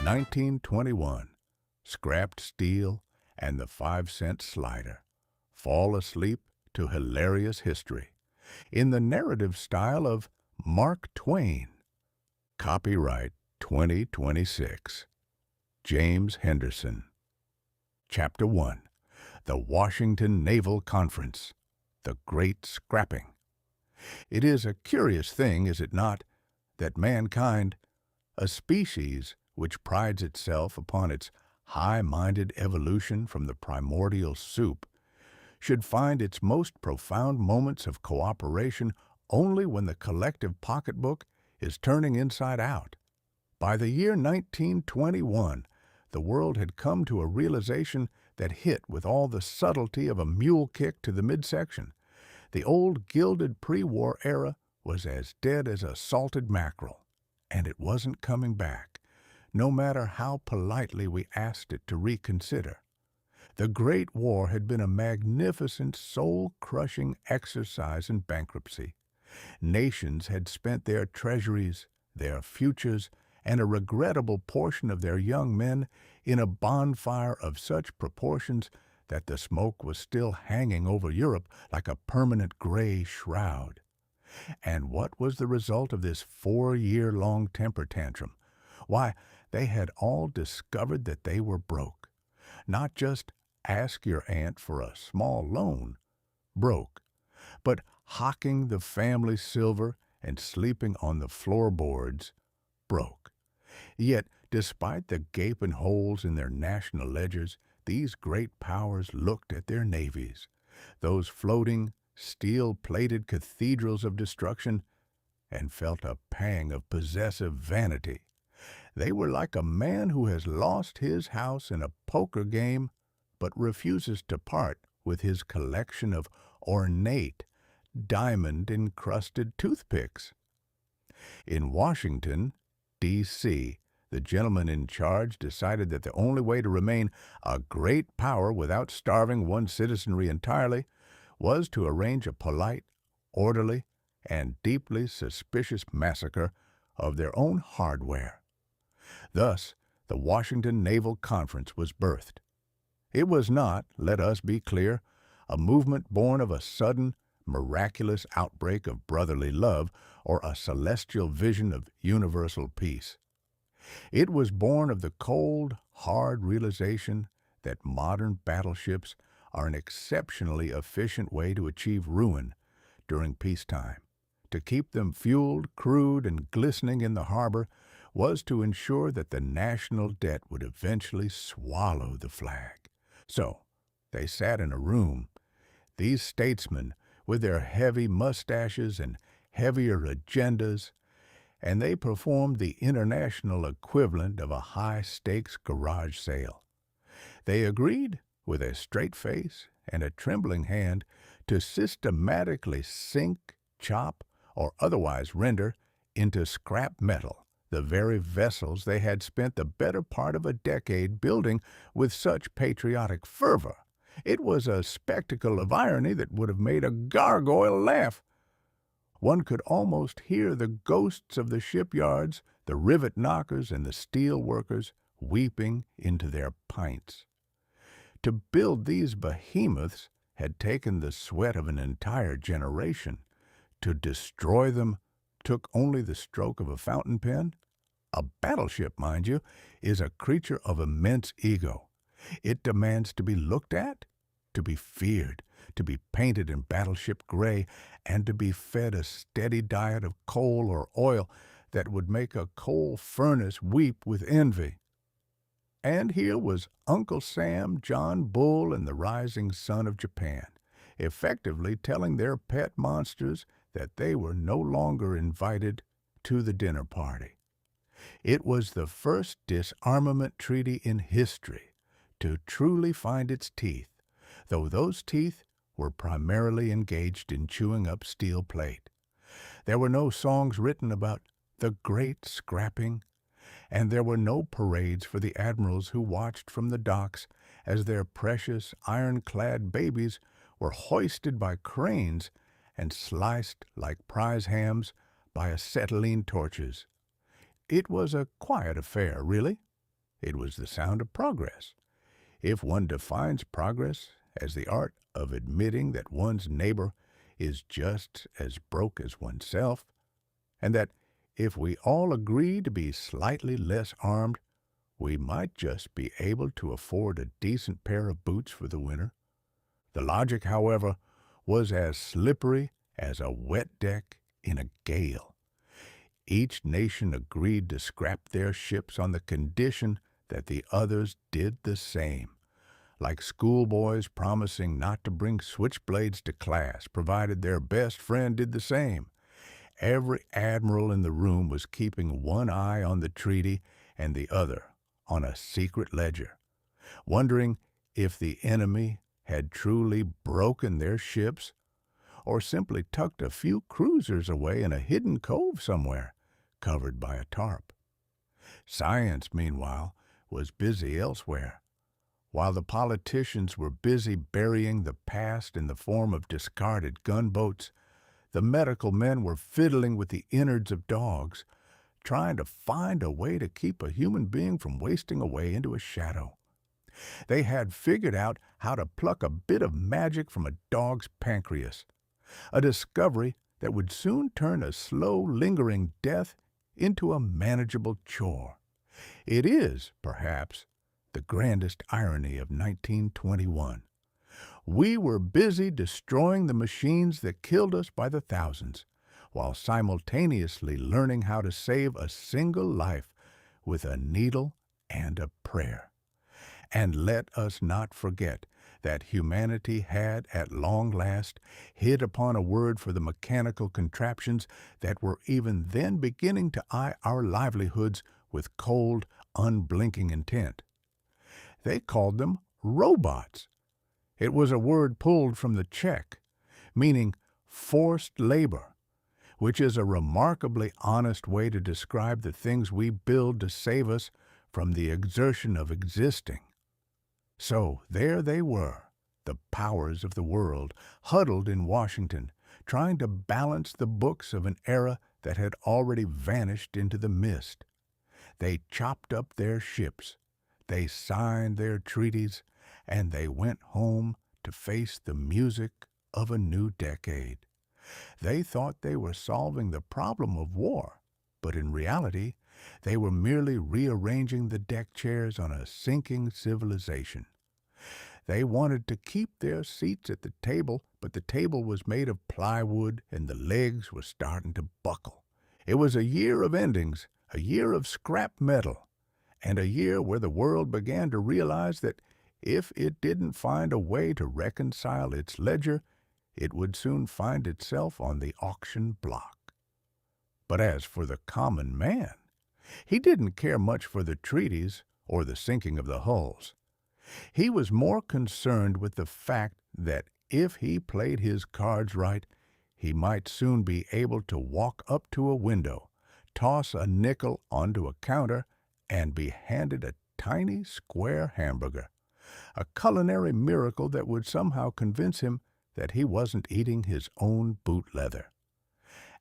1921, scrapped steel and the 5-cent slider. Fall asleep to hilarious history in the narrative style of Mark Twain. Copyright 2026. James Henderson. Chapter 1. The Washington Naval Conference. The Great Scrapping. It is a curious thing, is it not, that mankind, a species which prides itself upon its high-minded evolution from the primordial soup, should find its most profound moments of cooperation only when the collective pocketbook is turning inside out. By the year 1921, the world had come to a realization that hit with all the subtlety of a mule kick to the midsection. The old gilded pre-war era was as dead as a salted mackerel, and it wasn't coming back, no matter how politely we asked it to reconsider. The Great War had been a magnificent, soul-crushing exercise in bankruptcy. Nations had spent their treasuries, their futures, and a regrettable portion of their young men in a bonfire of such proportions that the smoke was still hanging over Europe like a permanent gray shroud. And what was the result of this 4-year-long temper tantrum? Why, they had all discovered that they were broke. Not just ask your aunt for a small loan, broke, but hocking the family silver and sleeping on the floorboards, broke. Yet, despite the gaping holes in their national ledgers, these great powers looked at their navies, those floating, steel-plated cathedrals of destruction, and felt a pang of possessive vanity. They were like a man who has lost his house in a poker game but refuses to part with his collection of ornate, diamond-encrusted toothpicks. In Washington, D.C., the gentleman in charge decided that the only way to remain a great power without starving one's citizenry entirely was to arrange a polite, orderly, and deeply suspicious massacre of their own hardware. Thus, the Washington Naval Conference was birthed. It was not, let us be clear, a movement born of a sudden, miraculous outbreak of brotherly love or a celestial vision of universal peace. It was born of the cold, hard realization that modern battleships are an exceptionally efficient way to achieve ruin during peacetime. To keep them fueled, crewed, and glistening in the harbor was to ensure that the national debt would eventually swallow the flag. So, they sat in a room, these statesmen with their heavy mustaches and heavier agendas, and they performed the international equivalent of a high-stakes garage sale. They agreed, with a straight face and a trembling hand, to systematically sink, chop, or otherwise render into scrap metal the very vessels they had spent the better part of a decade building with such patriotic fervor. It was a spectacle of irony that would have made a gargoyle laugh. One could almost hear the ghosts of the shipyards, the rivet knockers, and the steel workers weeping into their pints. To build these behemoths had taken the sweat of an entire generation. To destroy them took only the stroke of a fountain pen. A battleship, mind you, is a creature of immense ego. It demands to be looked at, to be feared, to be painted in battleship gray, and to be fed a steady diet of coal or oil that would make a coal furnace weep with envy. And here was Uncle Sam, John Bull, and the rising sun of Japan, effectively telling their pet monsters that they were no longer invited to the dinner party. It was the first disarmament treaty in history to truly find its teeth, though those teeth were primarily engaged in chewing up steel plate. There were no songs written about the great scrapping, and there were no parades for the admirals who watched from the docks as their precious ironclad babies were hoisted by cranes and sliced like prize hams by acetylene torches. It was a quiet affair, really. It was the sound of progress. If one defines progress as the art of admitting that one's neighbor is just as broke as oneself, and that if we all agree to be slightly less armed, we might just be able to afford a decent pair of boots for the winter. The logic, however, was as slippery as a wet deck in a gale. Each nation agreed to scrap their ships on the condition that the others did the same, like schoolboys promising not to bring switchblades to class, provided their best friend did the same. Every admiral in the room was keeping one eye on the treaty and the other on a secret ledger, wondering if the enemy had truly broken their ships or simply tucked a few cruisers away in a hidden cove somewhere, covered by a tarp. Science, meanwhile, was busy elsewhere. While the politicians were busy burying the past in the form of discarded gunboats, the medical men were fiddling with the innards of dogs, trying to find a way to keep a human being from wasting away into a shadow. They had figured out how to pluck a bit of magic from a dog's pancreas, a discovery that would soon turn a slow, lingering death into a manageable chore. It is, perhaps, the grandest irony of 1921. We were busy destroying the machines that killed us by the thousands, while simultaneously learning how to save a single life with a needle and a prayer. And let us not forget that humanity had, at long last, hit upon a word for the mechanical contraptions that were even then beginning to eye our livelihoods with cold, unblinking intent. They called them robots. It was a word pulled from the Czech, meaning forced labor, which is a remarkably honest way to describe the things we build to save us from the exertion of existing. So there they were, the powers of the world, huddled in Washington, trying to balance the books of an era that had already vanished into the mist. They chopped up their ships, they signed their treaties, and they went home to face the music of a new decade. They thought they were solving the problem of war, but in reality, they were merely rearranging the deck chairs on a sinking civilization. They wanted to keep their seats at the table, but the table was made of plywood and the legs were starting to buckle. It was a year of endings, a year of scrap metal, and a year where the world began to realize that if it didn't find a way to reconcile its ledger, it would soon find itself on the auction block. But as for the common man, he didn't care much for the treaties or the sinking of the hulls. He was more concerned with the fact that if he played his cards right, he might soon be able to walk up to a window, toss a nickel onto a counter, and be handed a tiny square hamburger, a culinary miracle that would somehow convince him that he wasn't eating his own boot leather.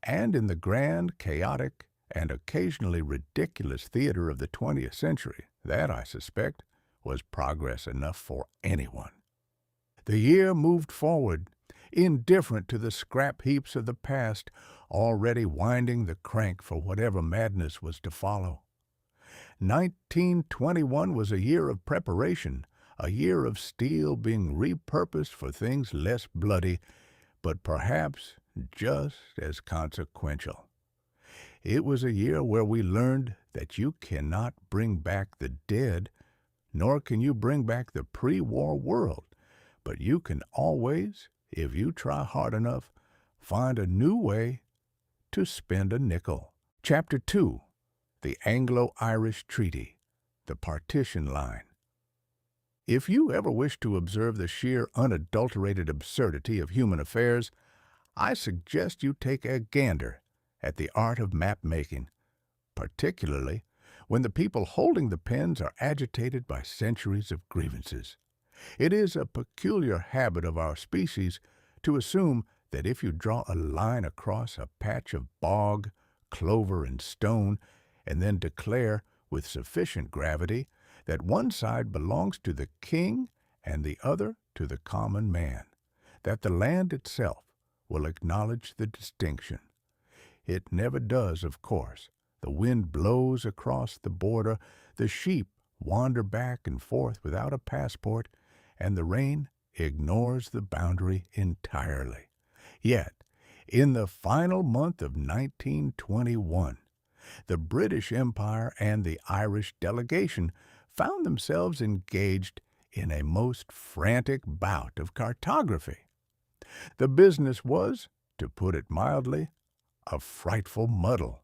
And in the grand, chaotic, and occasionally ridiculous theater of the 20th century, that, I suspect, was progress enough for anyone. The year moved forward, indifferent to the scrap heaps of the past, already winding the crank for whatever madness was to follow. 1921 was a year of preparation, a year of steel being repurposed for things less bloody, but perhaps just as consequential. It was a year where we learned that you cannot bring back the dead, nor can you bring back the pre-war world, but you can always, if you try hard enough, find a new way to spend a nickel. Chapter 2. The Anglo-Irish Treaty, the Partition Line. If you ever wish to observe the sheer unadulterated absurdity of human affairs, I suggest you take a gander at the art of map-making, particularly when the people holding the pens are agitated by centuries of grievances. It is a peculiar habit of our species to assume that if you draw a line across a patch of bog, clover, and stone, and then declare with sufficient gravity that one side belongs to the king and the other to the common man, that the land itself will acknowledge the distinction. It never does, of course. The wind blows across the border, the sheep wander back and forth without a passport, and the rain ignores the boundary entirely. Yet, in the final month of 1921, the British Empire and the Irish delegation found themselves engaged in a most frantic bout of cartography. The business was, to put it mildly, a frightful muddle.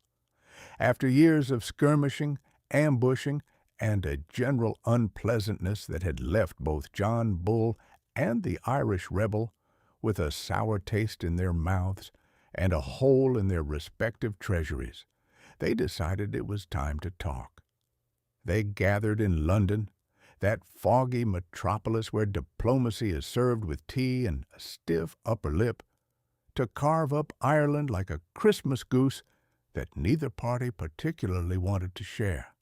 After years of skirmishing, ambushing, and a general unpleasantness that had left both John Bull and the Irish rebel with a sour taste in their mouths and a hole in their respective treasuries, they decided it was time to talk. They gathered in London, that foggy metropolis where diplomacy is served with tea and a stiff upper lip, to carve up Ireland like a Christmas goose that neither party particularly wanted to share.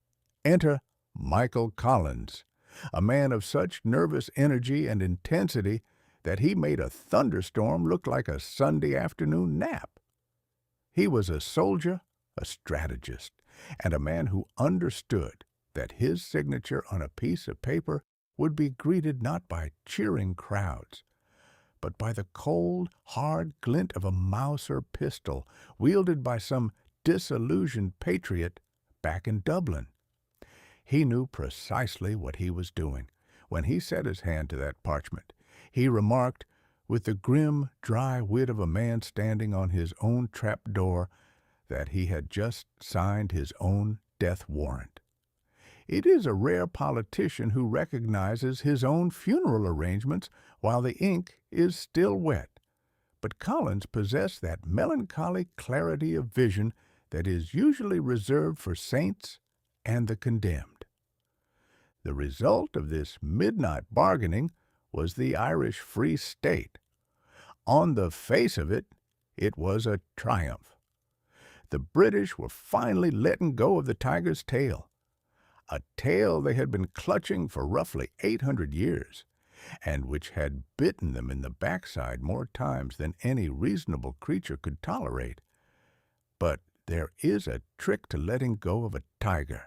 Enter Michael Collins, a man of such nervous energy and intensity that he made a thunderstorm look like a Sunday afternoon nap. He was a soldier, a strategist, and a man who understood that his signature on a piece of paper would be greeted not by cheering crowds, but by the cold, hard glint of a Mauser pistol wielded by some disillusioned patriot back in Dublin. He knew precisely what he was doing when he set his hand to that parchment. He remarked, with the grim, dry wit of a man standing on his own trap door, that he had just signed his own death warrant. It is a rare politician who recognizes his own funeral arrangements while the ink is still wet, but Collins possessed that melancholy clarity of vision that is usually reserved for saints and the condemned. The result of this midnight bargaining was the Irish Free State. On the face of it, it was a triumph. The British were finally letting go of the tiger's tail, a tail they had been clutching for roughly 800 years, and which had bitten them in the backside more times than any reasonable creature could tolerate. But there is a trick to letting go of a tiger.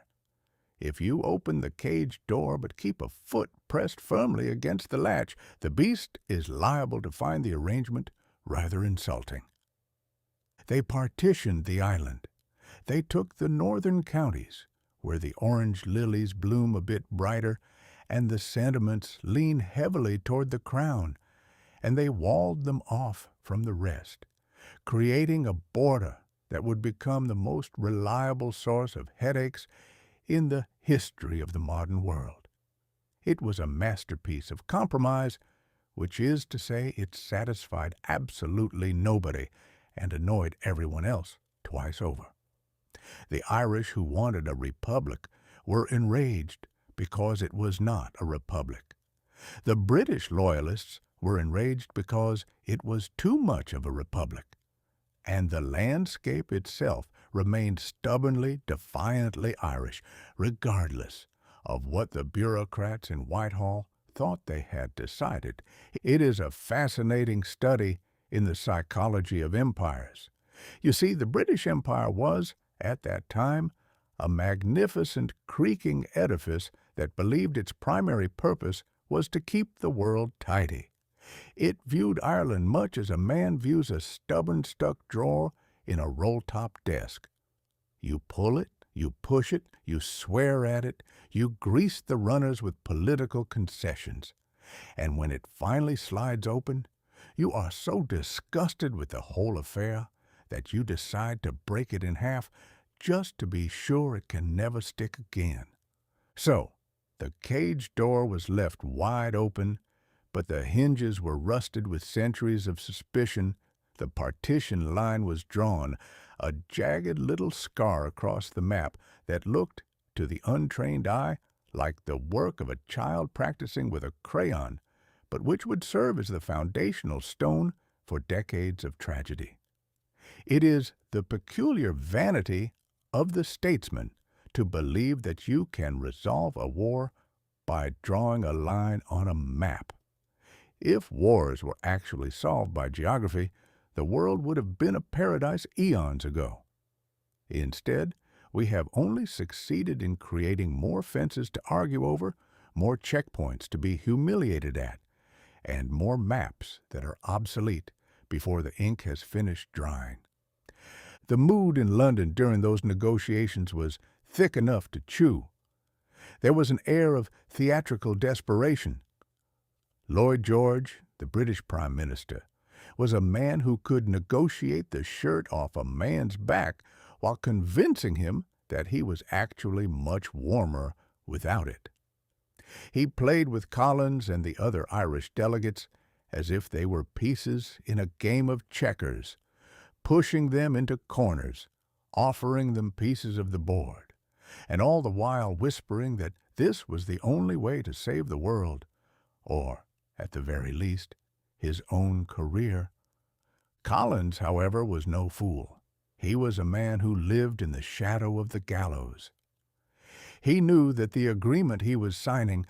If you open the cage door but keep a foot pressed firmly against the latch, the beast is liable to find the arrangement rather insulting. They partitioned the island. They took the northern counties, where the orange lilies bloom a bit brighter and the sentiments lean heavily toward the crown, and they walled them off from the rest, creating a border that would become the most reliable source of headaches in the history of the modern world. It was a masterpiece of compromise, which is to say it satisfied absolutely nobody and annoyed everyone else twice over. The Irish who wanted a republic were enraged because it was not a republic. The British loyalists were enraged because it was too much of a republic. And the landscape itself remained stubbornly, defiantly Irish, regardless of what the bureaucrats in Whitehall thought they had decided. It is a fascinating study in the psychology of empires. You see, the British Empire was, at that time, a magnificent creaking edifice that believed its primary purpose was to keep the world tidy. It viewed Ireland much as a man views a stubborn stuck drawer in a roll-top desk. You pull it, you push it, you swear at it, you grease the runners with political concessions. And when it finally slides open, you are so disgusted with the whole affair that you decide to break it in half just to be sure it can never stick again. So, the cage door was left wide open, but the hinges were rusted with centuries of suspicion. The partition line was drawn, a jagged little scar across the map that looked, to the untrained eye, like the work of a child practicing with a crayon, but which would serve as the foundational stone for decades of tragedy. It is the peculiar vanity of the statesman to believe that you can resolve a war by drawing a line on a map. If wars were actually solved by geography, the world would have been a paradise eons ago. Instead, we have only succeeded in creating more fences to argue over, more checkpoints to be humiliated at, and more maps that are obsolete before the ink has finished drying. The mood in London during those negotiations was thick enough to chew. There was an air of theatrical desperation. Lloyd George, the British Prime Minister, was a man who could negotiate the shirt off a man's back while convincing him that he was actually much warmer without it. He played with Collins and the other Irish delegates as if they were pieces in a game of checkers, pushing them into corners, offering them pieces of the board, and all the while whispering that this was the only way to save the world, or, at the very least, his own career. Collins, however, was no fool. He was a man who lived in the shadow of the gallows. He knew that the agreement he was signing,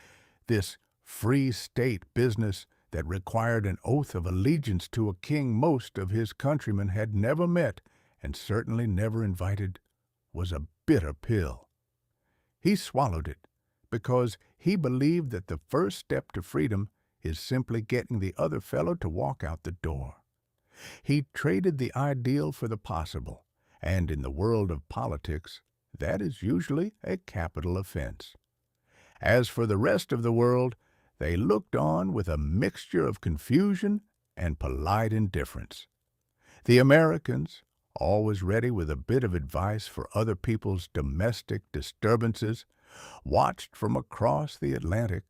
this free state business that required an oath of allegiance to a king most of his countrymen had never met and certainly never invited, was a bitter pill. He swallowed it because he believed that the first step to freedom is simply getting the other fellow to walk out the door. He traded the ideal for the possible, and in the world of politics, that is usually a capital offense. As for the rest of the world, they looked on with a mixture of confusion and polite indifference. The Americans, always ready with a bit of advice for other people's domestic disturbances, watched from across the Atlantic,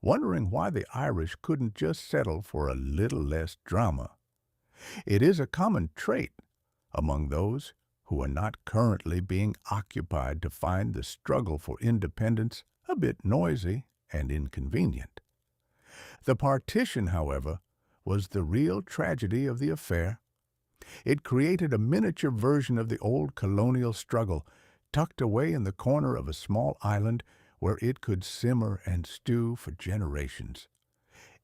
wondering why the Irish couldn't just settle for a little less drama. It is a common trait among those who are not currently being occupied to find the struggle for independence a bit noisy and inconvenient. The partition, however, was the real tragedy of the affair. It created a miniature version of the old colonial struggle, tucked away in the corner of a small island where it could simmer and stew for generations.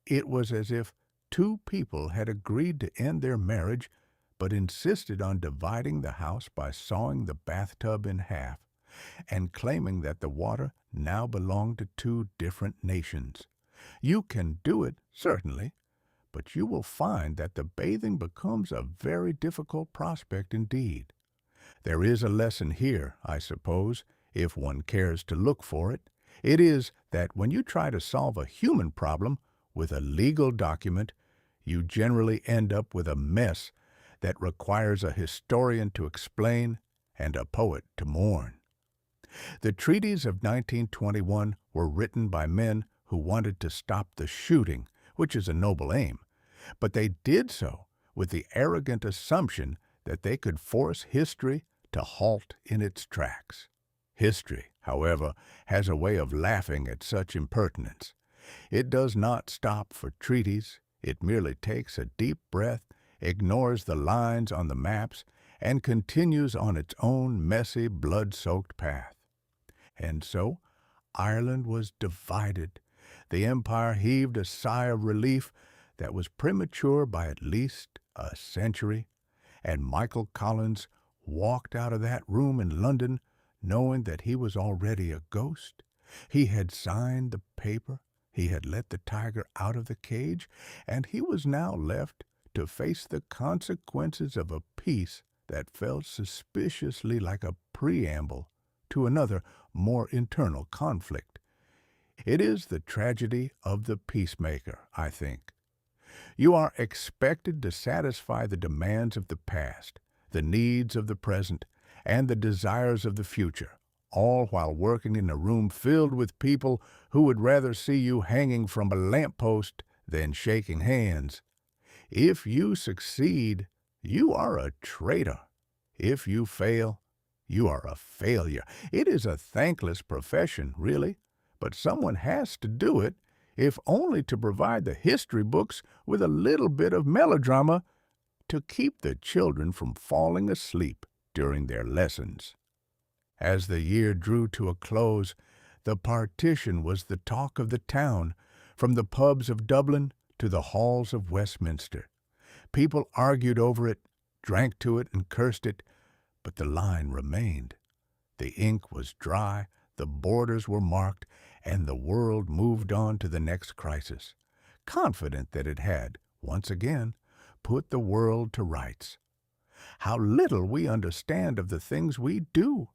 It was as if two people had agreed to end their marriage, but insisted on dividing the house by sawing the bathtub in half, and claiming that the water now belonged to two different nations. You can do it, certainly, but you will find that the bathing becomes a very difficult prospect indeed. There is a lesson here, I suppose, if one cares to look for it. It is that when you try to solve a human problem with a legal document, you generally end up with a mess that requires a historian to explain and a poet to mourn. The treaties of 1921 were written by men who wanted to stop the shooting, which is a noble aim, but they did so with the arrogant assumption that they could force history to halt in its tracks. History, however, has a way of laughing at such impertinence. It does not stop for treaties. It merely takes a deep breath, ignores the lines on the maps, and continues on its own messy, blood-soaked path. And so, Ireland was divided. The empire heaved a sigh of relief that was premature by at least a century, and Michael Collins walked out of that room in London knowing that he was already a ghost. He had signed the paper, he had let the tiger out of the cage, and he was now left to face the consequences of a peace that felt suspiciously like a preamble to another, more internal conflict. It is the tragedy of the peacemaker, I think. You are expected to satisfy the demands of the past, the needs of the present, and the desires of the future, all while working in a room filled with people who would rather see you hanging from a lamppost than shaking hands. If you succeed, you are a traitor. If you fail, you are a failure. It is a thankless profession, really, but someone has to do it, if only to provide the history books with a little bit of melodrama to keep the children from falling asleep during their lessons. As the year drew to a close, The Partition was the talk of the town, from the pubs of Dublin to the halls of Westminster. People argued over it, drank to it, and cursed it, but the line remained. The ink was dry, the borders were marked, and the world moved on to the next crisis, confident that it had, once again, put the world to rights. How little we understand of the things we do!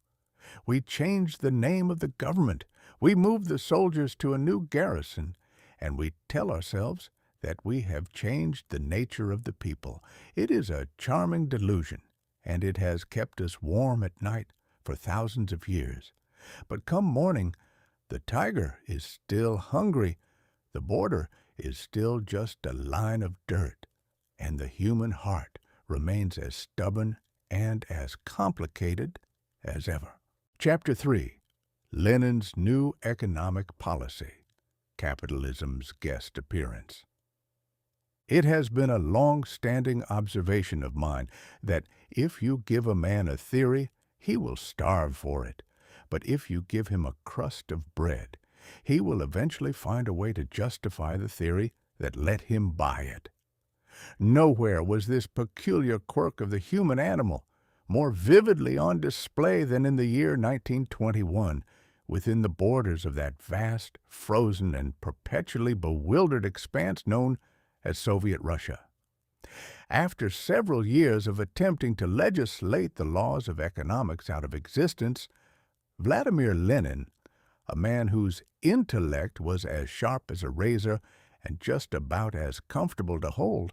We changed the name of the government, we moved the soldiers to a new garrison, and we tell ourselves that we have changed the nature of the people. It is a charming delusion, and it has kept us warm at night for thousands of years. But come morning, the tiger is still hungry, the border is still just a line of dirt, and the human heart remains as stubborn and as complicated as ever. Chapter 3. Lenin's New Economic Policy. Capitalism's Guest Appearance. It has been a long-standing observation of mine that if you give a man a theory, he will starve for it. But if you give him a crust of bread, he will eventually find a way to justify the theory that let him buy it. Nowhere was this peculiar quirk of the human animal more vividly on display than in the year 1921, within the borders of that vast, frozen, and perpetually bewildered expanse known as Soviet Russia. After several years of attempting to legislate the laws of economics out of existence, Vladimir Lenin, a man whose intellect was as sharp as a razor and just about as comfortable to hold,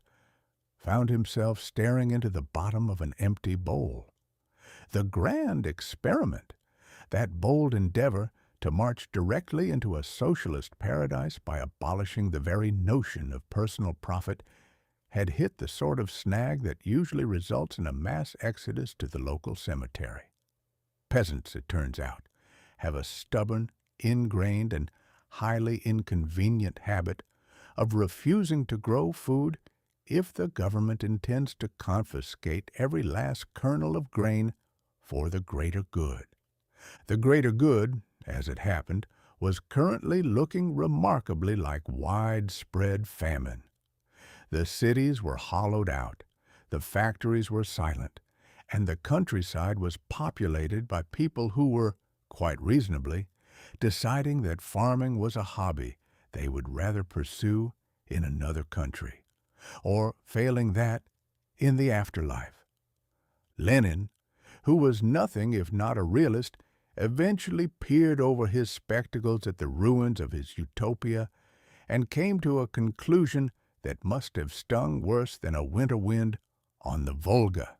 found himself staring into the bottom of an empty bowl. The grand experiment, that bold endeavor to march directly into a socialist paradise by abolishing the very notion of personal profit, had hit the sort of snag that usually results in a mass exodus to the local cemetery. Peasants, it turns out, have a stubborn, ingrained, and highly inconvenient habit of refusing to grow food if the government intends to confiscate every last kernel of grain for the greater good. The greater good, as it happened, was currently looking remarkably like widespread famine. The cities were hollowed out, the factories were silent, and the countryside was populated by people who were, quite reasonably, deciding that farming was a hobby they would rather pursue in another country, or, failing that, in the afterlife. Lenin, who was nothing if not a realist, eventually peered over his spectacles at the ruins of his utopia and came to a conclusion that must have stung worse than a winter wind on the Volga.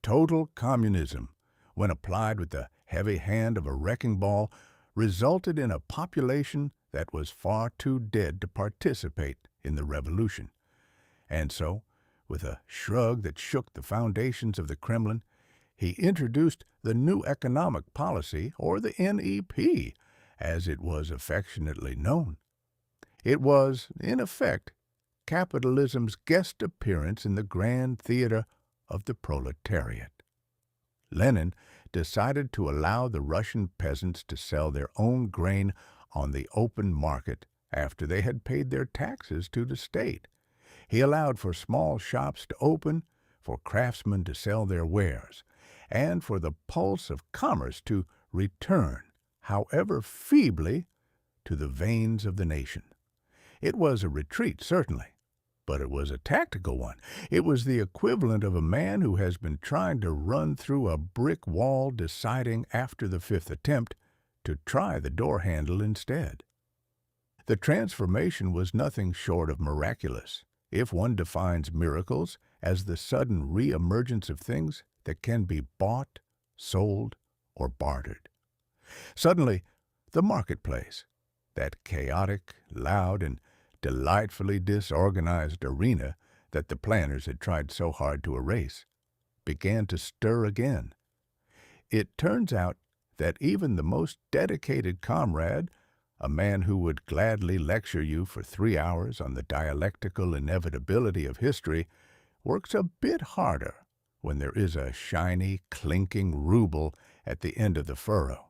Total communism, when applied with the heavy hand of a wrecking ball, resulted in a population that was far too dead to participate in the revolution. And so, with a shrug that shook the foundations of the Kremlin, he introduced the New Economic Policy, or the NEP, as it was affectionately known. It was, in effect, capitalism's guest appearance in the grand theater of the proletariat. Lenin decided to allow the Russian peasants to sell their own grain on the open market after they had paid their taxes to the state. He allowed for small shops to open, for craftsmen to sell their wares, and for the pulse of commerce to return, however feebly, to the veins of the nation. It was a retreat, certainly, but it was a tactical one. It was the equivalent of a man who has been trying to run through a brick wall, deciding after the fifth attempt to try the door handle instead. The transformation was nothing short of miraculous, if one defines miracles as the sudden re-emergence of things that can be bought, sold, or bartered. Suddenly, the marketplace, that chaotic, loud, and delightfully disorganized arena that the planners had tried so hard to erase, began to stir again. It turns out that even the most dedicated comrade, a man who would gladly lecture you for 3 hours on the dialectical inevitability of history, works a bit harder when there is a shiny, clinking ruble at the end of the furrow.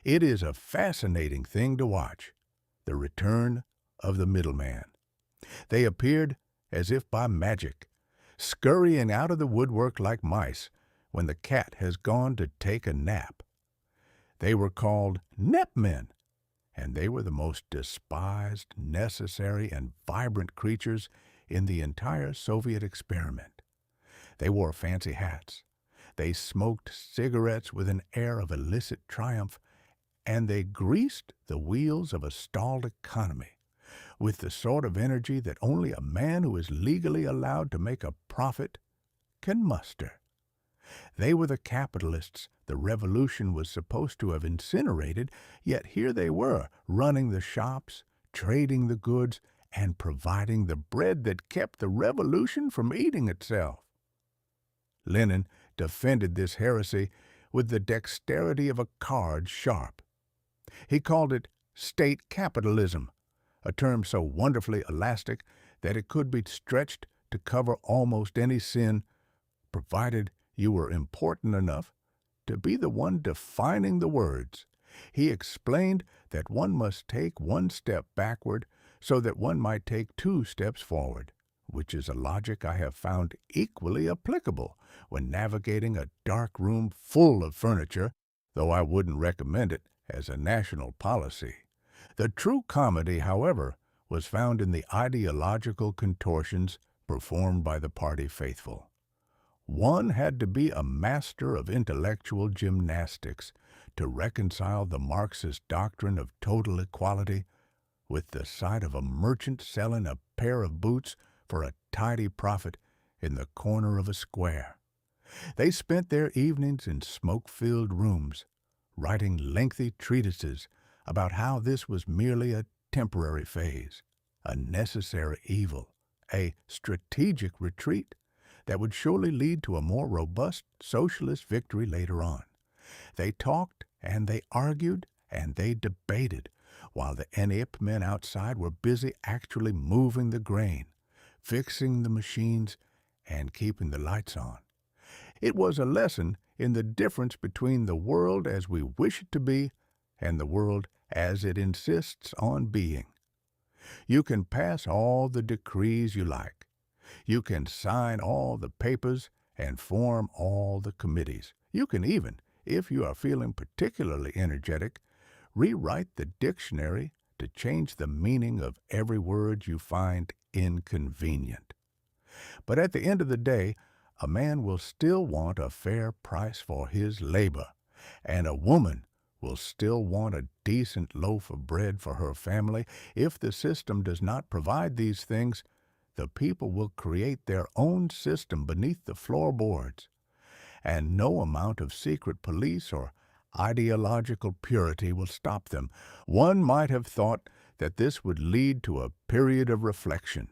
It is a fascinating thing to watch, the return of the middleman. They appeared as if by magic, scurrying out of the woodwork like mice when the cat has gone to take a nap. They were called nepmen, and they were the most despised, necessary, and vibrant creatures in the entire Soviet experiment. They wore fancy hats. They smoked cigarettes with an air of illicit triumph, and they greased the wheels of a stalled economy with the sort of energy that only a man who is legally allowed to make a profit can muster. They were the capitalists the revolution was supposed to have incinerated, yet here they were, running the shops, trading the goods, and providing the bread that kept the revolution from eating itself. Lenin defended this heresy with the dexterity of a card sharp. He called it state capitalism, a term so wonderfully elastic that it could be stretched to cover almost any sin, provided you were important enough to be the one defining the words. He explained that one must take one step backward so that one might take two steps forward, which is a logic I have found equally applicable when navigating a dark room full of furniture, though I wouldn't recommend it as a national policy. The true comedy, however, was found in the ideological contortions performed by the party faithful. One had to be a master of intellectual gymnastics to reconcile the Marxist doctrine of total equality with the sight of a merchant selling a pair of boots for a tidy profit in the corner of a square. They spent their evenings in smoke-filled rooms, writing lengthy treatises about how this was merely a temporary phase, a necessary evil, a strategic retreat that would surely lead to a more robust socialist victory later on. They talked and they argued and they debated, while the NIP men outside were busy actually moving the grain, fixing the machines, and keeping the lights on. It was a lesson in the difference between the world as we wish it to be and the world as it insists on being. You can pass all the decrees you like. You can sign all the papers and form all the committees. You can even, if you are feeling particularly energetic, rewrite the dictionary to change the meaning of every word you find inconvenient. But at the end of the day, a man will still want a fair price for his labor, and a woman will still want a decent loaf of bread for her family. If the system does not provide these things, the people will create their own system beneath the floorboards, and no amount of secret police or ideological purity will stop them. One might have thought that this would lead to a period of reflection,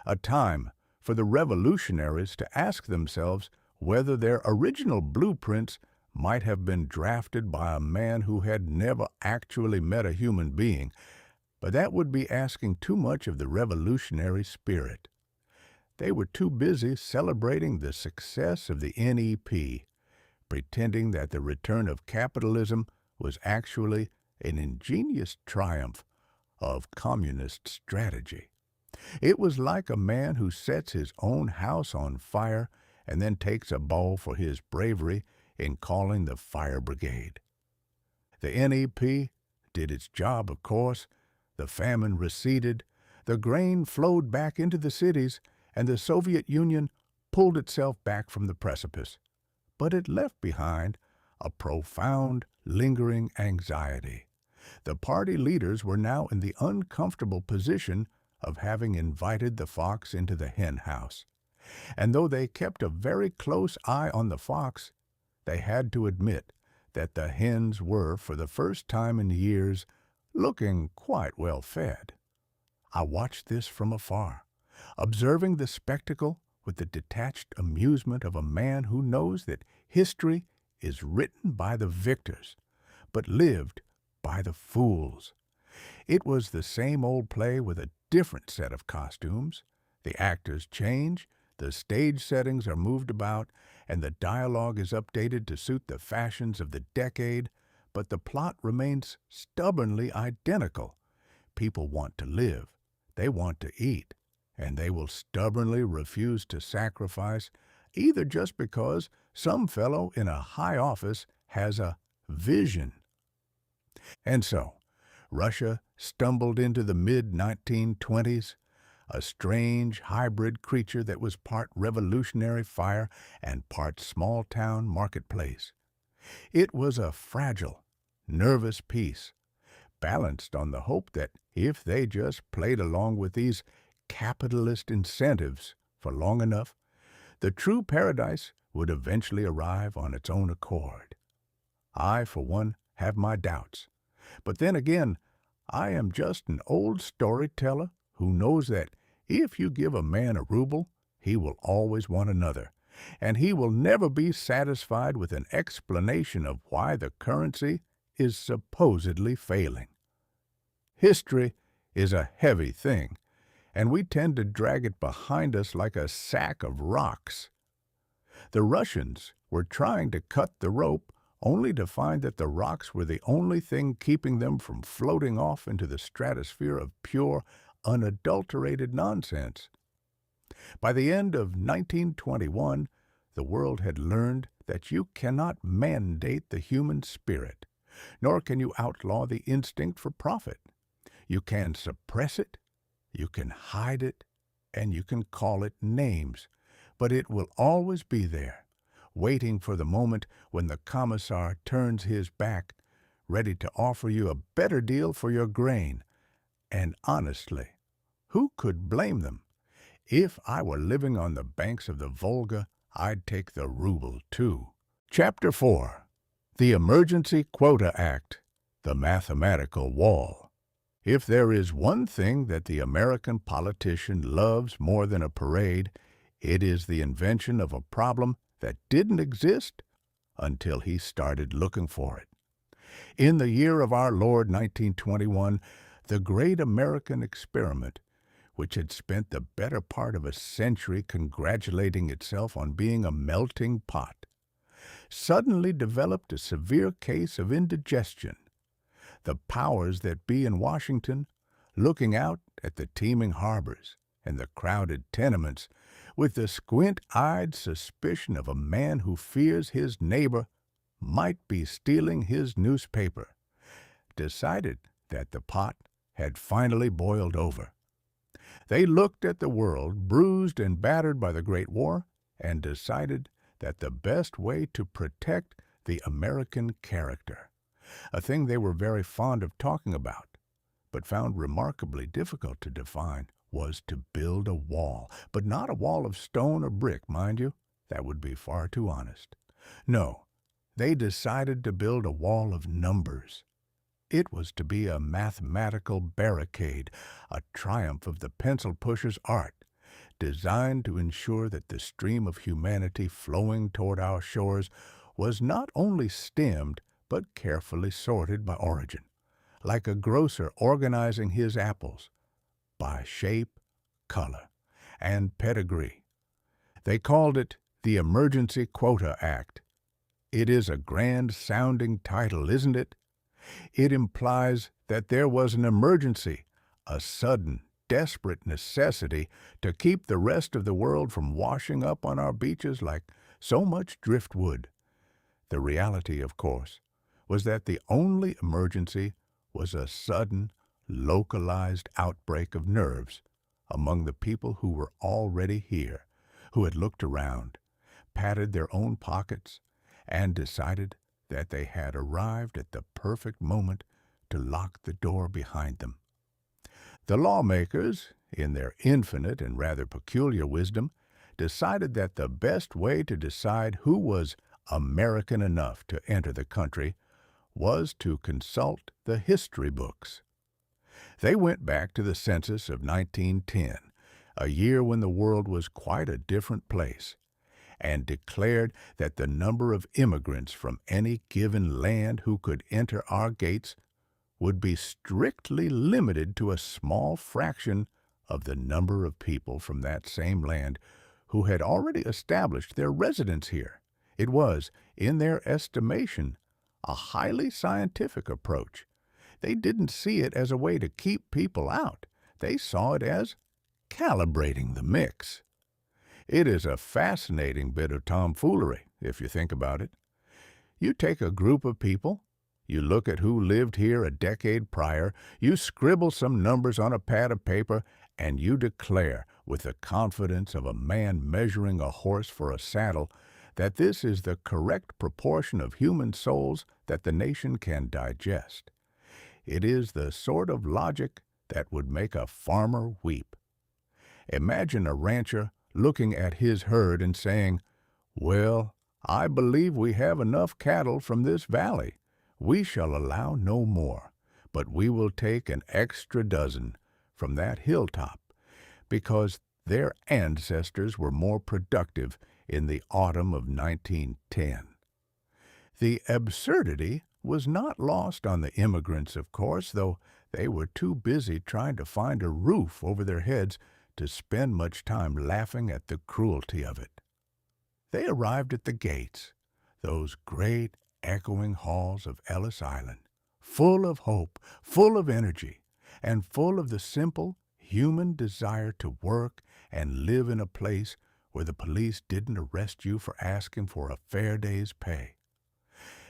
a time for the revolutionaries to ask themselves whether their original blueprints might have been drafted by a man who had never actually met a human being, but that would be asking too much of the revolutionary spirit. They were too busy celebrating the success of the NEP, pretending that the return of capitalism was actually an ingenious triumph of communist strategy. It was like a man who sets his own house on fire and then takes a ball for his bravery in calling the fire brigade. The NEP did its job, of course. The famine receded, the grain flowed back into the cities, and the Soviet Union pulled itself back from the precipice. But it left behind a profound, lingering anxiety. The party leaders were now in the uncomfortable position of having invited the fox into the hen house. And though they kept a very close eye on the fox, they had to admit that the hens were, for the first time in years, looking quite well fed. I watched this from afar, observing the spectacle with the detached amusement of a man who knows that history is written by the victors, but lived by the fools. It was the same old play with a different set of costumes. The actors change, the stage settings are moved about, and the dialogue is updated to suit the fashions of the decade, but the plot remains stubbornly identical. People want to live, they want to eat, and they will stubbornly refuse to sacrifice, either just because some fellow in a high office has a vision. And so, Russia stumbled into the mid-1920s, a strange hybrid creature that was part revolutionary fire and part small-town marketplace. It was a fragile, nervous piece, balanced on the hope that if they just played along with these capitalist incentives for long enough, the true paradise would eventually arrive on its own accord. I, for one, have my doubts. But then again, I am just an old storyteller who knows that if you give a man a ruble, he will always want another, and he will never be satisfied with an explanation of why the currency is supposedly failing. History is a heavy thing, and we tend to drag it behind us like a sack of rocks. The Russians were trying to cut the rope only to find that the rocks were the only thing keeping them from floating off into the stratosphere of pure, unadulterated nonsense. By the end of 1921, the world had learned that you cannot mandate the human spirit, nor can you outlaw the instinct for profit. You can suppress it, you can hide it, and you can call it names, but it will always be there, waiting for the moment when the commissar turns his back, ready to offer you a better deal for your grain. And honestly, who could blame them? If I were living on the banks of the Volga, I'd take the ruble too. Chapter 4. The Emergency Quota Act, the Mathematical Wall. If there is one thing that the American politician loves more than a parade, it is the invention of a problem that didn't exist until he started looking for it. In the year of our Lord 1921, the great American experiment, which had spent the better part of a century congratulating itself on being a melting pot, suddenly developed a severe case of indigestion. The powers that be in Washington, looking out at the teeming harbors and the crowded tenements with the squint-eyed suspicion of a man who fears his neighbor might be stealing his newspaper, decided that the pot had finally boiled over. They looked at the world, bruised and battered by the Great War, and decided that the best way to protect the American character, a thing they were very fond of talking about, but found remarkably difficult to define, was to build a wall, but not a wall of stone or brick, mind you. That would be far too honest. No, they decided to build a wall of numbers. It was to be a mathematical barricade, a triumph of the pencil pusher's art, designed to ensure that the stream of humanity flowing toward our shores was not only stemmed, but carefully sorted by origin, like a grocer organizing his apples, by shape, color, and pedigree. They called it the Emergency Quota Act. It is a grand-sounding title, isn't it? It implies that there was an emergency, a sudden, desperate necessity to keep the rest of the world from washing up on our beaches like so much driftwood. The reality, of course, was that the only emergency was a sudden, localized outbreak of nerves among the people who were already here, who had looked around, patted their own pockets, and decided that they had arrived at the perfect moment to lock the door behind them. The lawmakers, in their infinite and rather peculiar wisdom, decided that the best way to decide who was American enough to enter the country was to consult the history books. They went back to the census of 1910, a year when the world was quite a different place, and declared that the number of immigrants from any given land who could enter our gates would be strictly limited to a small fraction of the number of people from that same land who had already established their residence here. It was, in their estimation, a highly scientific approach. They didn't see it as a way to keep people out. They saw it as calibrating the mix. It is a fascinating bit of tomfoolery, if you think about it. You take a group of people, you look at who lived here a decade prior, you scribble some numbers on a pad of paper, and you declare, with the confidence of a man measuring a horse for a saddle, that this is the correct proportion of human souls that the nation can digest. It is the sort of logic that would make a farmer weep. Imagine a rancher looking at his herd and saying, "Well, I believe we have enough cattle from this valley. We shall allow no more, but we will take an extra dozen from that hilltop, because their ancestors were more productive in the autumn of 1910. The absurdity was not lost on the immigrants, of course, though they were too busy trying to find a roof over their heads to spend much time laughing at the cruelty of it. They arrived at the gates, those great echoing halls of Ellis Island, full of hope, full of energy, and full of the simple human desire to work and live in a place where the police didn't arrest you for asking for a fair day's pay.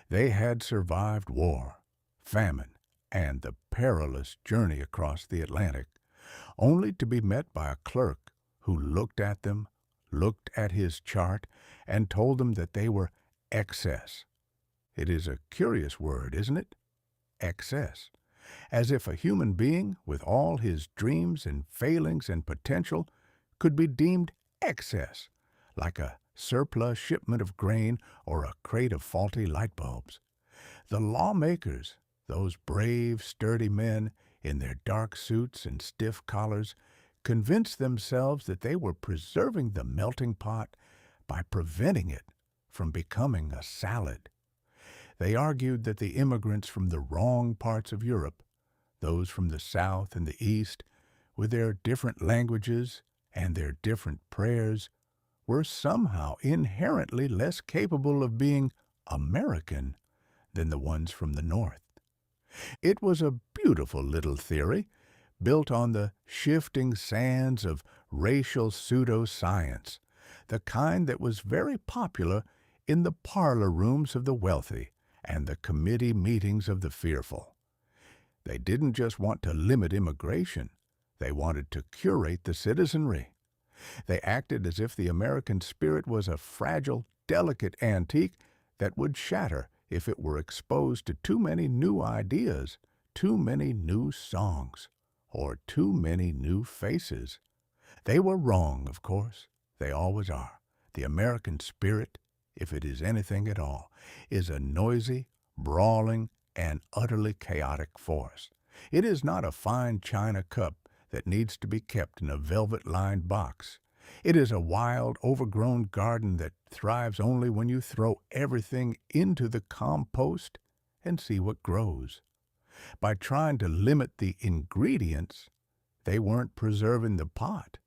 They had survived war, famine, and the perilous journey across the Atlantic, only to be met by a clerk who looked at them, looked at his chart, and told them that they were excess. It is a curious word, isn't it? Excess. As if a human being, with all his dreams and failings and potential, could be deemed excess, like a surplus shipment of grain or a crate of faulty light bulbs. The lawmakers, those brave, sturdy men in their dark suits and stiff collars, convinced themselves that they were preserving the melting pot by preventing it from becoming a salad. They argued that the immigrants from the wrong parts of Europe, those from the South and the East, with their different languages and their different prayers, were somehow inherently less capable of being American than the ones from the North. It was a beautiful little theory, built on the shifting sands of racial pseudoscience, the kind that was very popular in the parlor rooms of the wealthy and the committee meetings of the fearful. They didn't just want to limit immigration. They wanted to curate the citizenry. They acted as if the American spirit was a fragile, delicate antique that would shatter if it were exposed to too many new ideas, too many new songs, or too many new faces. They were wrong, of course. They always are. The American spirit, if it is anything at all, is a noisy, brawling, and utterly chaotic force. It is not a fine china cup that needs to be kept in a velvet-lined box. It is a wild, overgrown garden that thrives only when you throw everything into the compost and see what grows. By trying to limit the ingredients, they weren't preserving the pot.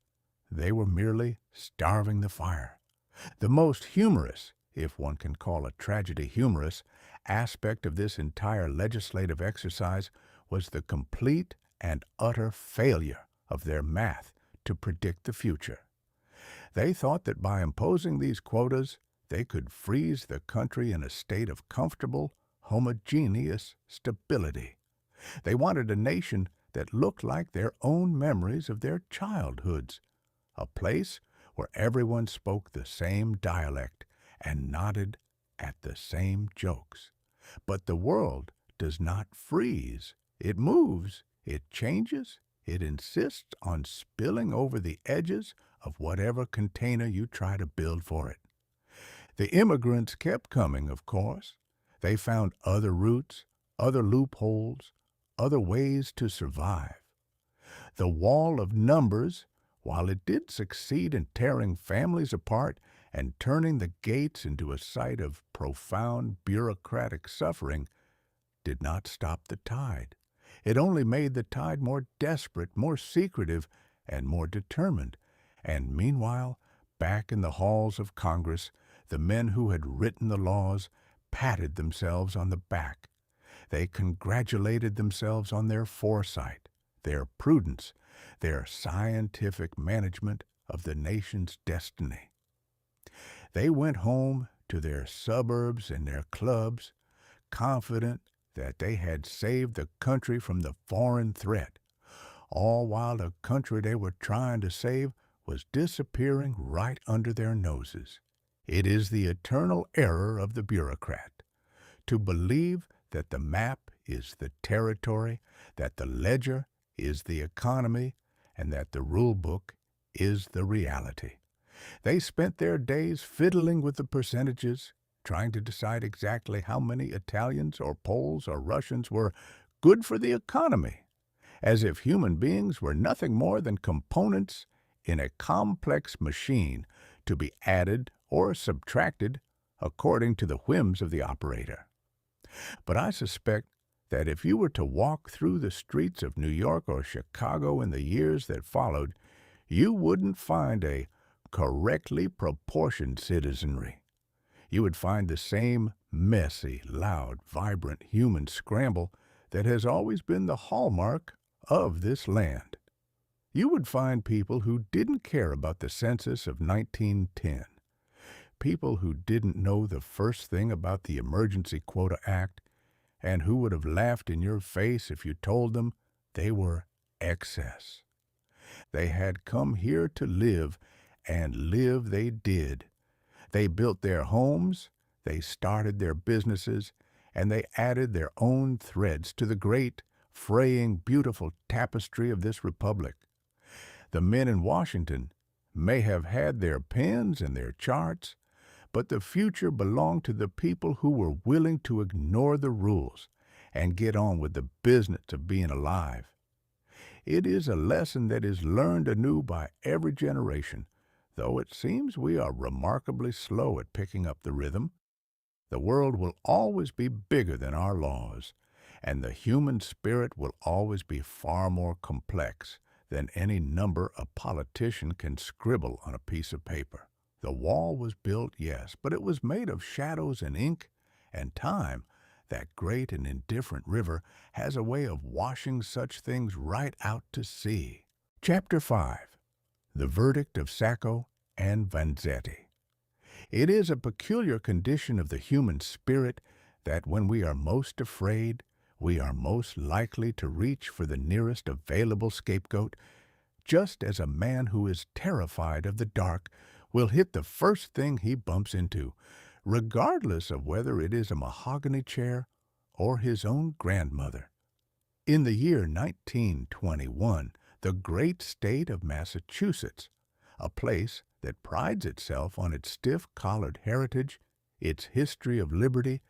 They were merely starving the fire. The most humorous, if one can call a tragedy humorous, aspect of this entire legislative exercise was the complete and utter failure of their math to predict the future. They thought that by imposing these quotas, they could freeze the country in a state of comfortable, homogeneous stability. They wanted a nation that looked like their own memories of their childhoods, a place where everyone spoke the same dialect and nodded at the same jokes. But the world does not freeze. It moves, it changes, it insists on spilling over the edges of whatever container you try to build for it. The immigrants kept coming, of course. They found other routes, other loopholes, other ways to survive. The wall of numbers, while it did succeed in tearing families apart and turning the gates into a site of profound bureaucratic suffering, did not stop the tide. It only made the tide more desperate, more secretive, and more determined. And meanwhile, back in the halls of Congress, the men who had written the laws patted themselves on the back. They congratulated themselves on their foresight, their prudence, their scientific management of the nation's destiny. They went home to their suburbs and their clubs, confident that they had saved the country from the foreign threat, all while the country they were trying to save was disappearing right under their noses. It is the eternal error of the bureaucrat to believe that the map is the territory, that the ledger is the economy, and that the rule book is the reality. They spent their days fiddling with the percentages, trying to decide exactly how many Italians or Poles or Russians were good for the economy, as if human beings were nothing more than components in a complex machine to be added or subtracted according to the whims of the operator. But I suspect that if you were to walk through the streets of New York or Chicago in the years that followed, you wouldn't find a correctly proportioned citizenry. You would find the same messy, loud, vibrant human scramble that has always been the hallmark of this land. You would find people who didn't care about the census of 1910, people who didn't know the first thing about the Emergency Quota Act, and who would have laughed in your face if you told them they were excess. They had come here to live, and live they did. They built their homes, they started their businesses, and they added their own threads to the great, fraying, beautiful tapestry of this republic. The men in Washington may have had their pens and their charts, but the future belonged to the people who were willing to ignore the rules and get on with the business of being alive. It is a lesson that is learned anew by every generation, though it seems we are remarkably slow at picking up the rhythm. The world will always be bigger than our laws, and the human spirit will always be far more complex than any number a politician can scribble on a piece of paper. The wall was built, yes, but it was made of shadows and ink, and time, that great and indifferent river, has a way of washing such things right out to sea. Chapter 5. The Verdict of Sacco and Vanzetti. It is a peculiar condition of the human spirit that when we are most afraid, we are most likely to reach for the nearest available scapegoat, just as a man who is terrified of the dark will hit the first thing he bumps into, regardless of whether it is a mahogany chair or his own grandmother. In the year 1921, the great state of Massachusetts, a place that prides itself on its stiff-collared heritage, its history of liberty,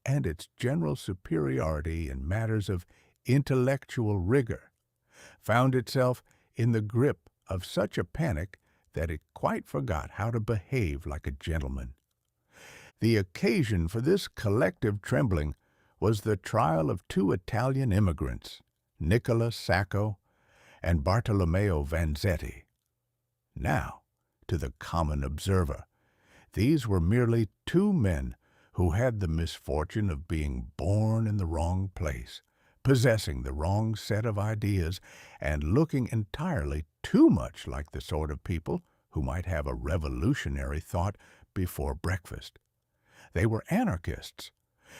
and its general superiority in matters of intellectual rigor, found itself in the grip of such a panic that it quite forgot how to behave like a gentleman. The occasion for this collective trembling was the trial of two Italian immigrants, Nicola Sacco and Bartolomeo Vanzetti. Now, to the common observer, these were merely two men who had the misfortune of being born in the wrong place, possessing the wrong set of ideas, and looking entirely too much like the sort of people who might have a revolutionary thought before breakfast. They were anarchists,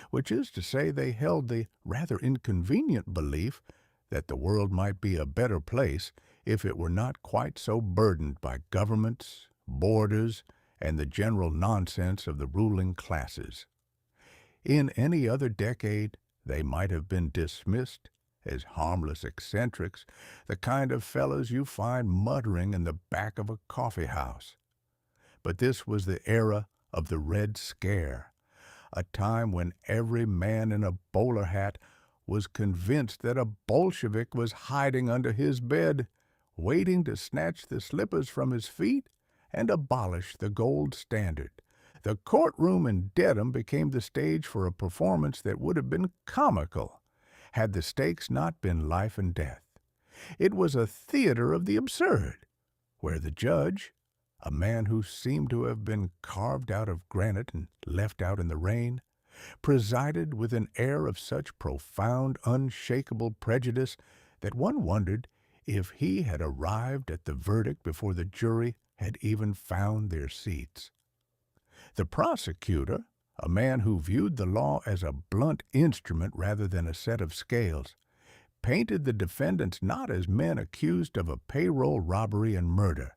which is to say they held the rather inconvenient belief that the world might be a better place if it were not quite so burdened by governments, borders, and the general nonsense of the ruling classes. In any other decade, they might have been dismissed as harmless eccentrics, the kind of fellows you find muttering in the back of a coffee house. But this was the era of the Red Scare, a time when every man in a bowler hat was convinced that a Bolshevik was hiding under his bed, waiting to snatch the slippers from his feet and abolish the gold standard. The courtroom in Dedham became the stage for a performance that would have been comical had the stakes not been life and death. It was a theater of the absurd, where the judge, a man who seemed to have been carved out of granite and left out in the rain, presided with an air of such profound, unshakable prejudice that one wondered if he had arrived at the verdict before the jury had even found their seats. The prosecutor, a man who viewed the law as a blunt instrument rather than a set of scales, painted the defendants not as men accused of a payroll robbery and murder,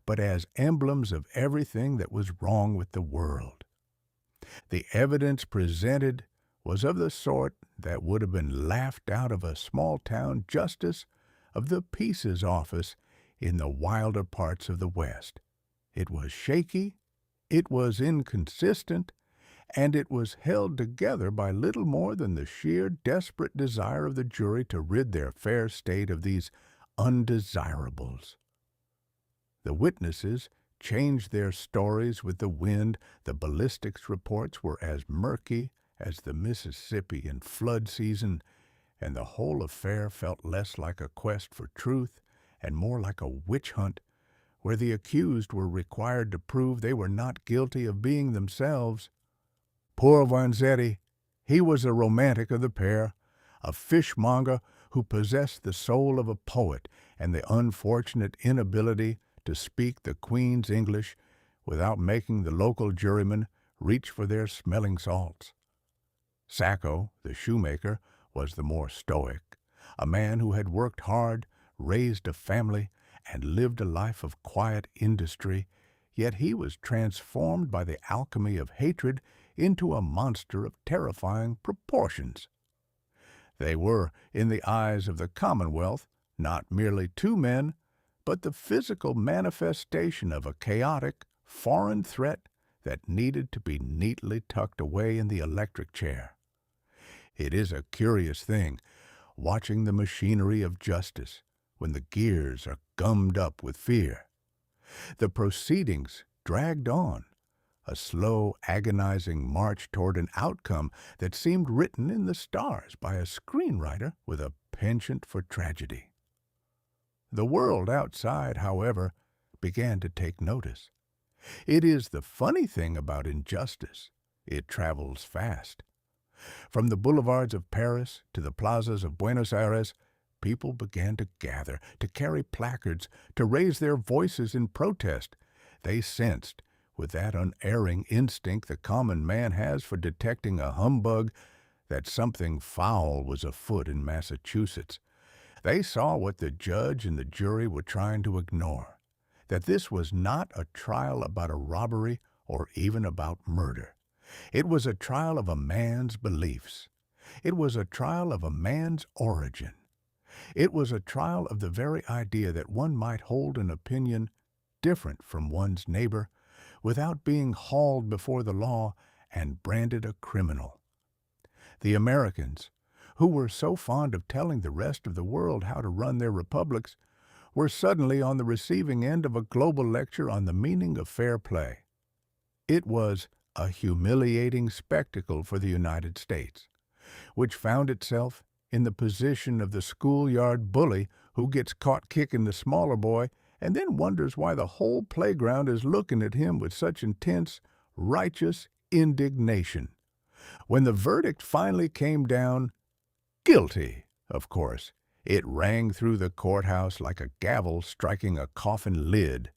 but as emblems of everything that was wrong with the world. The evidence presented was of the sort that would have been laughed out of a small-town justice of the peace's office in the wilder parts of the West. It was shaky, it was inconsistent, and it was held together by little more than the sheer desperate desire of the jury to rid their fair state of these undesirables. The witnesses changed their stories with the wind. The ballistics reports were as murky as the Mississippi in flood season, and the whole affair felt less like a quest for truth and more like a witch hunt, where the accused were required to prove they were not guilty of being themselves. Poor Vanzetti, he was a romantic of the pair, a fishmonger who possessed the soul of a poet and the unfortunate inability to speak the Queen's English without making the local jurymen reach for their smelling salts. Sacco, the shoemaker, was the more stoic, a man who had worked hard, raised a family, and lived a life of quiet industry, yet he was transformed by the alchemy of hatred into a monster of terrifying proportions. They were, in the eyes of the Commonwealth, not merely two men, but the physical manifestation of a chaotic, foreign threat that needed to be neatly tucked away in the electric chair. It is a curious thing, watching the machinery of justice when the gears are gummed up with fear. The proceedings dragged on, a slow, agonizing march toward an outcome that seemed written in the stars by a screenwriter with a penchant for tragedy. The world outside, however, began to take notice. It is the funny thing about injustice. It travels fast. From the boulevards of Paris to the plazas of Buenos Aires, people began to gather, to carry placards, to raise their voices in protest. They sensed, with that unerring instinct the common man has for detecting a humbug, that something foul was afoot in Massachusetts. They saw what the judge and the jury were trying to ignore, that this was not a trial about a robbery or even about murder. It was a trial of a man's beliefs. It was a trial of a man's origin. It was a trial of the very idea that one might hold an opinion different from one's neighbor without being hauled before the law and branded a criminal. The Americans, who were so fond of telling the rest of the world how to run their republics, were suddenly on the receiving end of a global lecture on the meaning of fair play. It was a humiliating spectacle for the United States, which found itself in the position of the schoolyard bully who gets caught kicking the smaller boy and then wonders why the whole playground is looking at him with such intense, righteous indignation. When the verdict finally came down, guilty, of course, it rang through the courthouse like a gavel striking a coffin lid.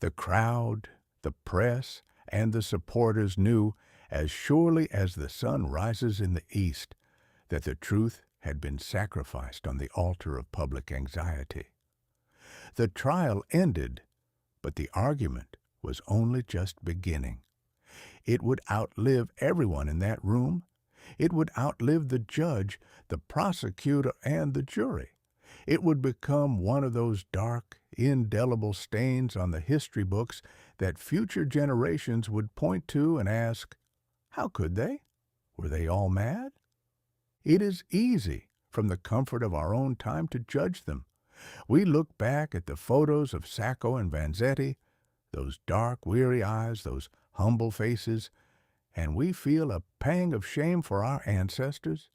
The crowd, the press, and the supporters knew, as surely as the sun rises in the east, that the truth had been sacrificed on the altar of public anxiety. The trial ended, but the argument was only just beginning. It would outlive everyone in that room. It would outlive the judge, the prosecutor, and the jury. It would become one of those dark, indelible stains on the history books that future generations would point to and ask, how could they? Were they all mad? It is easy, from the comfort of our own time, to judge them. We look back at the photos of Sacco and Vanzetti, those dark, weary eyes, those humble faces, and we feel a pang of shame for our ancestors.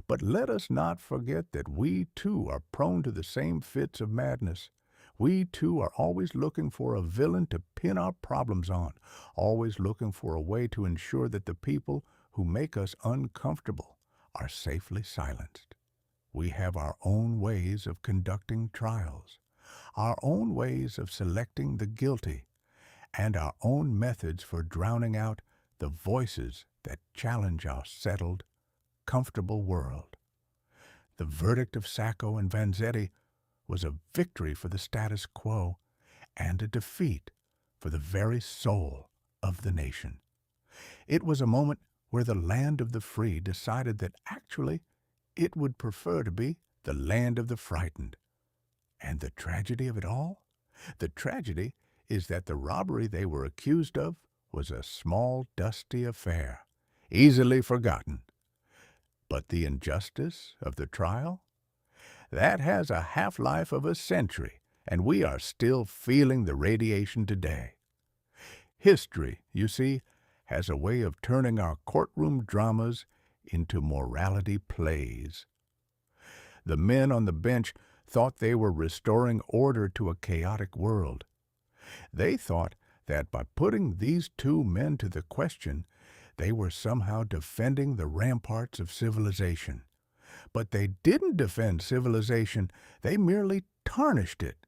But let us not forget that we, too, are prone to the same fits of madness. We, too, are always looking for a villain to pin our problems on, always looking for a way to ensure that the people who make us uncomfortable are safely silenced. We have our own ways of conducting trials, our own ways of selecting the guilty, and our own methods for drowning out the voices that challenge our settled, comfortable world. The verdict of Sacco and Vanzetti was a victory for the status quo and a defeat for the very soul of the nation. It was a moment where the land of the free decided that actually it would prefer to be the land of the frightened. And the tragedy of it all? The tragedy is that the robbery they were accused of was a small, dusty affair, easily forgotten. But the injustice of the trial? That has a half-life of a century, and we are still feeling the radiation today. History, you see, has a way of turning our courtroom dramas into morality plays. The men on the bench thought they were restoring order to a chaotic world. They thought that by putting these two men to the question, they were somehow defending the ramparts of civilization. But they didn't defend civilization, they merely tarnished it.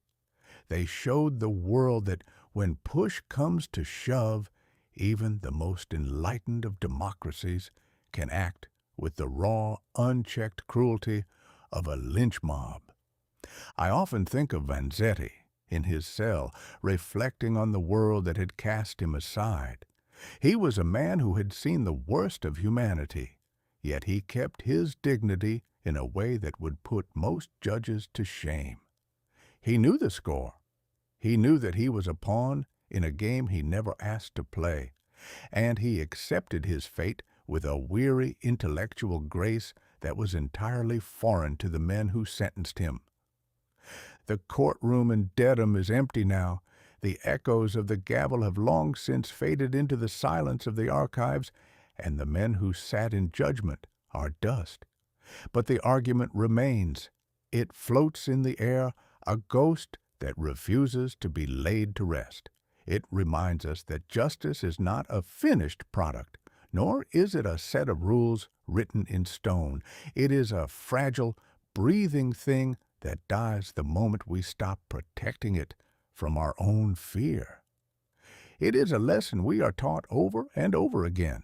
They showed the world that when push comes to shove, even the most enlightened of democracies can act with the raw, unchecked cruelty of a lynch mob. I often think of Vanzetti in his cell, reflecting on the world that had cast him aside. He was a man who had seen the worst of humanity, yet he kept his dignity in a way that would put most judges to shame. He knew the score. He knew that he was a pawn in a game he never asked to play, and he accepted his fate with a weary intellectual grace that was entirely foreign to the men who sentenced him. The courtroom in Dedham is empty now. The echoes of the gavel have long since faded into the silence of the archives, and the men who sat in judgment are dust. But the argument remains. It floats in the air, a ghost that refuses to be laid to rest. It reminds us that justice is not a finished product, nor is it a set of rules written in stone. It is a fragile, breathing thing that dies the moment we stop protecting it from our own fear. It is a lesson we are taught over and over again,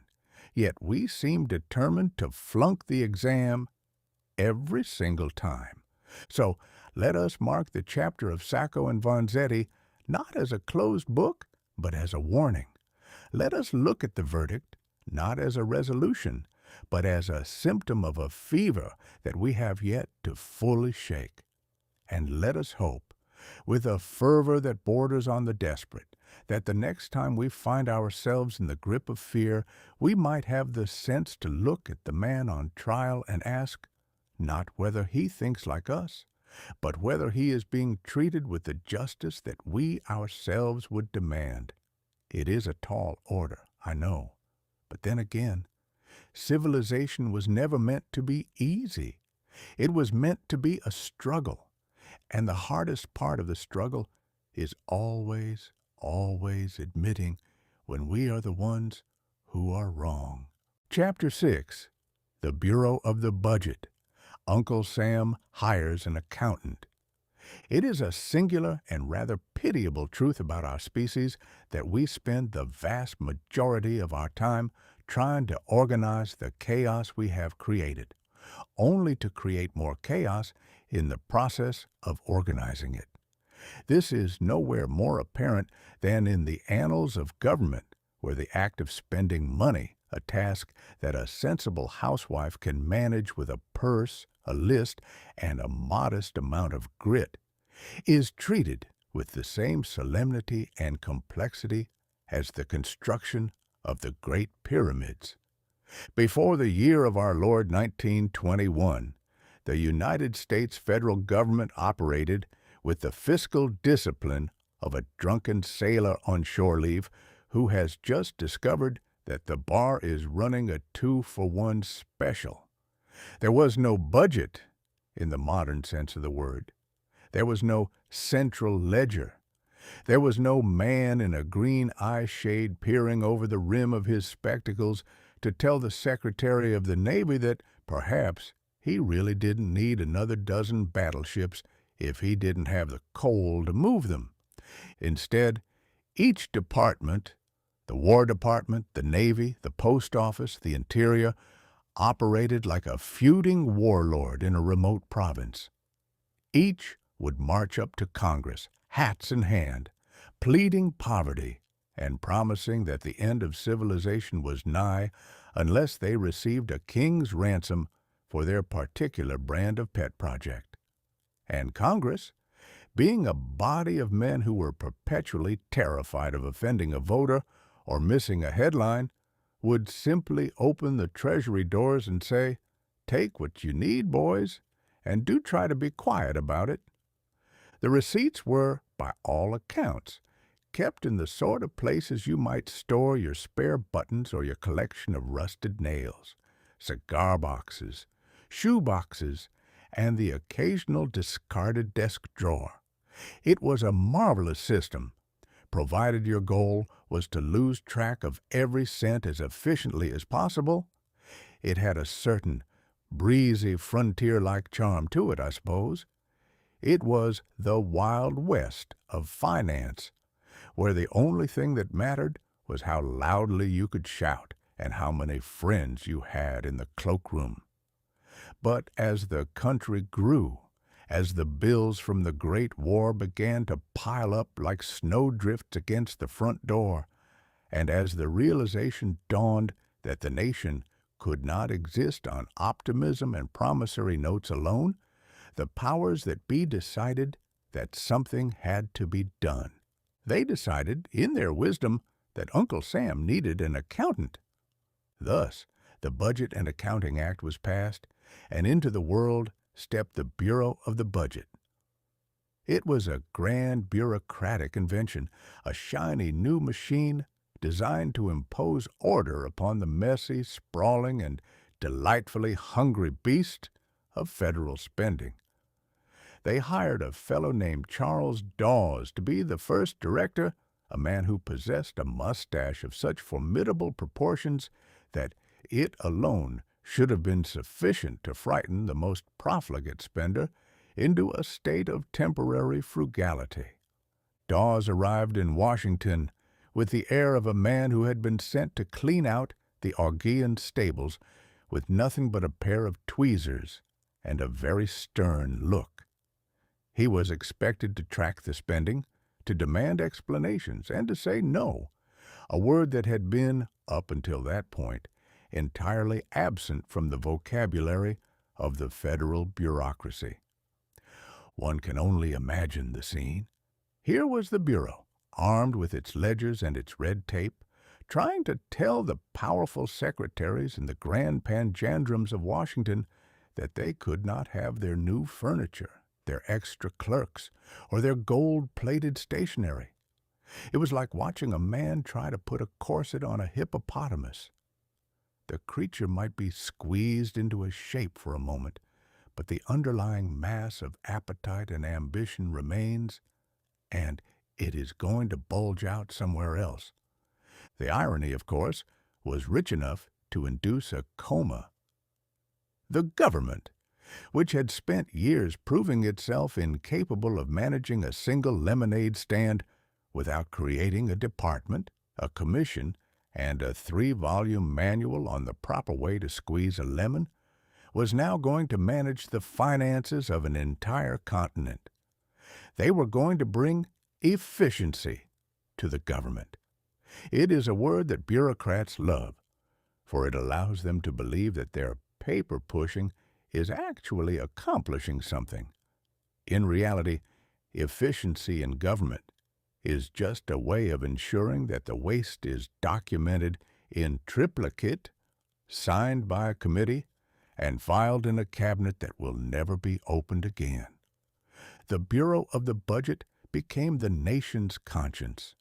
yet we seem determined to flunk the exam every single time. So let us mark the chapter of Sacco and Vanzetti not as a closed book, but as a warning. Let us look at the verdict not as a resolution, but as a symptom of a fever that we have yet to fully shake. And let us hope, with a fervor that borders on the desperate, that the next time we find ourselves in the grip of fear, we might have the sense to look at the man on trial and ask, not whether he thinks like us, but whether he is being treated with the justice that we ourselves would demand. It is a tall order, I know, but then again, civilization was never meant to be easy. It was meant to be a struggle. And the hardest part of the struggle is always, always admitting when we are the ones who are wrong. Chapter 6. The Bureau of the Budget. Uncle Sam hires an accountant. It is a singular and rather pitiable truth about our species that we spend the vast majority of our time trying to organize the chaos we have created, only to create more chaos in the process of organizing it. This is nowhere more apparent than in the annals of government, where the act of spending money, a task that a sensible housewife can manage with a purse, a list, and a modest amount of grit, is treated with the same solemnity and complexity as the construction of the Great Pyramids. Before the year of our Lord 1921, the United States federal government operated with the fiscal discipline of a drunken sailor on shore leave who has just discovered that the bar is running a 2-for-1 special. There was no budget in the modern sense of the word. There was no central ledger. There was no man in a green eye shade peering over the rim of his spectacles to to tell the Secretary of the Navy that perhaps he really didn't need another dozen battleships if he didn't have the coal to move them. Instead, each department, the War Department, the Navy, the Post Office, the Interior, operated like a feuding warlord in a remote province. Each would march up to Congress, hats in hand, pleading poverty and promising that the end of civilization was nigh unless they received a king's ransom for their particular brand of pet project. And Congress, being a body of men who were perpetually terrified of offending a voter or missing a headline, would simply open the Treasury doors and say, "Take what you need, boys, and do try to be quiet about it." The receipts were, by all accounts, kept in the sort of places you might store your spare buttons or your collection of rusted nails, cigar boxes, shoe boxes, and the occasional discarded desk drawer. It was a marvelous system, provided your goal was to lose track of every cent as efficiently as possible. It had a certain breezy, frontier-like charm to it, I suppose. It was the Wild West of finance, where the only thing that mattered was how loudly you could shout and how many friends you had in the cloakroom. But as the country grew, as the bills from the Great War began to pile up like snowdrifts against the front door, and as the realization dawned that the nation could not exist on optimism and promissory notes alone, the powers that be decided that something had to be done. They decided, in their wisdom, that Uncle Sam needed an accountant. Thus, the Budget and Accounting Act was passed, and into the world stepped the Bureau of the Budget. It was a grand bureaucratic invention, a shiny new machine designed to impose order upon the messy, sprawling, and delightfully hungry beast of federal spending. They hired a fellow named Charles Dawes to be the first director, a man who possessed a mustache of such formidable proportions that it alone should have been sufficient to frighten the most profligate spender into a state of temporary frugality. Dawes arrived in Washington with the air of a man who had been sent to clean out the Augean stables with nothing but a pair of tweezers and a very stern look. He was expected to track the spending, to demand explanations, and to say no, a word that had been, up until that point, entirely absent from the vocabulary of the federal bureaucracy. One can only imagine the scene. Here was the Bureau, armed with its ledgers and its red tape, trying to tell the powerful secretaries in the grand panjandrums of Washington that they could not have their new furniture, their extra clerks, or their gold-plated stationery. It was like watching a man try to put a corset on a hippopotamus. The creature might be squeezed into a shape for a moment, but the underlying mass of appetite and ambition remains, and it is going to bulge out somewhere else. The irony, of course, was rich enough to induce a coma. The government, which had spent years proving itself incapable of managing a single lemonade stand without creating a department, a commission, and a 3-volume manual on the proper way to squeeze a lemon, was now going to manage the finances of an entire continent. They were going to bring efficiency to the government. It is a word that bureaucrats love, for it allows them to believe that their paper pushing is actually accomplishing something. In reality, efficiency in government is just a way of ensuring that the waste is documented in triplicate, signed by a committee, and filed in a cabinet that will never be opened again. The Bureau of the Budget became the nation's conscience,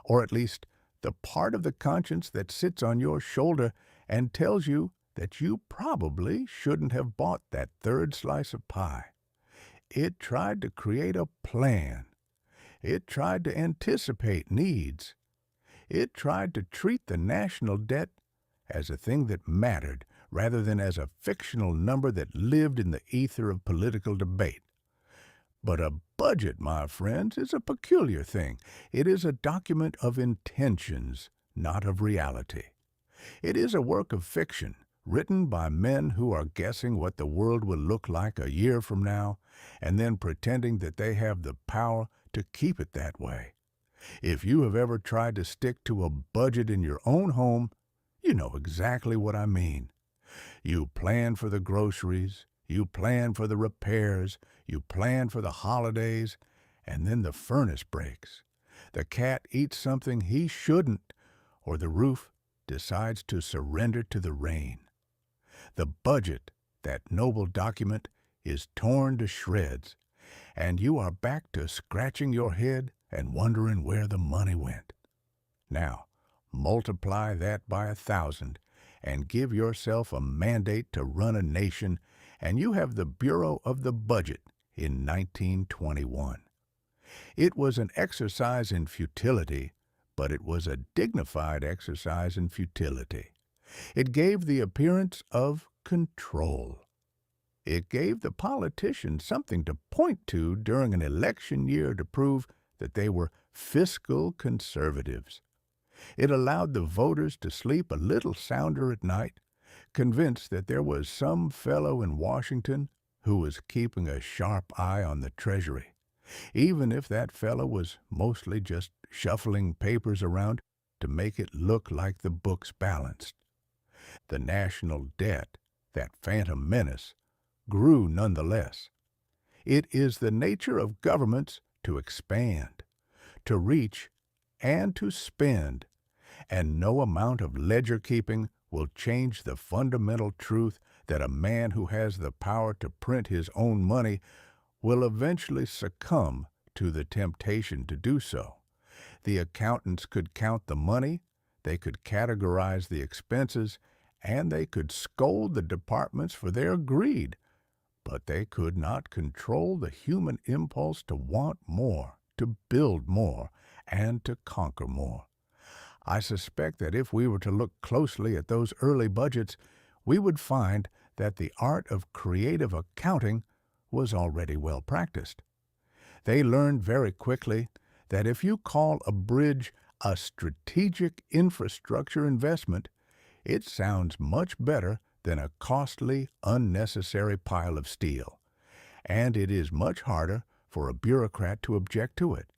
or at least the part of the conscience that sits on your shoulder and tells you that you probably shouldn't have bought that third slice of pie. It tried to create a plan. It tried to anticipate needs. It tried to treat the national debt as a thing that mattered rather than as a fictional number that lived in the ether of political debate. But a budget, my friends, is a peculiar thing. It is a document of intentions, not of reality. It is a work of fiction, written by men who are guessing what the world will look like a year from now, and then pretending that they have the power to keep it that way. If you have ever tried to stick to a budget in your own home, you know exactly what I mean. You plan for the groceries, you plan for the repairs, you plan for the holidays, and then the furnace breaks. The cat eats something he shouldn't, or the roof decides to surrender to the rain. The budget, that noble document, is torn to shreds, and you are back to scratching your head and wondering where the money went. Now, multiply that by 1,000 and give yourself a mandate to run a nation, and you have the Bureau of the Budget in 1921. It was an exercise in futility, but it was a dignified exercise in futility. It gave the appearance of control. It gave the politicians something to point to during an election year to prove that they were fiscal conservatives. It allowed the voters to sleep a little sounder at night, convinced that there was some fellow in Washington who was keeping a sharp eye on the Treasury, even if that fellow was mostly just shuffling papers around to make it look like the books balanced. The national debt, that phantom menace, grew nonetheless. It is the nature of governments to expand, to reach, and to spend, and no amount of ledger-keeping will change the fundamental truth that a man who has the power to print his own money will eventually succumb to the temptation to do so. The accountants could count the money, they could categorize the expenses, and they could scold the departments for their greed, but they could not control the human impulse to want more, to build more, and to conquer more. I suspect that if we were to look closely at those early budgets, we would find that the art of creative accounting was already well practiced. They learned very quickly that if you call a bridge a strategic infrastructure investment, it sounds much better than a costly, unnecessary pile of steel, and it is much harder for a bureaucrat to object to it.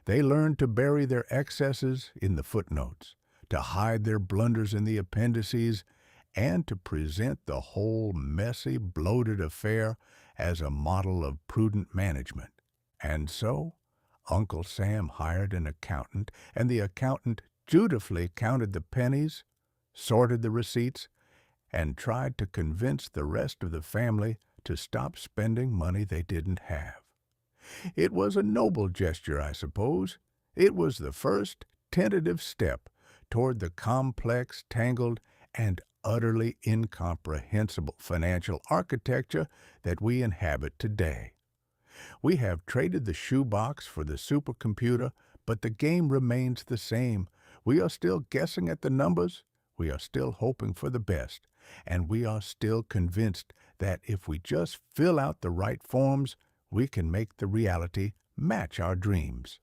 They learned to bury their excesses in the footnotes, to hide their blunders in the appendices, and to present the whole messy, bloated affair as a model of prudent management. And so, Uncle Sam hired an accountant, and the accountant dutifully counted the pennies, sorted the receipts, and tried to convince the rest of the family to stop spending money they didn't have. It was a noble gesture, I suppose. It was the first tentative step toward the complex, tangled, and utterly incomprehensible financial architecture that we inhabit today. We have traded the shoebox for the supercomputer, but the game remains the same. We are still guessing at the numbers, we are still hoping for the best, and we are still convinced that if we just fill out the right forms, we can make the reality match our dreams.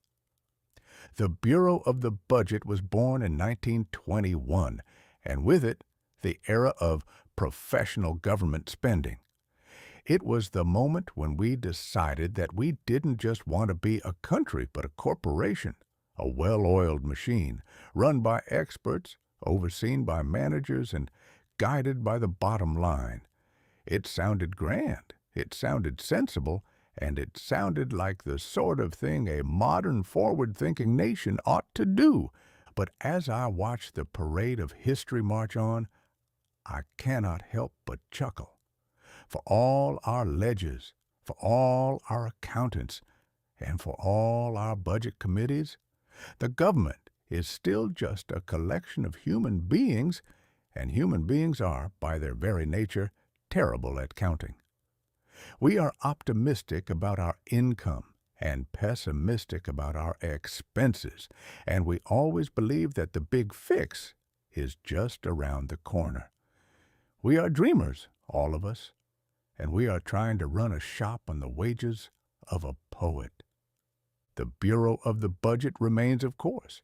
The Bureau of the Budget was born in 1921, and with it, the era of professional government spending. It was the moment when we decided that we didn't just want to be a country, but a corporation, a well-oiled machine, run by experts, overseen by managers, and guided by the bottom line. It sounded grand, it sounded sensible, and it sounded like the sort of thing a modern, forward-thinking nation ought to do. But as I watch the parade of history march on, I cannot help but chuckle. For all our ledgers, for all our accountants, and for all our budget committees, the government is still just a collection of human beings, and human beings are, by their very nature, terrible at counting. We are optimistic about our income and pessimistic about our expenses, and we always believe that the big fix is just around the corner. We are dreamers, all of us, and we are trying to run a shop on the wages of a poet. The Bureau of the Budget remains, of course,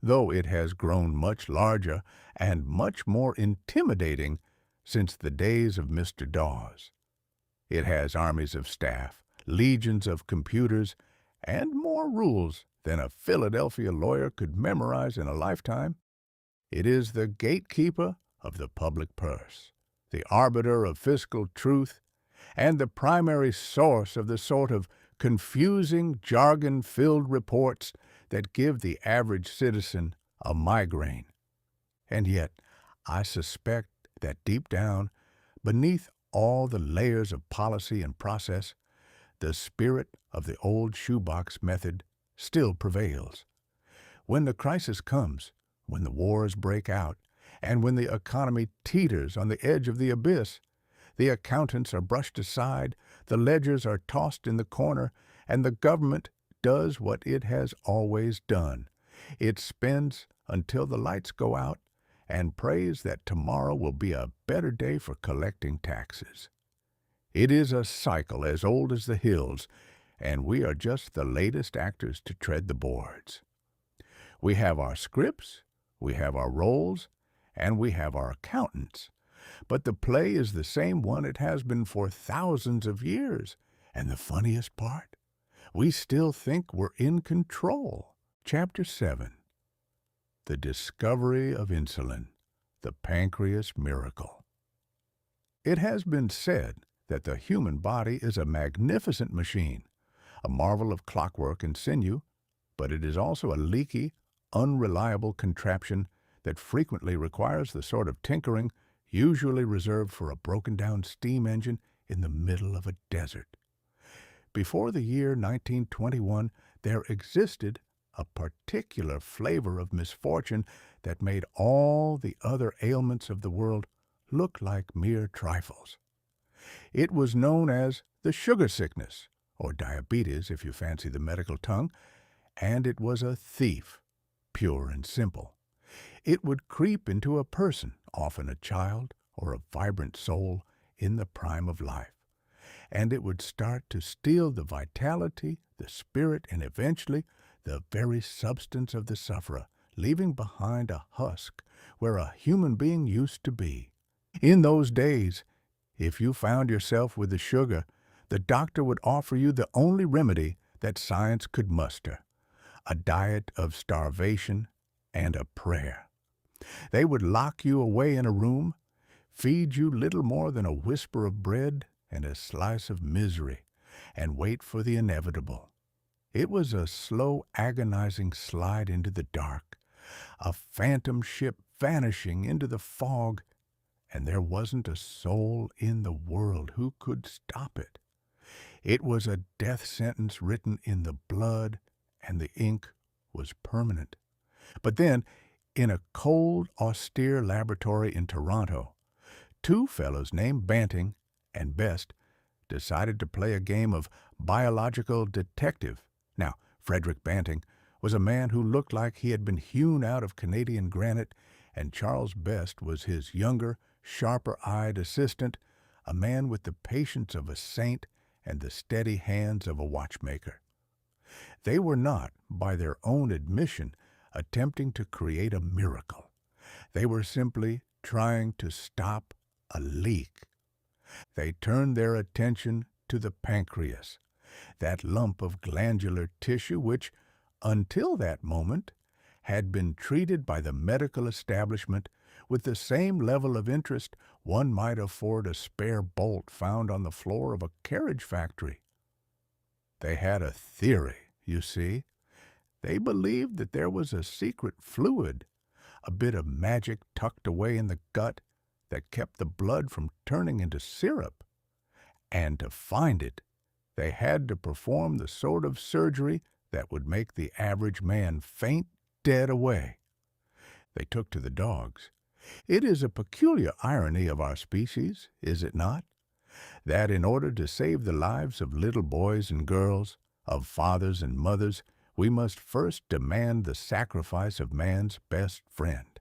though it has grown much larger and much more intimidating since the days of Mr. Dawes. It has armies of staff, legions of computers, and more rules than a Philadelphia lawyer could memorize in a lifetime. It is the gatekeeper of the public purse, the arbiter of fiscal truth, and the primary source of the sort of confusing, jargon-filled reports that give the average citizen a migraine. And yet, I suspect that deep down, beneath all the layers of policy and process, the spirit of the old shoebox method still prevails. When the crisis comes, when the wars break out, and when the economy teeters on the edge of the abyss, the accountants are brushed aside, the ledgers are tossed in the corner, and the government does what it has always done. It spends until the lights go out and prays that tomorrow will be a better day for collecting taxes. It is a cycle as old as the hills, and we are just the latest actors to tread the boards. We have our scripts, we have our roles, and we have our accountants. But the play is the same one it has been for thousands of years. And the funniest part, we still think we're in control. Chapter 7. The Discovery of Insulin, the Pancreas Miracle. It has been said that the human body is a magnificent machine, a marvel of clockwork and sinew, but it is also a leaky, unreliable contraption that frequently requires the sort of tinkering usually reserved for a broken-down steam engine in the middle of a desert. Before the year 1921, there existed a particular flavor of misfortune that made all the other ailments of the world look like mere trifles. It was known as the sugar sickness, or diabetes if you fancy the medical tongue, and it was a thief, pure and simple. It would creep into a person, often a child or a vibrant soul in the prime of life, and it would start to steal the vitality, the spirit, and eventually the very substance of the sufferer, leaving behind a husk where a human being used to be. In those days, if you found yourself with the sugar, the doctor would offer you the only remedy that science could muster, a diet of starvation and a prayer. They would lock you away in a room, feed you little more than a whisper of bread and a slice of misery, and wait for the inevitable. It was a slow, agonizing slide into the dark, a phantom ship vanishing into the fog, and there wasn't a soul in the world who could stop it. It was a death sentence written in the blood, and the ink was permanent. But then, in a cold, austere laboratory in Toronto, two fellows named Banting and Best decided to play a game of biological detective. Now, Frederick Banting was a man who looked like he had been hewn out of Canadian granite, and Charles Best was his younger, sharper-eyed assistant, a man with the patience of a saint and the steady hands of a watchmaker. They were not, by their own admission, attempting to create a miracle. They were simply trying to stop a leak. They turned their attention to the pancreas, that lump of glandular tissue which, until that moment, had been treated by the medical establishment with the same level of interest one might afford a spare bolt found on the floor of a carriage factory. They had a theory, you see. They believed that there was a secret fluid, a bit of magic tucked away in the gut that kept the blood from turning into syrup. And to find it, they had to perform the sort of surgery that would make the average man faint dead away. They took to the dogs. It is a peculiar irony of our species, is it not? That in order to save the lives of little boys and girls, of fathers and mothers, we must first demand the sacrifice of man's best friend.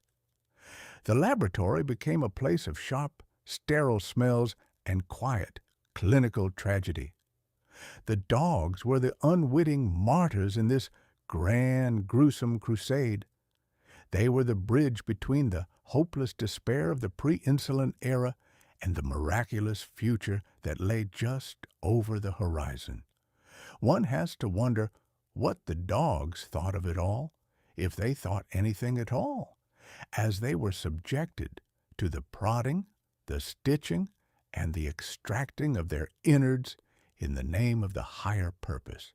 The laboratory became a place of sharp, sterile smells and quiet, clinical tragedy. The dogs were the unwitting martyrs in this grand, gruesome crusade. They were the bridge between the hopeless despair of the pre-Insulin era and the miraculous future that lay just over the horizon. One has to wonder what the dogs thought of it all, if they thought anything at all, as they were subjected to the prodding, the stitching, and the extracting of their innards in the name of the higher purpose.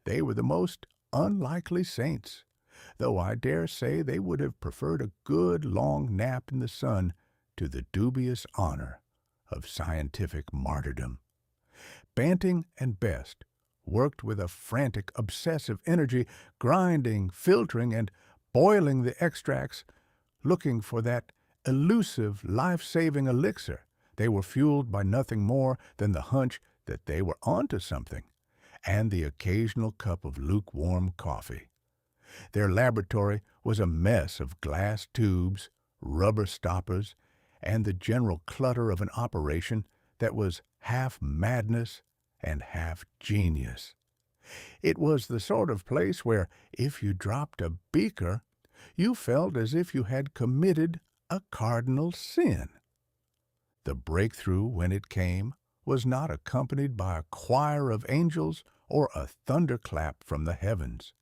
They were the most unlikely saints, though I dare say they would have preferred a good long nap in the sun to the dubious honor of scientific martyrdom. Banting and Best worked with a frantic, obsessive energy, grinding, filtering, and boiling the extracts, looking for that elusive, life-saving elixir. They were fueled by nothing more than the hunch that they were onto something, and the occasional cup of lukewarm coffee. Their laboratory was a mess of glass tubes, rubber stoppers, and the general clutter of an operation that was half madness and half genius. It was the sort of place where, if you dropped a beaker, you felt as if you had committed a cardinal sin. The breakthrough, when it came, was not accompanied by a choir of angels or a thunderclap from the heavens.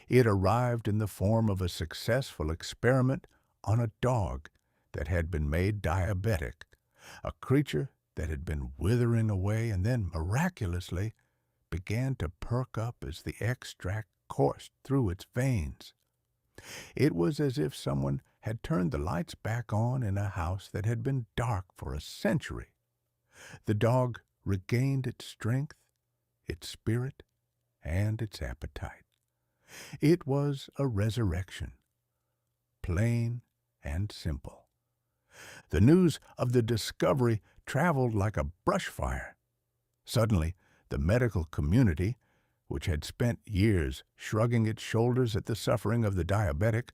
It arrived in the form of a successful experiment on a dog that had been made diabetic, a creature that had been withering away and then, miraculously, began to perk up as the extract coursed through its veins. It was as if someone had turned the lights back on in a house that had been dark for a century. The dog regained its strength, its spirit, and its appetite. It was a resurrection, plain and simple. The news of the discovery traveled like a brush fire. Suddenly, the medical community, which had spent years shrugging its shoulders at the suffering of the diabetic,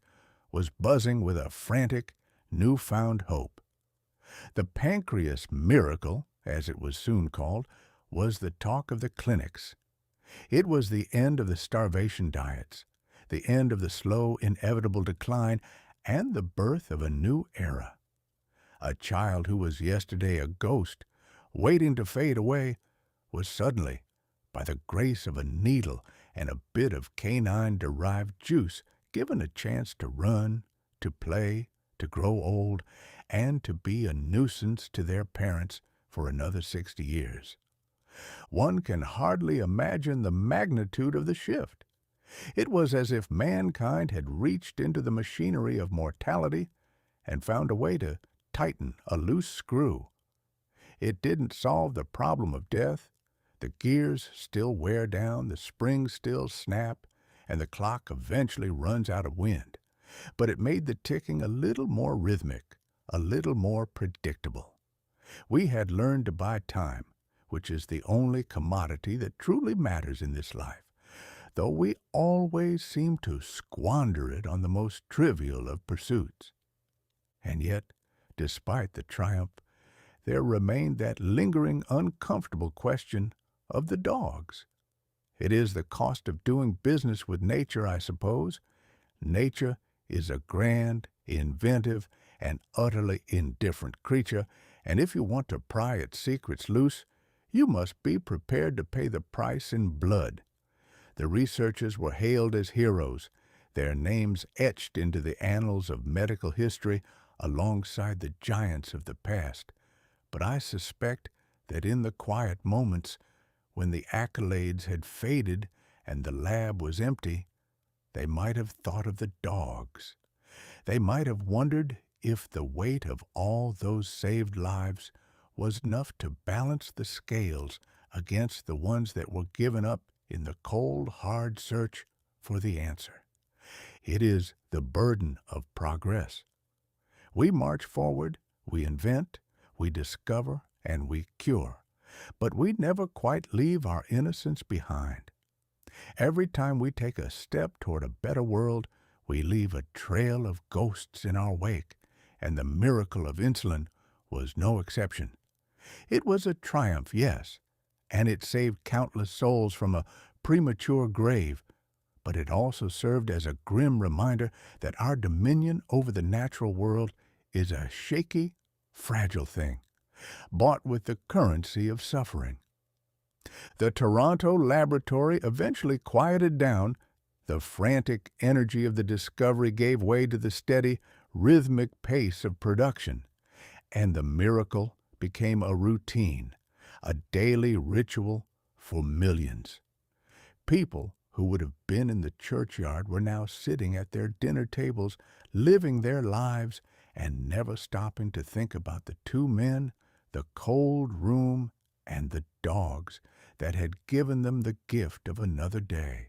was buzzing with a frantic, newfound hope. The Pancreas miracle, as it was soon called, was the talk of the clinics. It was the end of the starvation diets, the end of the slow, inevitable decline, and the birth of a new era. A child who was yesterday a ghost, waiting to fade away, was suddenly, by the grace of a needle and a bit of canine-derived juice, given a chance to run, to play, to grow old, and to be a nuisance to their parents for another 60 years. One can hardly imagine the magnitude of the shift. It was as if mankind had reached into the machinery of mortality and found a way to tighten a loose screw. It didn't solve the problem of death. The gears still wear down, the springs still snap, and the clock eventually runs out of wind. But it made the ticking a little more rhythmic, a little more predictable. We had learned to buy time, which is the only commodity that truly matters in this life, though we always seem to squander it on the most trivial of pursuits. And yet, despite the triumph, there remained that lingering, uncomfortable question of the dogs. It is the cost of doing business with nature, I suppose. Nature is a grand, inventive, and utterly indifferent creature, and if you want to pry its secrets loose, you must be prepared to pay the price in blood. The researchers were hailed as heroes, their names etched into the annals of medical history alongside the giants of the past. But I suspect that in the quiet moments when the accolades had faded and the lab was empty, they might have thought of the dogs. They might have wondered if the weight of all those saved lives was enough to balance the scales against the ones that were given up in the cold, hard search for the answer. It is the burden of progress. We march forward, we invent, we discover, and we cure, but we never quite leave our innocence behind. Every time we take a step toward a better world, we leave a trail of ghosts in our wake, and the miracle of insulin was no exception. It was a triumph, yes, and it saved countless souls from a premature grave, but it also served as a grim reminder that our dominion over the natural world is a shaky, fragile thing, bought with the currency of suffering. The Toronto laboratory eventually quieted down. The frantic energy of the discovery gave way to the steady, rhythmic pace of production, and the miracle became a routine, a daily ritual for millions. People who would have been in the churchyard were now sitting at their dinner tables, living their lives, and never stopping to think about the two men, the cold room, and the dogs that had given them the gift of another day.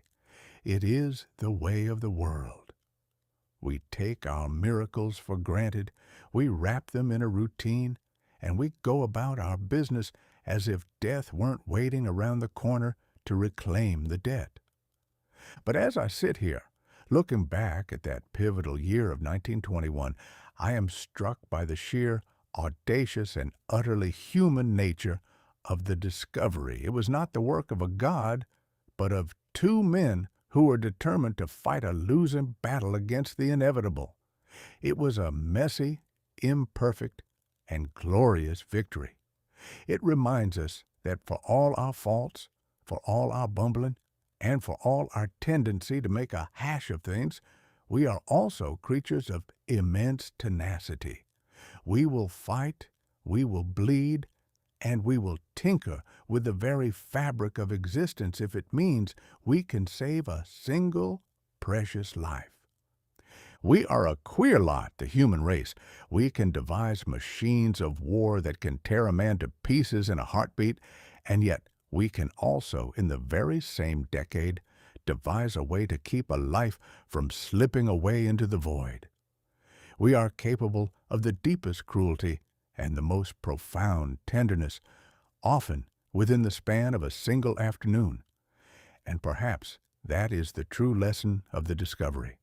It is the way of the world. We take our miracles for granted, we wrap them in a routine, and we go about our business as if death weren't waiting around the corner to reclaim the debt. But as I sit here, looking back at that pivotal year of 1921, I am struck by the sheer, audacious, and utterly human nature of the discovery. It was not the work of a god, but of two men who were determined to fight a losing battle against the inevitable. It was a messy, imperfect, and glorious victory. It reminds us that for all our faults, for all our bumbling, and for all our tendency to make a hash of things, we are also creatures of immense tenacity. We will fight, we will bleed, and we will tinker with the very fabric of existence if it means we can save a single precious life. We are a queer lot, the human race. We can devise machines of war that can tear a man to pieces in a heartbeat, and yet we can also, in the very same decade, devise a way to keep a life from slipping away into the void. We are capable of the deepest cruelty and the most profound tenderness, often within the span of a single afternoon. And perhaps that is the true lesson of the discovery,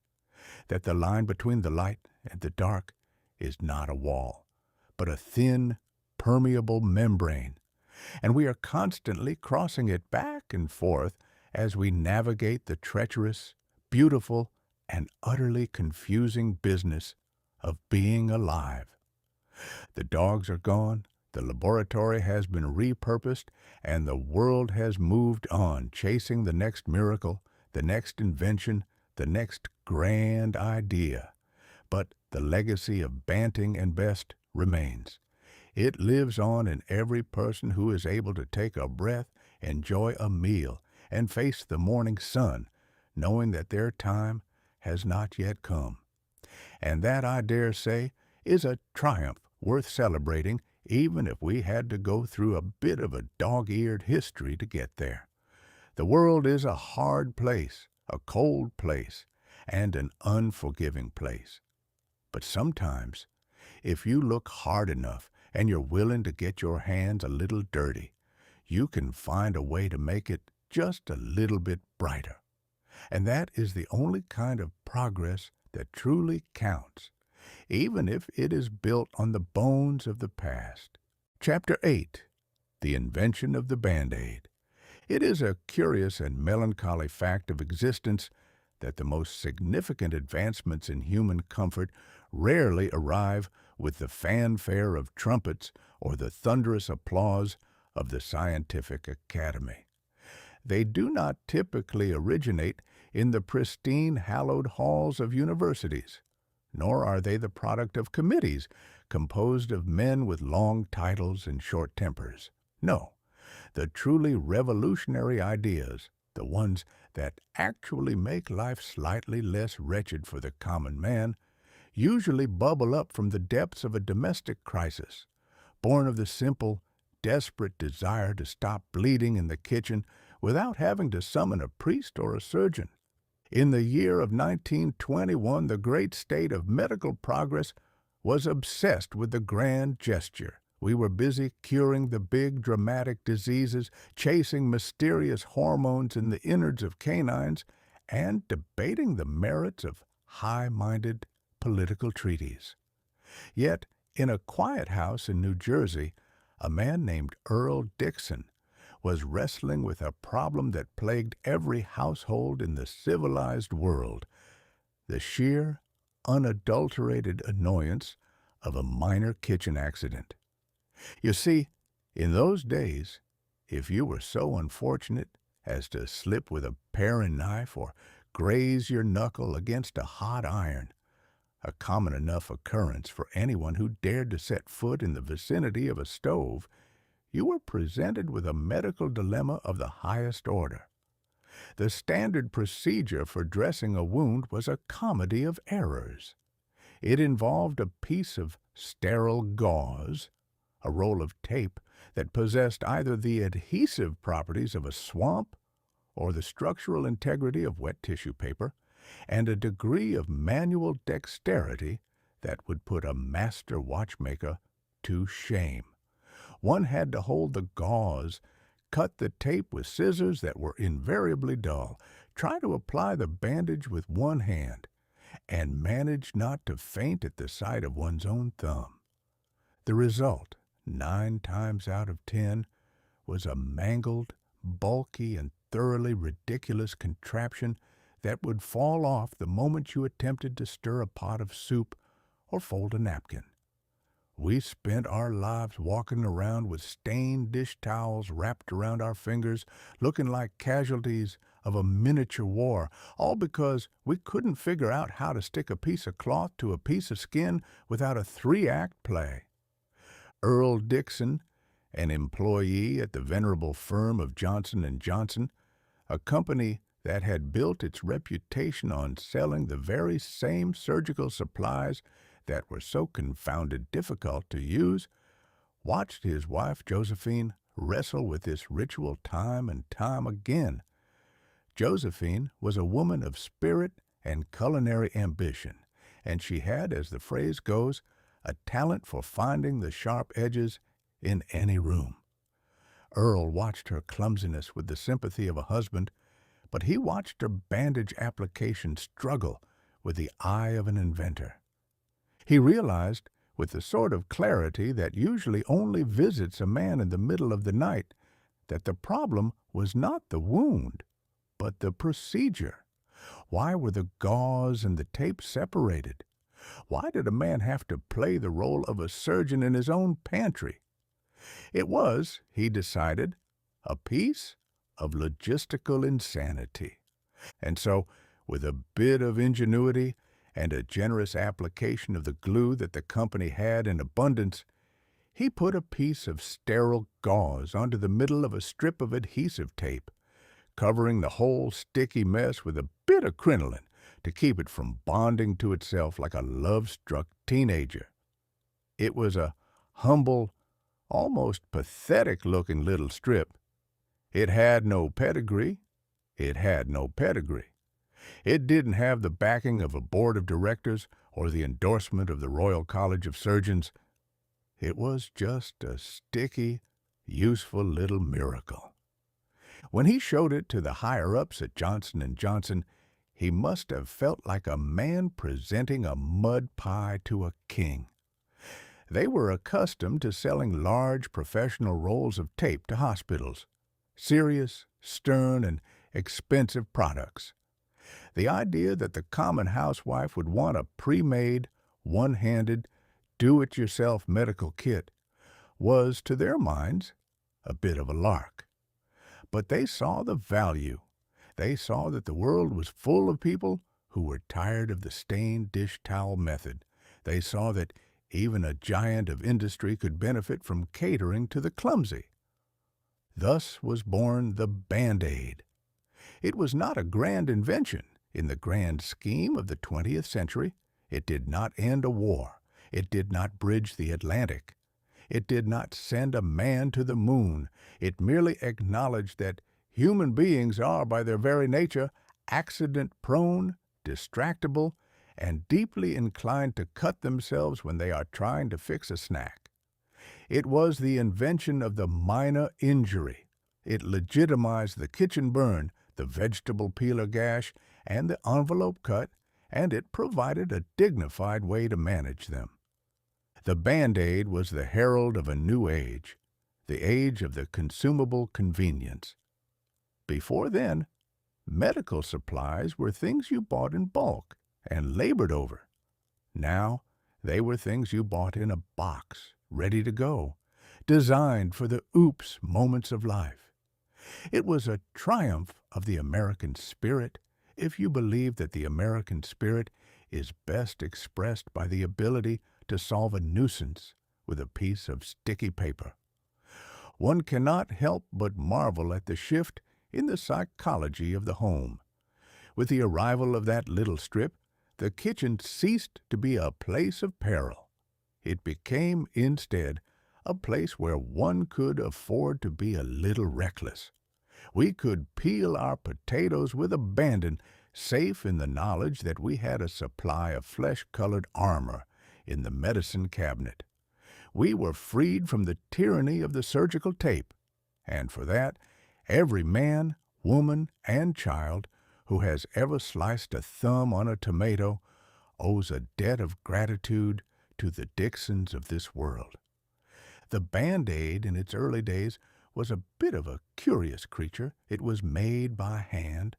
that the line between the light and the dark is not a wall, but a thin, permeable membrane, and we are constantly crossing it back and forth as we navigate the treacherous, beautiful, and utterly confusing business of being alive. The dogs are gone, the laboratory has been repurposed, and the world has moved on, chasing the next miracle, the next invention, the next grand idea. But the legacy of Banting and Best remains. It lives on in every person who is able to take a breath, enjoy a meal, and face the morning sun, knowing that their time has not yet come. And that, I dare say, is a triumph worth celebrating, even if we had to go through a bit of a dog-eared history to get there. The world is a hard place, a cold place, and an unforgiving place. But sometimes, if you look hard enough and you're willing to get your hands a little dirty, you can find a way to make it just a little bit brighter. And that is the only kind of progress that truly counts, even if it is built on the bones of the past. Chapter 8. The Invention of the Band-Aid. It is a curious and melancholy fact of existence that the most significant advancements in human comfort rarely arrive with the fanfare of trumpets or the thunderous applause of the scientific academy. They do not typically originate in the pristine, hallowed halls of universities, nor are they the product of committees composed of men with long titles and short tempers. No, the truly revolutionary ideas, the ones that actually make life slightly less wretched for the common man, usually bubble up from the depths of a domestic crisis, born of the simple, desperate desire to stop bleeding in the kitchen without having to summon a priest or a surgeon. In the year of 1921, the great state of medical progress was obsessed with the grand gesture. We were busy curing the big, dramatic diseases, chasing mysterious hormones in the innards of canines, and debating the merits of high-minded political treaties. Yet, in a quiet house in New Jersey, a man named Earl Dixon was wrestling with a problem that plagued every household in the civilized world: the sheer, unadulterated annoyance of a minor kitchen accident. You see, in those days, if you were so unfortunate as to slip with a paring knife or graze your knuckle against a hot iron, a common enough occurrence for anyone who dared to set foot in the vicinity of a stove, you were presented with a medical dilemma of the highest order. The standard procedure for dressing a wound was a comedy of errors. It involved a piece of sterile gauze, a roll of tape that possessed either the adhesive properties of a swamp or the structural integrity of wet tissue paper, and a degree of manual dexterity that would put a master watchmaker to shame. One had to hold the gauze, cut the tape with scissors that were invariably dull, try to apply the bandage with one hand, and manage not to faint at the sight of one's own thumb. The result, 9 times out of 10, was a mangled, bulky, and thoroughly ridiculous contraption that would fall off the moment you attempted to stir a pot of soup or fold a napkin. We spent our lives walking around with stained dish towels wrapped around our fingers, looking like casualties of a miniature war, all because we couldn't figure out how to stick a piece of cloth to a piece of skin without a 3-act play. Earl Dixon, an employee at the venerable firm of Johnson & Johnson, a company that had built its reputation on selling the very same surgical supplies that were so confounded difficult to use, watched his wife Josephine wrestle with this ritual time and time again. Josephine was a woman of spirit and culinary ambition, and she had, as the phrase goes, a talent for finding the sharp edges in any room. Earl watched her clumsiness with the sympathy of a husband, but he watched her bandage application struggle with the eye of an inventor. He realized, with the sort of clarity that usually only visits a man in the middle of the night, that the problem was not the wound, but the procedure. Why were the gauze and the tape separated? Why did a man have to play the role of a surgeon in his own pantry? It was, he decided, a piece of logistical insanity. And so, with a bit of ingenuity and a generous application of the glue that the company had in abundance, he put a piece of sterile gauze onto the middle of a strip of adhesive tape, covering the whole sticky mess with a bit of crinoline to keep it from bonding to itself like a love-struck teenager. It was a humble, almost pathetic-looking little strip. It had no pedigree. It had no pedigree. It didn't have the backing of a board of directors or the endorsement of the Royal College of Surgeons. It was just a sticky, useful little miracle. When he showed it to the higher-ups at Johnson & Johnson, he must have felt like a man presenting a mud pie to a king. They were accustomed to selling large professional rolls of tape to hospitals, serious, stern, and expensive products. The idea that the common housewife would want a pre-made, one-handed, do-it-yourself medical kit was, to their minds, a bit of a lark. But they saw the value. They saw that the world was full of people who were tired of the stained dish towel method. They saw that even a giant of industry could benefit from catering to the clumsy. Thus was born the Band-Aid. It was not a grand invention in the grand scheme of the 20th century. It did not end a war. It did not bridge the Atlantic. It did not send a man to the moon. It merely acknowledged that human beings are, by their very nature, accident-prone, distractible, and deeply inclined to cut themselves when they are trying to fix a snack. It was the invention of the minor injury. It legitimized the kitchen burn, the vegetable peeler gash, and the envelope cut, and it provided a dignified way to manage them. The Band-Aid was the herald of a new age, the age of the consumable convenience. Before then, medical supplies were things you bought in bulk and labored over. Now, they were things you bought in a box, ready to go, designed for the oops moments of life. It was a triumph of the American spirit, if you believe that the American spirit is best expressed by the ability to solve a nuisance with a piece of sticky paper. One cannot help but marvel at the shift in the psychology of the home. With the arrival of that little strip, the kitchen ceased to be a place of peril. It became, instead, a place where one could afford to be a little reckless. We could peel our potatoes with abandon, safe in the knowledge that we had a supply of flesh-colored armor in the medicine cabinet. We were freed from the tyranny of the surgical tape, and for that, every man, woman, and child who has ever sliced a thumb on a tomato owes a debt of gratitude to the Dixons of this world. The Band-Aid in its early days was a bit of a curious creature. It was made by hand,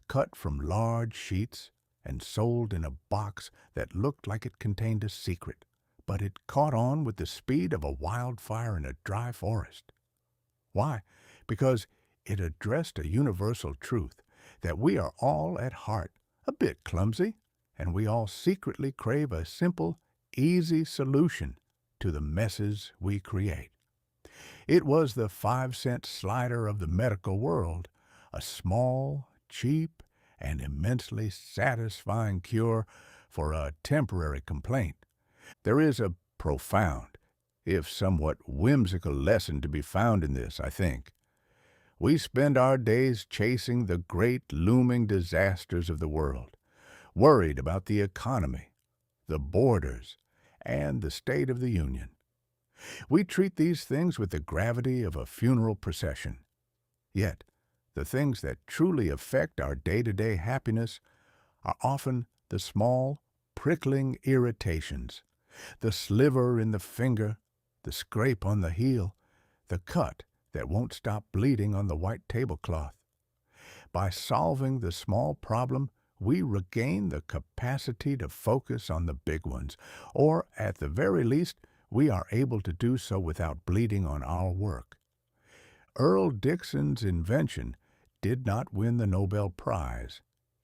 cut from large sheets, and sold in a box that looked like it contained a secret, but it caught on with the speed of a wildfire in a dry forest. Why? Because it addressed a universal truth, that we are all at heart a bit clumsy, and we all secretly crave a simple, easy solution to the messes we create. It was the 5-cent slider of the medical world, a small, cheap, and immensely satisfying cure for a temporary complaint. There is a profound, if somewhat whimsical lesson to be found in this, I think. We spend our days chasing the great looming disasters of the world, worried about the economy, the borders, and the state of the Union. We treat these things with the gravity of a funeral procession. Yet, the things that truly affect our day-to-day happiness are often the small, prickling irritations, the sliver in the finger, the scrape on the heel, the cut that won't stop bleeding on the white tablecloth. By solving the small problem, we regain the capacity to focus on the big ones, or at the very least, we are able to do so without bleeding on our work. Earl Dixon's invention did not win the Nobel Prize.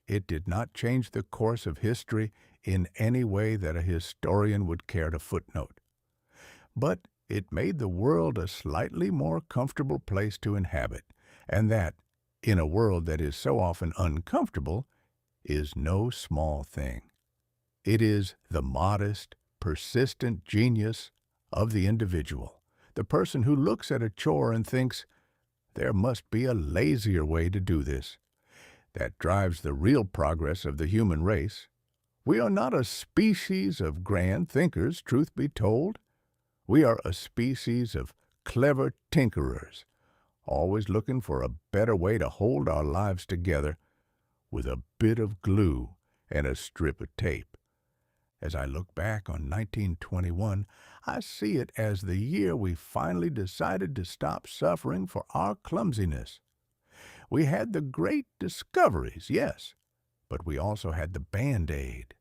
It did not change the course of history in any way that a historian would care to footnote. But it made the world a slightly more comfortable place to inhabit, and that, in a world that is so often uncomfortable, is no small thing. It is the modest, persistent genius of the individual, the person who looks at a chore and thinks, there must be a lazier way to do this, that drives the real progress of the human race. We are not a species of grand thinkers, truth be told. We are a species of clever tinkerers, always looking for a better way to hold our lives together with a bit of glue and a strip of tape. As I look back on 1921, I see it as the year we finally decided to stop suffering for our clumsiness. We had the great discoveries, yes, but we also had the Band-Aid.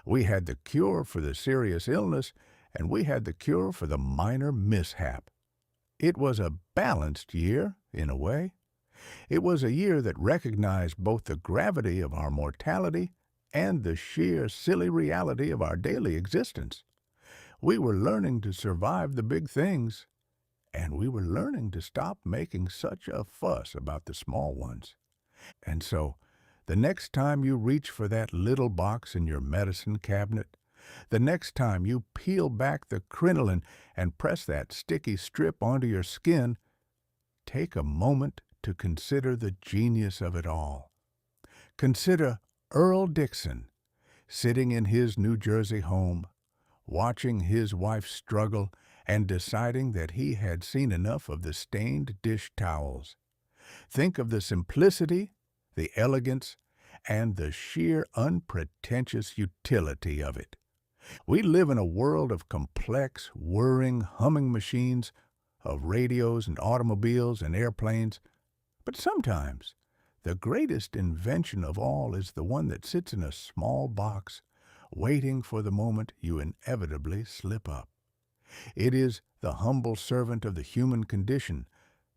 We had the cure for the serious illness, and we had the cure for the minor mishap. It was a balanced year, in a way. It was a year that recognized both the gravity of our mortality and the sheer silly reality of our daily existence. We were learning to survive the big things, and we were learning to stop making such a fuss about the small ones. And so, the next time you reach for that little box in your medicine cabinet, the next time you peel back the crinoline and press that sticky strip onto your skin, take a moment to consider the genius of it all. Consider Earl Dixon, sitting in his New Jersey home, watching his wife struggle and deciding that he had seen enough of the stained dish towels. Think of the simplicity, the elegance, and the sheer unpretentious utility of it. We live in a world of complex, whirring, humming machines, of radios and automobiles and airplanes, but sometimes the greatest invention of all is the one that sits in a small box, waiting for the moment you inevitably slip up. It is the humble servant of the human condition,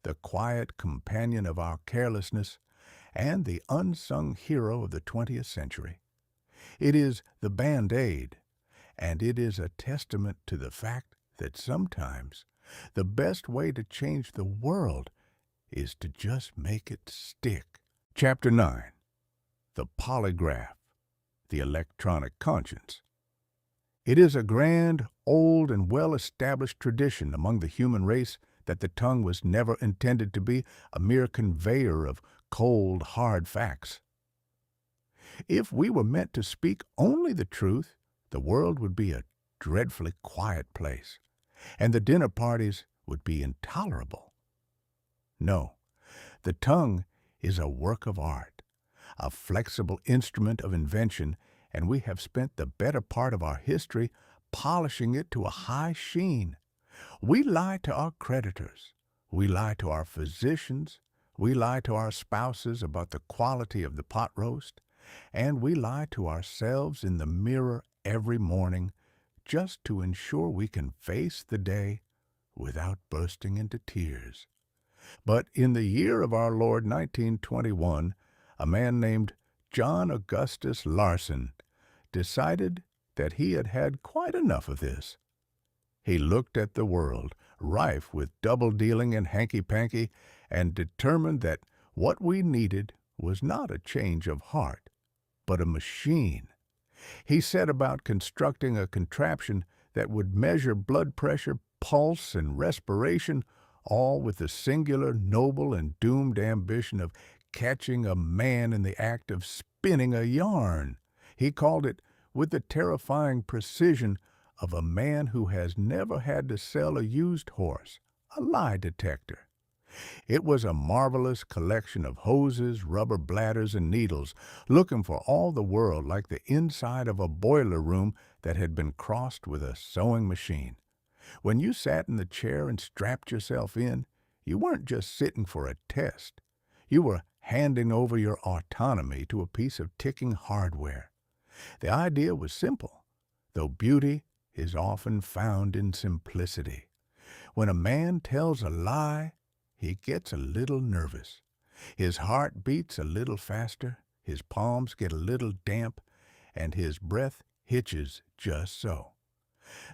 the quiet companion of our carelessness, and the unsung hero of the 20th century. It is the Band-Aid, and it is a testament to the fact that sometimes the best way to change the world is to just make it stick. Chapter 9. The Polygraph, the Electronic Conscience. It is a grand, old, and well-established tradition among the human race that the tongue was never intended to be a mere conveyor of cold, hard facts. If we were meant to speak only the truth, the world would be a dreadfully quiet place, and the dinner parties would be intolerable. No, the tongue is a work of art, a flexible instrument of invention, and we have spent the better part of our history polishing it to a high sheen. We lie to our creditors, we lie to our physicians, we lie to our spouses about the quality of the pot roast, and we lie to ourselves in the mirror every morning just to ensure we can face the day without bursting into tears. But in the year of our Lord 1921, a man named John Augustus Larson decided that he had had quite enough of this. He looked at the world, rife with double-dealing and hanky-panky, and determined that what we needed was not a change of heart, but a machine. He set about constructing a contraption that would measure blood pressure, pulse, and respiration, all with the singular, noble, and doomed ambition of catching a man in the act of spinning a yarn. He called it, with the terrifying precision of a man who has never had to sell a used horse, a lie detector. It was a marvelous collection of hoses, rubber bladders, and needles, looking for all the world like the inside of a boiler room that had been crossed with a sewing machine. When you sat in the chair and strapped yourself in, you weren't just sitting for a test. You were handing over your autonomy to a piece of ticking hardware. The idea was simple, though beauty is often found in simplicity. When a man tells a lie, he gets a little nervous. His heart beats a little faster, his palms get a little damp, and his breath hitches just so.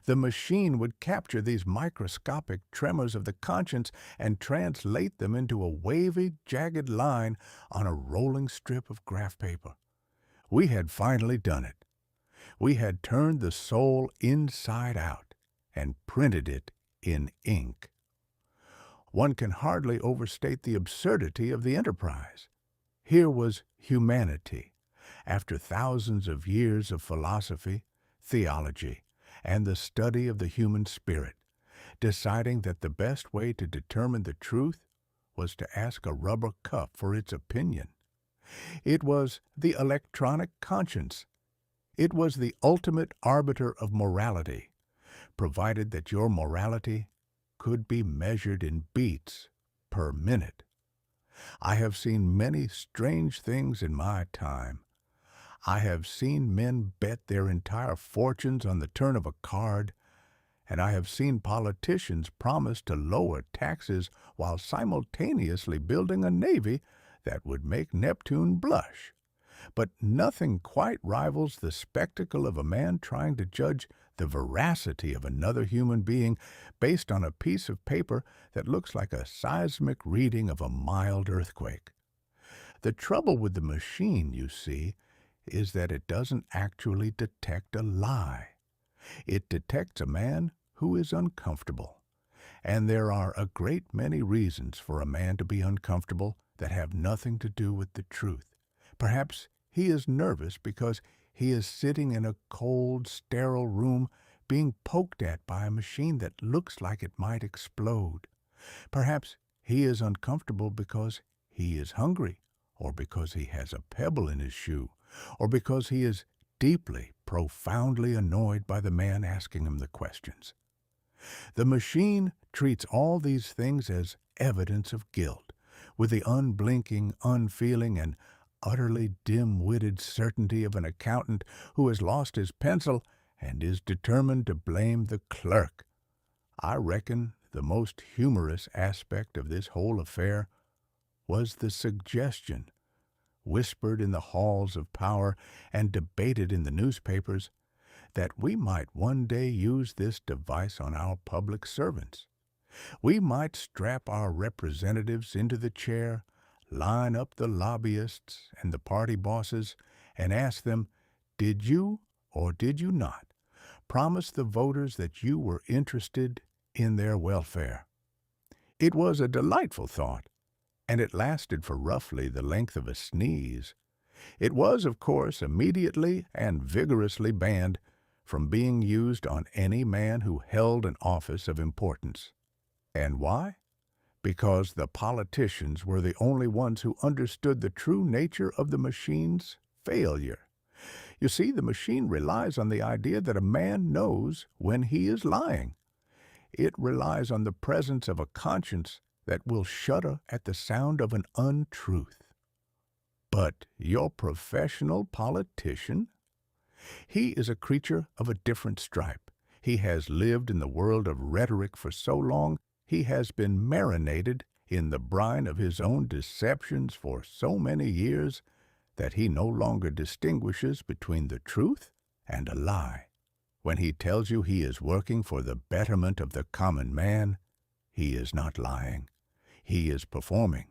The machine would capture these microscopic tremors of the conscience and translate them into a wavy, jagged line on a rolling strip of graph paper. We had finally done it. We had turned the soul inside out and printed it in ink. One can hardly overstate the absurdity of the enterprise. Here was humanity, after thousands of years of philosophy, theology, and the study of the human spirit, deciding that the best way to determine the truth was to ask a rubber cup for its opinion. It was the electronic conscience. It was the ultimate arbiter of morality, provided that your morality could be measured in beats per minute. I have seen many strange things in my time. I have seen men bet their entire fortunes on the turn of a card, and I have seen politicians promise to lower taxes while simultaneously building a navy that would make Neptune blush. But nothing quite rivals the spectacle of a man trying to judge the veracity of another human being based on a piece of paper that looks like a seismic reading of a mild earthquake. The trouble with the machine, you see, is that it doesn't actually detect a lie. It detects a man who is uncomfortable. And there are a great many reasons for a man to be uncomfortable that have nothing to do with the truth. Perhaps he is nervous because he is sitting in a cold, sterile room being poked at by a machine that looks like it might explode. Perhaps he is uncomfortable because he is hungry, or because he has a pebble in his shoe, or because he is deeply, profoundly annoyed by the man asking him the questions. The machine treats all these things as evidence of guilt, with the unblinking, unfeeling, and utterly dim-witted certainty of an accountant who has lost his pencil and is determined to blame the clerk. I reckon the most humorous aspect of this whole affair was the suggestion, whispered in the halls of power and debated in the newspapers, that we might one day use this device on our public servants. We might strap our representatives into the chair, line up the lobbyists and the party bosses, and ask them, did you or did you not promise the voters that you were interested in their welfare? It was a delightful thought, and it lasted for roughly the length of a sneeze. It was, of course, immediately and vigorously banned from being used on any man who held an office of importance. And why? Because the politicians were the only ones who understood the true nature of the machine's failure. You see, the machine relies on the idea that a man knows when he is lying. It relies on the presence of a conscience that will shudder at the sound of an untruth. But your professional politician? He is a creature of a different stripe. He has lived in the world of rhetoric for so long, he has been marinated in the brine of his own deceptions for so many years that he no longer distinguishes between the truth and a lie. When he tells you he is working for the betterment of the common man, he is not lying. He is performing.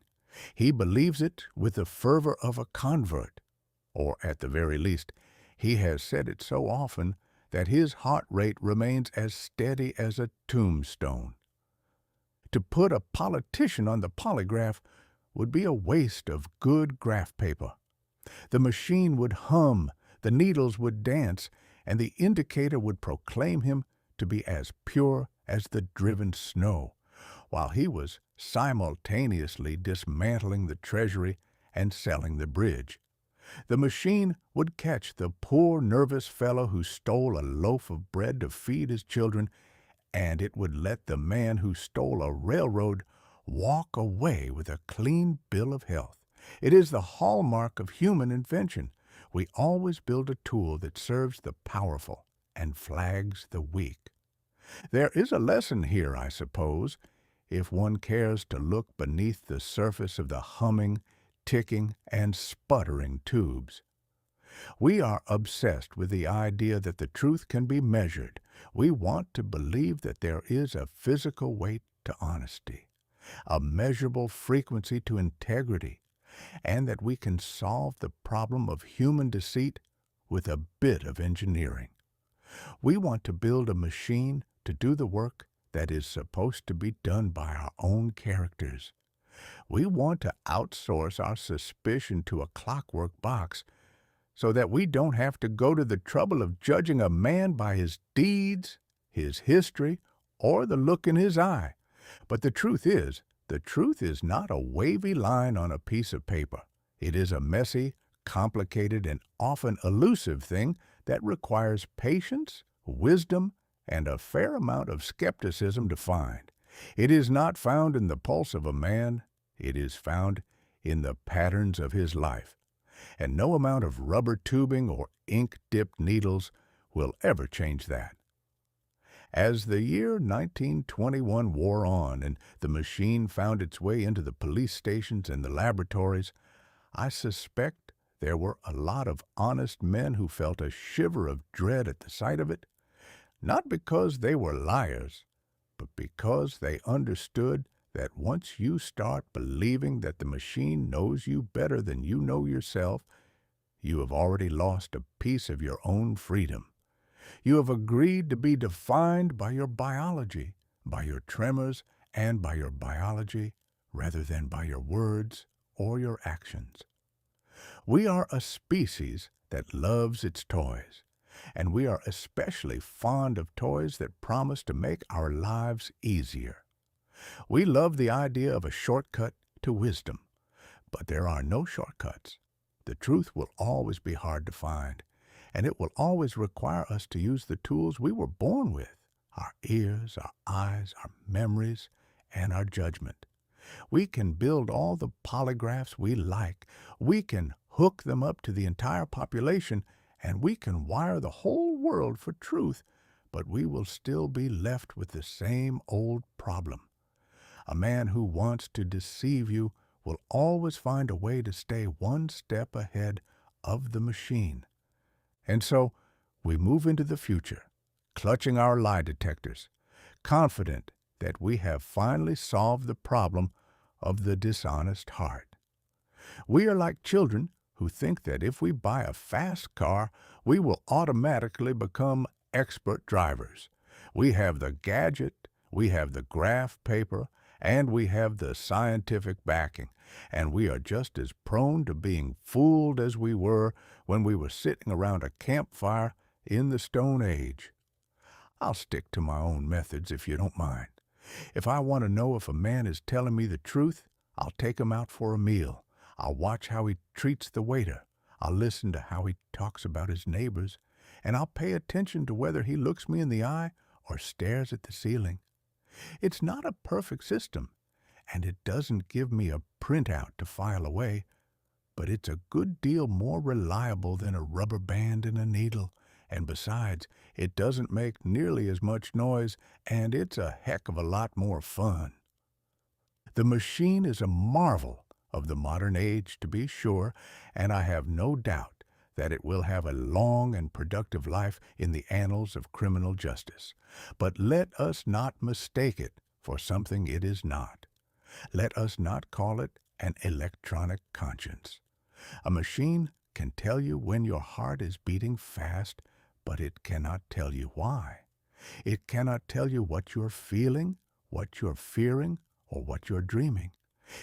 He believes it with the fervor of a convert, or at the very least, he has said it so often that his heart rate remains as steady as a tombstone. To put a politician on the polygraph would be a waste of good graph paper. The machine would hum, the needles would dance, and the indicator would proclaim him to be as pure as the driven snow, while he was simultaneously dismantling the treasury and selling the bridge. The machine would catch the poor nervous fellow who stole a loaf of bread to feed his children, and it would let the man who stole a railroad walk away with a clean bill of health. It is the hallmark of human invention. We always build a tool that serves the powerful and flags the weak. There is a lesson here, I suppose, if one cares to look beneath the surface of the humming, ticking, and sputtering tubes. We are obsessed with the idea that the truth can be measured. We want to believe that there is a physical weight to honesty, a measurable frequency to integrity, and that we can solve the problem of human deceit with a bit of engineering. We want to build a machine to do the work that is supposed to be done by our own characters. We want to outsource our suspicion to a clockwork box so that we don't have to go to the trouble of judging a man by his deeds, his history, or the look in his eye. But the truth is not a wavy line on a piece of paper. It is a messy, complicated, and often elusive thing that requires patience, wisdom, and a fair amount of skepticism to find. It is not found in the pulse of a man. It is found in the patterns of his life. And no amount of rubber tubing or ink-dipped needles will ever change that. As the year 1921 wore on and the machine found its way into the police stations and the laboratories, I suspect there were a lot of honest men who felt a shiver of dread at the sight of it, not because they were liars, but because they understood that once you start believing that the machine knows you better than you know yourself, you have already lost a piece of your own freedom. You have agreed to be defined by your biology, by your tremors, and by your biology, rather than by your words or your actions. We are a species that loves its toys, and we are especially fond of toys that promise to make our lives easier. We love the idea of a shortcut to wisdom, but there are no shortcuts. The truth will always be hard to find, and it will always require us to use the tools we were born with: our ears, our eyes, our memories, and our judgment. We can build all the polygraphs we like. We can hook them up to the entire population, and we can wire the whole world for truth, but we will still be left with the same old problem. A man who wants to deceive you will always find a way to stay one step ahead of the machine. And so we move into the future, clutching our lie detectors, confident that we have finally solved the problem of the dishonest heart. We are like children who think that if we buy a fast car, we will automatically become expert drivers. We have the gadget, we have the graph paper, and we have the scientific backing, and we are just as prone to being fooled as we were when we were sitting around a campfire in the Stone Age. I'll stick to my own methods if you don't mind. If I want to know if a man is telling me the truth, I'll take him out for a meal. I'll watch how he treats the waiter. I'll listen to how he talks about his neighbors, and I'll pay attention to whether he looks me in the eye or stares at the ceiling. It's not a perfect system, and it doesn't give me a printout to file away, but it's a good deal more reliable than a rubber band and a needle, and besides, it doesn't make nearly as much noise, and it's a heck of a lot more fun. The machine is a marvel of the modern age, to be sure, and I have no doubt that it will have a long and productive life in the annals of criminal justice. But let us not mistake it for something it is not. Let us not call it an electronic conscience. A machine can tell you when your heart is beating fast, but it cannot tell you why. It cannot tell you what you're feeling, what you're fearing, or what you're dreaming.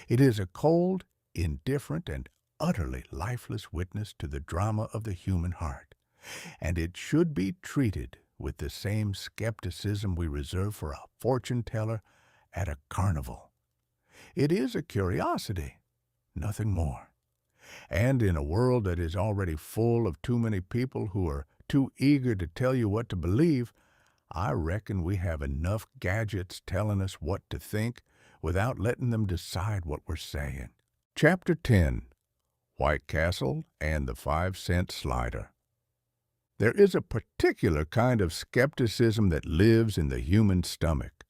It is a cold, indifferent, and utterly lifeless witness to the drama of the human heart, and it should be treated with the same skepticism we reserve for a fortune teller at a carnival. It is a curiosity, nothing more. And in a world that is already full of too many people who are too eager to tell you what to believe, I reckon we have enough gadgets telling us what to think without letting them decide what we're saying. Chapter 10. White Castle and the 5-cent slider. There is a particular kind of skepticism that lives in the human stomach,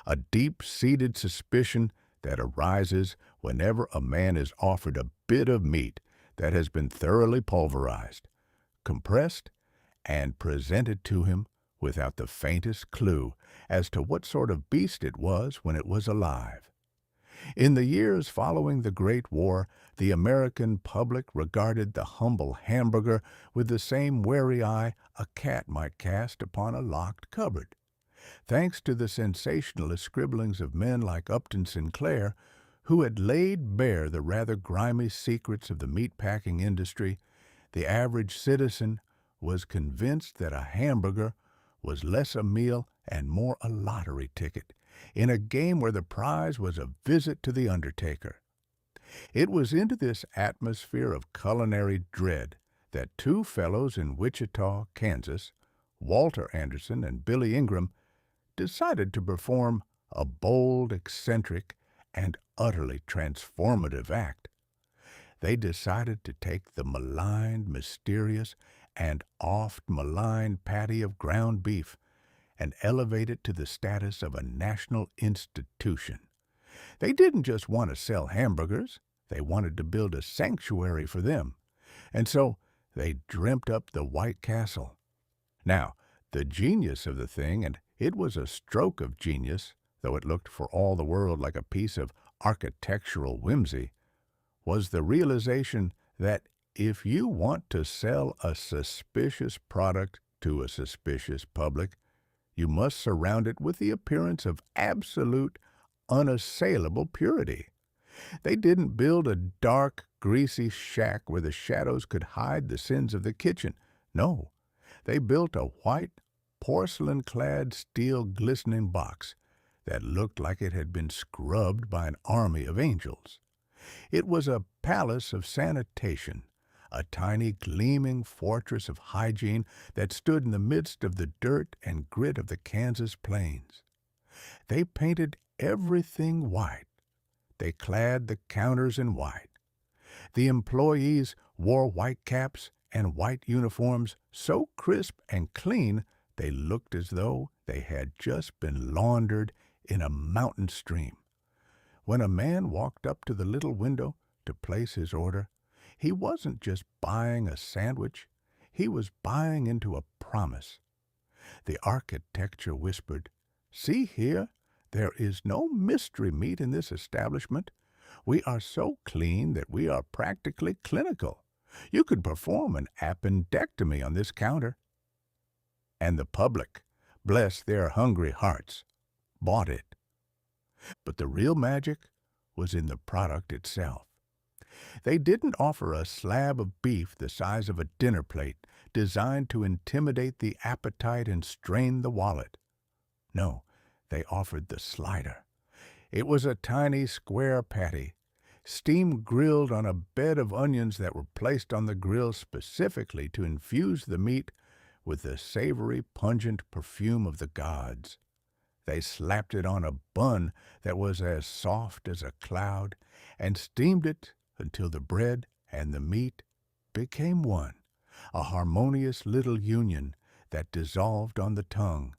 a deep-seated suspicion that arises whenever a man is offered a bit of meat that has been thoroughly pulverized, compressed, and presented to him without the faintest clue as to what sort of beast it was when it was alive. In the years following the Great War, the American public regarded the humble hamburger with the same wary eye a cat might cast upon a locked cupboard. Thanks to the sensationalist scribblings of men like Upton Sinclair, who had laid bare the rather grimy secrets of the meatpacking industry, the average citizen was convinced that a hamburger was less a meal and more a lottery ticket, in a game where the prize was a visit to the undertaker. It was into this atmosphere of culinary dread that two fellows in Wichita, Kansas, Walter Anderson and Billy Ingram, decided to perform a bold, eccentric, and utterly transformative act. They decided to take the maligned, mysterious, and oft-maligned patty of ground beef and elevate it to the status of a national institution. They didn't just want to sell hamburgers, they wanted to build a sanctuary for them, and so they dreamt up the White Castle. Now, the genius of the thing, and it was a stroke of genius, though it looked for all the world like a piece of architectural whimsy, was the realization that if you want to sell a suspicious product to a suspicious public, you must surround it with the appearance of absolute, unassailable purity. They didn't build a dark, greasy shack where the shadows could hide the sins of the kitchen. No, they built a white, porcelain-clad, steel-glistening box that looked like it had been scrubbed by an army of angels. It was a palace of sanitation, a tiny gleaming fortress of hygiene that stood in the midst of the dirt and grit of the Kansas plains. They painted everything white. They clad the counters in white. The employees wore white caps and white uniforms so crisp and clean they looked as though they had just been laundered in a mountain stream. When a man walked up to the little window to place his order, he wasn't just buying a sandwich, he was buying into a promise. The architecture whispered, "See here, there is no mystery meat in this establishment. We are so clean that we are practically clinical. You could perform an appendectomy on this counter." And the public, bless their hungry hearts, bought it. But the real magic was in the product itself. They didn't offer a slab of beef the size of a dinner plate designed to intimidate the appetite and strain the wallet. No, they offered the slider. It was a tiny square patty, steam-grilled on a bed of onions that were placed on the grill specifically to infuse the meat with the savory, pungent perfume of the gods. They slapped it on a bun that was as soft as a cloud and steamed it until the bread and the meat became one, a harmonious little union that dissolved on the tongue.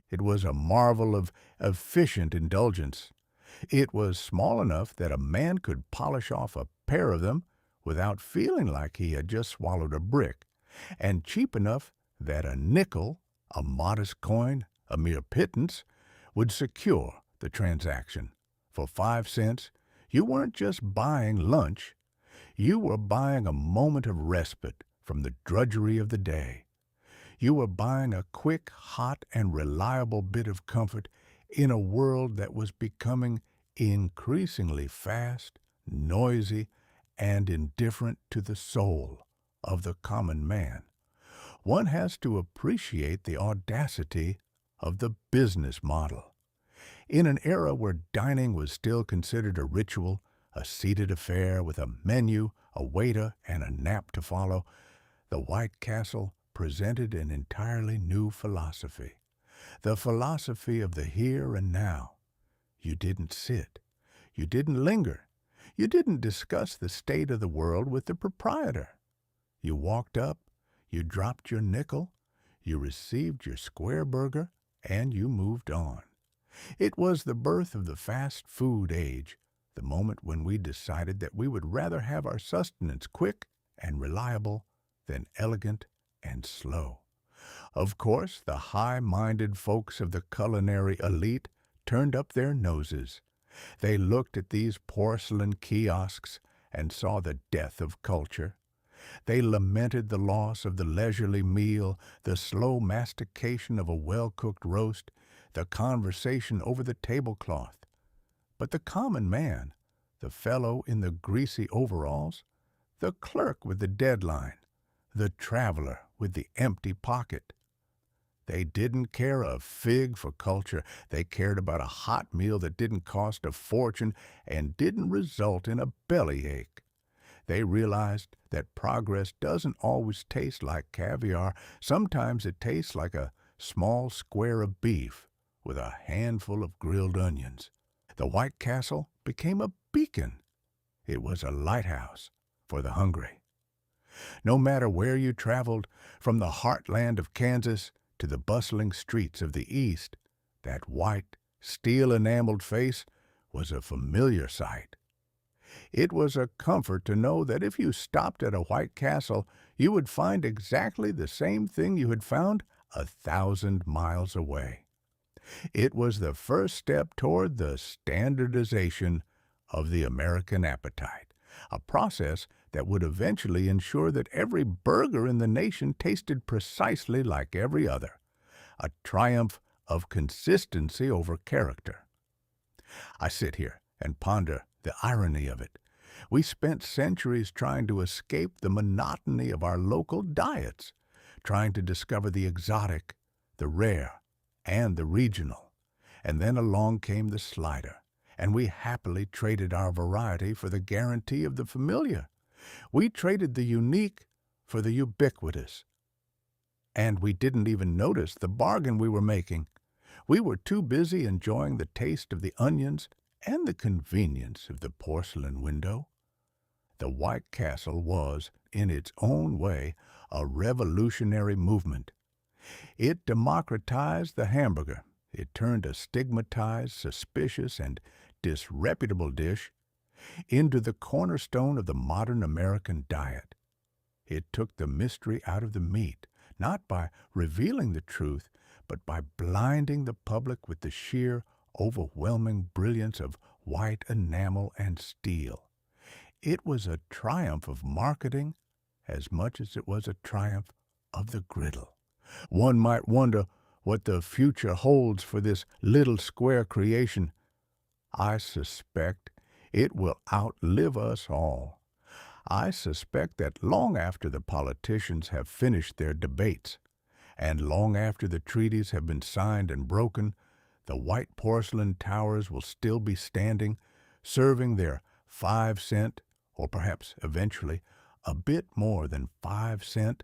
It was a marvel of efficient indulgence. It was small enough that a man could polish off a pair of them without feeling like he had just swallowed a brick, and cheap enough that a nickel, a modest coin, a mere pittance, would secure the transaction. For 5 cents, you weren't just buying lunch, you were buying a moment of respite from the drudgery of the day. You were buying a quick, hot, and reliable bit of comfort in a world that was becoming increasingly fast, noisy, and indifferent to the soul of the common man. One has to appreciate the audacity of the business model. In an era where dining was still considered a ritual, a seated affair with a menu, a waiter, and a nap to follow, the White Castle presented an entirely new philosophy. The philosophy of the here and now. You didn't sit. You didn't linger. You didn't discuss the state of the world with the proprietor. You walked up, you dropped your nickel, you received your square burger, and you moved on. It was the birth of the fast food age, the moment when we decided that we would rather have our sustenance quick and reliable than elegant and slow. Of course, the high-minded folks of the culinary elite turned up their noses. They looked at these porcelain kiosks and saw the death of culture. They lamented the loss of the leisurely meal, the slow mastication of a well-cooked roast, the conversation over the tablecloth. But the common man, the fellow in the greasy overalls, the clerk with the deadline, the traveler with the empty pocket, they didn't care a fig for culture. They cared about a hot meal that didn't cost a fortune and didn't result in a bellyache. They realized that progress doesn't always taste like caviar. Sometimes it tastes like a small square of beef with a handful of grilled onions. The White Castle became a beacon. It was a lighthouse for the hungry. No matter where you traveled, from the heartland of Kansas to the bustling streets of the East, that white, steel-enameled face was a familiar sight. It was a comfort to know that if you stopped at a White Castle, you would find exactly the same thing you had found 1,000 miles away. It was the first step toward the standardization of the American appetite, a process that would eventually ensure that every burger in the nation tasted precisely like every other, a triumph of consistency over character. I sit here and ponder the irony of it. We spent centuries trying to escape the monotony of our local diets, trying to discover the exotic, the rare, and the regional. And then along came the slider, and we happily traded our variety for the guarantee of the familiar. We traded the unique for the ubiquitous, and we didn't even notice the bargain we were making. We were too busy enjoying the taste of the onions and the convenience of the porcelain window. The White Castle was, in its own way, a revolutionary movement. It democratized the hamburger. It turned a stigmatized, suspicious, and disreputable dish into the cornerstone of the modern American diet. It took the mystery out of the meat, not by revealing the truth, but by blinding the public with the sheer, overwhelming brilliance of white enamel and steel. It was a triumph of marketing as much as it was a triumph of the griddle. One might wonder what the future holds for this little square creation. I suspect it will outlive us all. I suspect that long after the politicians have finished their debates, and long after the treaties have been signed and broken, the white porcelain towers will still be standing, serving their 5-cent, or perhaps eventually a bit more than 5-cent,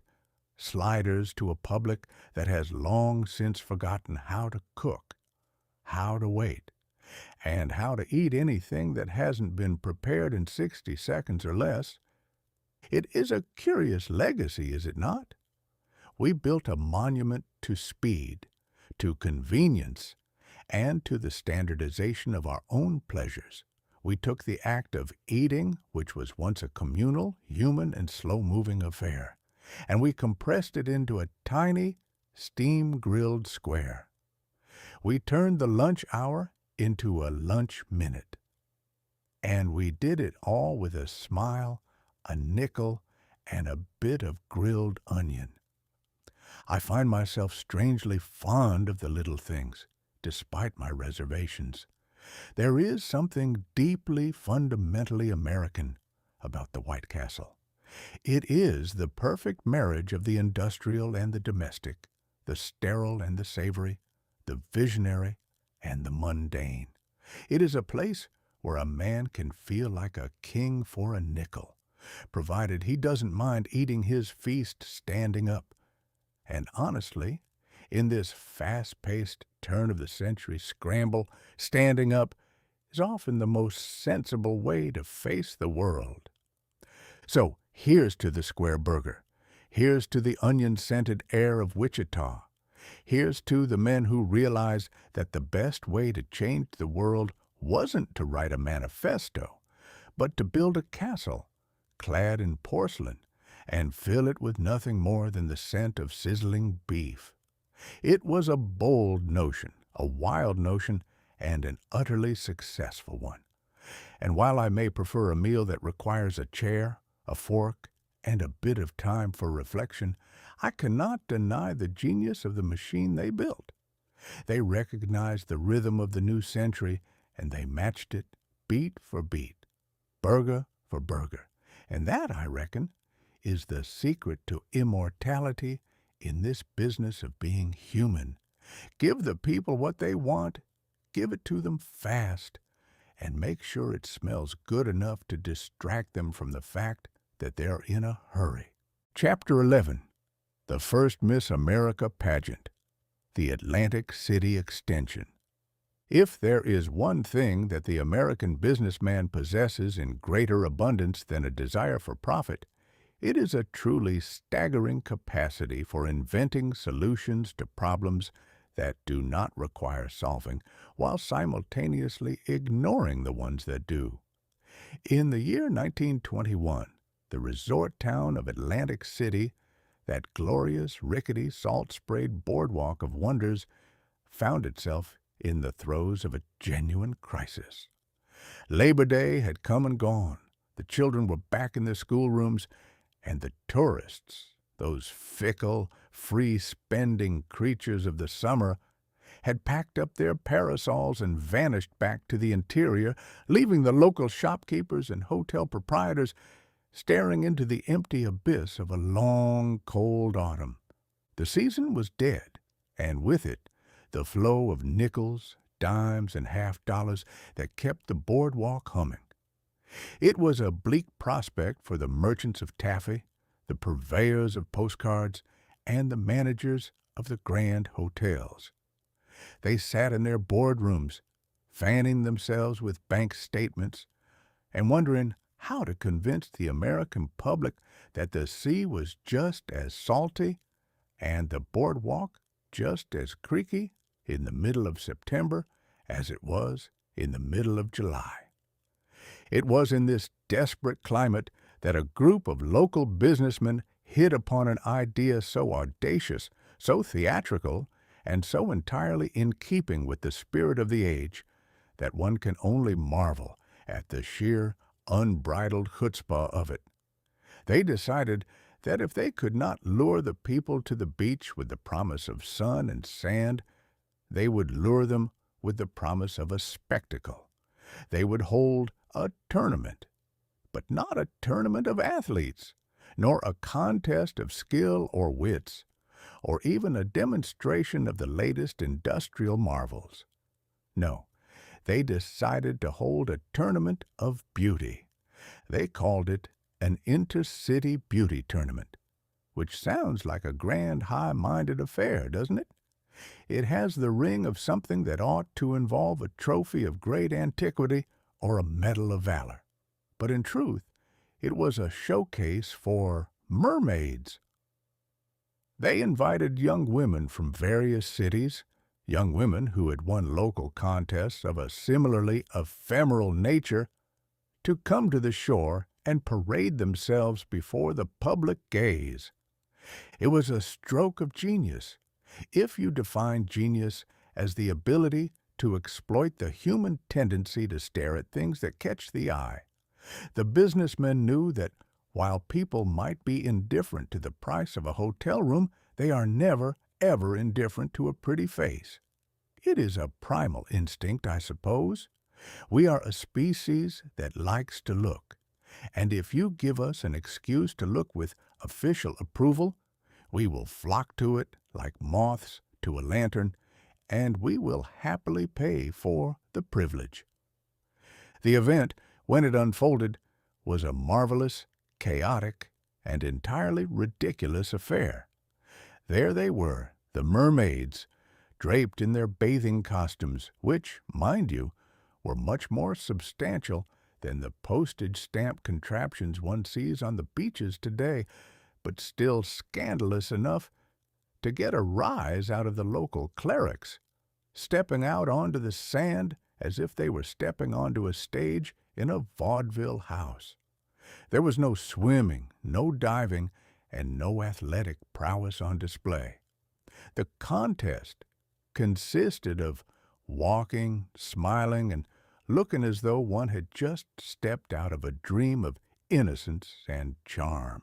sliders to a public that has long since forgotten how to cook, how to wait, and how to eat anything that hasn't been prepared in 60 seconds or less. It is a curious legacy, is it not? We built a monument to speed, to convenience, and to the standardization of our own pleasures. We took the act of eating, which was once a communal, human, and slow-moving affair, and we compressed it into a tiny, steam-grilled square. We turned the lunch hour into a lunch minute. And we did it all with a smile, a nickel, and a bit of grilled onion. I find myself strangely fond of the little things, despite my reservations. There is something deeply, fundamentally American about the White Castle. It is the perfect marriage of the industrial and the domestic, the sterile and the savory, the visionary and the mundane. It is a place where a man can feel like a king for a nickel, provided he doesn't mind eating his feast standing up. And honestly, in this fast-paced, turn-of-the-century scramble, standing up is often the most sensible way to face the world. So here's to the square burger. Here's to the onion-scented air of Wichita. Here's to the men who realized that the best way to change the world wasn't to write a manifesto, but to build a castle, clad in porcelain, and fill it with nothing more than the scent of sizzling beef. It was a bold notion, a wild notion, and an utterly successful one. And while I may prefer a meal that requires a chair, a fork, and a bit of time for reflection, I cannot deny the genius of the machine they built. They recognized the rhythm of the new century, and they matched it beat for beat, burger for burger. And that, I reckon, is the secret to immortality in this business of being human. Give the people what they want, give it to them fast, and make sure it smells good enough to distract them from the fact that they're in a hurry. Chapter 11. The First Miss America Pageant. The Atlantic City Extension. If there is one thing that the American businessman possesses in greater abundance than a desire for profit, it is a truly staggering capacity for inventing solutions to problems that do not require solving, while simultaneously ignoring the ones that do. In the year 1921, the resort town of Atlantic City, that glorious, rickety, salt-sprayed boardwalk of wonders, found itself in the throes of a genuine crisis. Labor Day had come and gone. The children were back in their schoolrooms, and the tourists, those fickle, free-spending creatures of the summer, had packed up their parasols and vanished back to the interior, leaving the local shopkeepers and hotel proprietors staring into the empty abyss of a long, cold autumn. The season was dead, and with it, the flow of nickels, dimes, and half-dollars that kept the boardwalk humming. It was a bleak prospect for the merchants of taffy, the purveyors of postcards, and the managers of the grand hotels. They sat in their boardrooms, fanning themselves with bank statements and wondering how to convince the American public that the sea was just as salty and the boardwalk just as creaky in the middle of September as it was in the middle of July. It was in this desperate climate that a group of local businessmen hit upon an idea so audacious, so theatrical, and so entirely in keeping with the spirit of the age that one can only marvel at the sheer, unbridled chutzpah of it. They decided that if they could not lure the people to the beach with the promise of sun and sand, they would lure them with the promise of a spectacle. They would hold a tournament, but not a tournament of athletes, nor a contest of skill or wits, or even a demonstration of the latest industrial marvels. No, they decided to hold a tournament of beauty. They called it an intercity beauty tournament, which sounds like a grand, high-minded affair, doesn't it? It has the ring of something that ought to involve a trophy of great antiquity or a medal of valor. But in truth, it was a showcase for mermaids. They invited young women from various cities, young women who had won local contests of a similarly ephemeral nature, to come to the shore and parade themselves before the public gaze. It was a stroke of genius, if you define genius as the ability to exploit the human tendency to stare at things that catch the eye. The businessmen knew that while people might be indifferent to the price of a hotel room, they are never, ever indifferent to a pretty face. It is a primal instinct, I suppose. We are a species that likes to look, and if you give us an excuse to look with official approval, we will flock to it like moths to a lantern, and we will happily pay for the privilege. The event, when it unfolded, was a marvelous, chaotic, and entirely ridiculous affair. There they were, the mermaids, draped in their bathing costumes, which, mind you, were much more substantial than the postage stamp contraptions one sees on the beaches today, but still scandalous enough to get a rise out of the local clerics, stepping out onto the sand as if they were stepping onto a stage in a vaudeville house. There was no swimming, no diving, and no athletic prowess on display. The contest consisted of walking, smiling, and looking as though one had just stepped out of a dream of innocence and charm.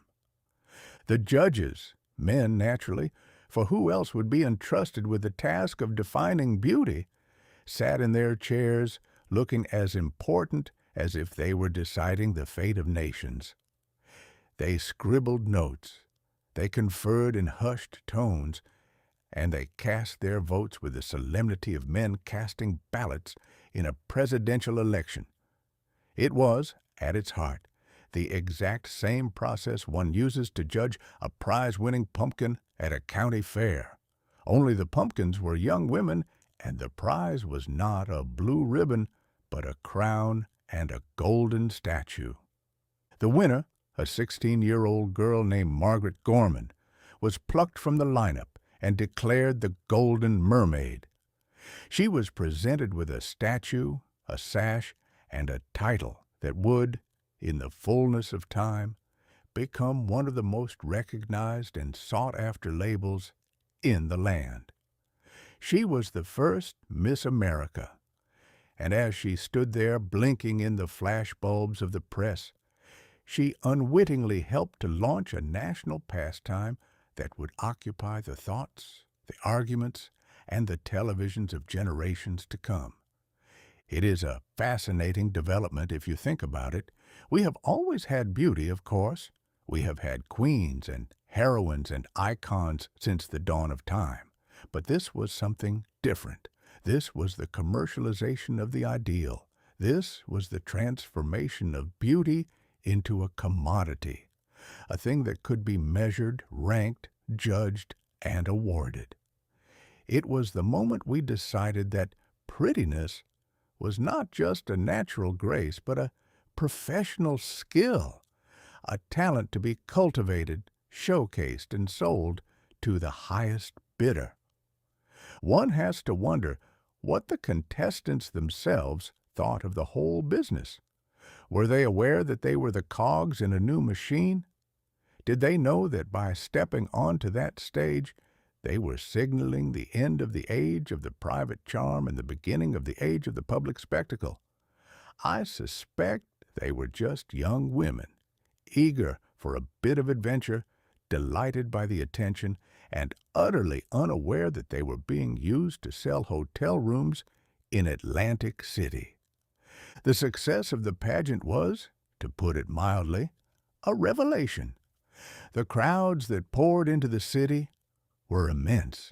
The judges, men naturally, for who else would be entrusted with the task of defining beauty, sat in their chairs looking as important as if they were deciding the fate of nations. They scribbled notes, they conferred in hushed tones, and they cast their votes with the solemnity of men casting ballots in a presidential election. It was, at its heart, the exact same process one uses to judge a prize-winning pumpkin at a county fair. Only the pumpkins were young women, and the prize was not a blue ribbon, but a crown and a golden statue. The winner, a 16-year-old girl named Margaret Gorman, was plucked from the lineup and declared the Golden Mermaid. She was presented with a statue, a sash, and a title that would, in the fullness of time, become one of the most recognized and sought-after labels in the land. She was the first Miss America, and as she stood there blinking in the flashbulbs of the press, she unwittingly helped to launch a national pastime that would occupy the thoughts, the arguments, and the televisions of generations to come. It is a fascinating development if you think about it. We have always had beauty, of course. We have had queens and heroines and icons since the dawn of time. But this was something different. This was the commercialization of the ideal, This was the transformation of beauty into a commodity, a thing that could be measured, ranked, judged, and awarded. It was the moment we decided that prettiness was not just a natural grace, but a professional skill, a talent to be cultivated, showcased, and sold to the highest bidder. One has to wonder what the contestants themselves thought of the whole business. Were they aware that they were the cogs in a new machine? Did they know that by stepping onto that stage, they were signaling the end of the age of the private charm and the beginning of the age of the public spectacle? I suspect they were just young women, eager for a bit of adventure, delighted by the attention, and utterly unaware that they were being used to sell hotel rooms in Atlantic City. The success of the pageant was, to put it mildly, a revelation. The crowds that poured into the city were immense.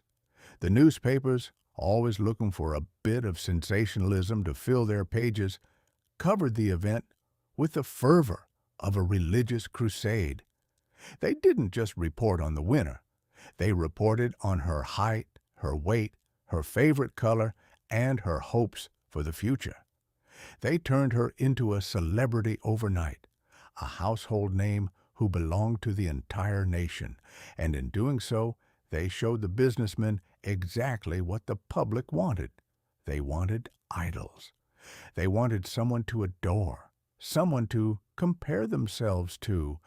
The newspapers, always looking for a bit of sensationalism to fill their pages, covered the event with the fervor of a religious crusade. They didn't just report on the winner. They reported on her height, her weight, her favorite color, and her hopes for the future. They turned her into a celebrity overnight, a household name who belonged to the entire nation, and in doing so, they showed the businessmen exactly what the public wanted. They wanted idols. They wanted someone to adore, someone to compare themselves to,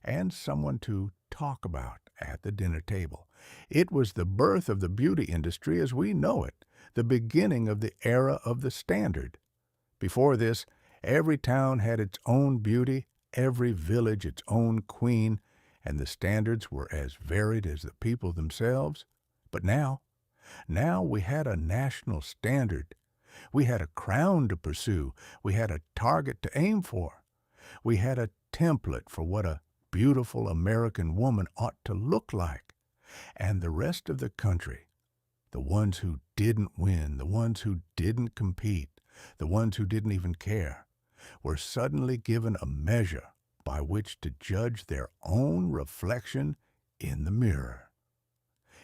and someone to talk about at the dinner table. It was the birth of the beauty industry as we know it, the beginning of the era of the standard. Before this, every town had its own beauty, every village its own queen, and the standards were as varied as the people themselves. But now we had a national standard. We had a crown to pursue. We had a target to aim for. We had a template for what a beautiful American woman ought to look like. And the rest of the country, the ones who didn't win, the ones who didn't compete, the ones who didn't even care, were suddenly given a measure by which to judge their own reflection in the mirror.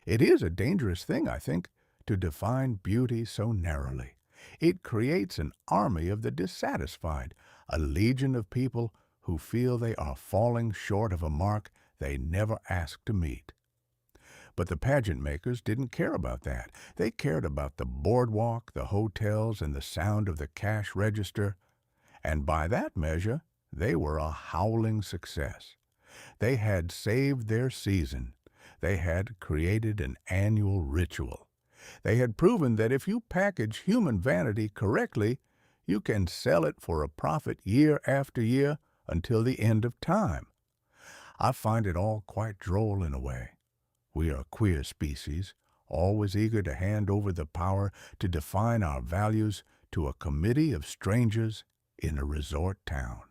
It is a dangerous thing, I think, to define beauty so narrowly. It creates an army of the dissatisfied, a legion of people who feel they are falling short of a mark they never asked to meet. But the pageant makers didn't care about that. They cared about the boardwalk, the hotels, and the sound of the cash register. And by that measure, they were a howling success. They had saved their season. They had created an annual ritual. They had proven that if you package human vanity correctly, you can sell it for a profit year after year until the end of time. I find it all quite droll in a way. We are a queer species, always eager to hand over the power to define our values to a committee of strangers in a resort town.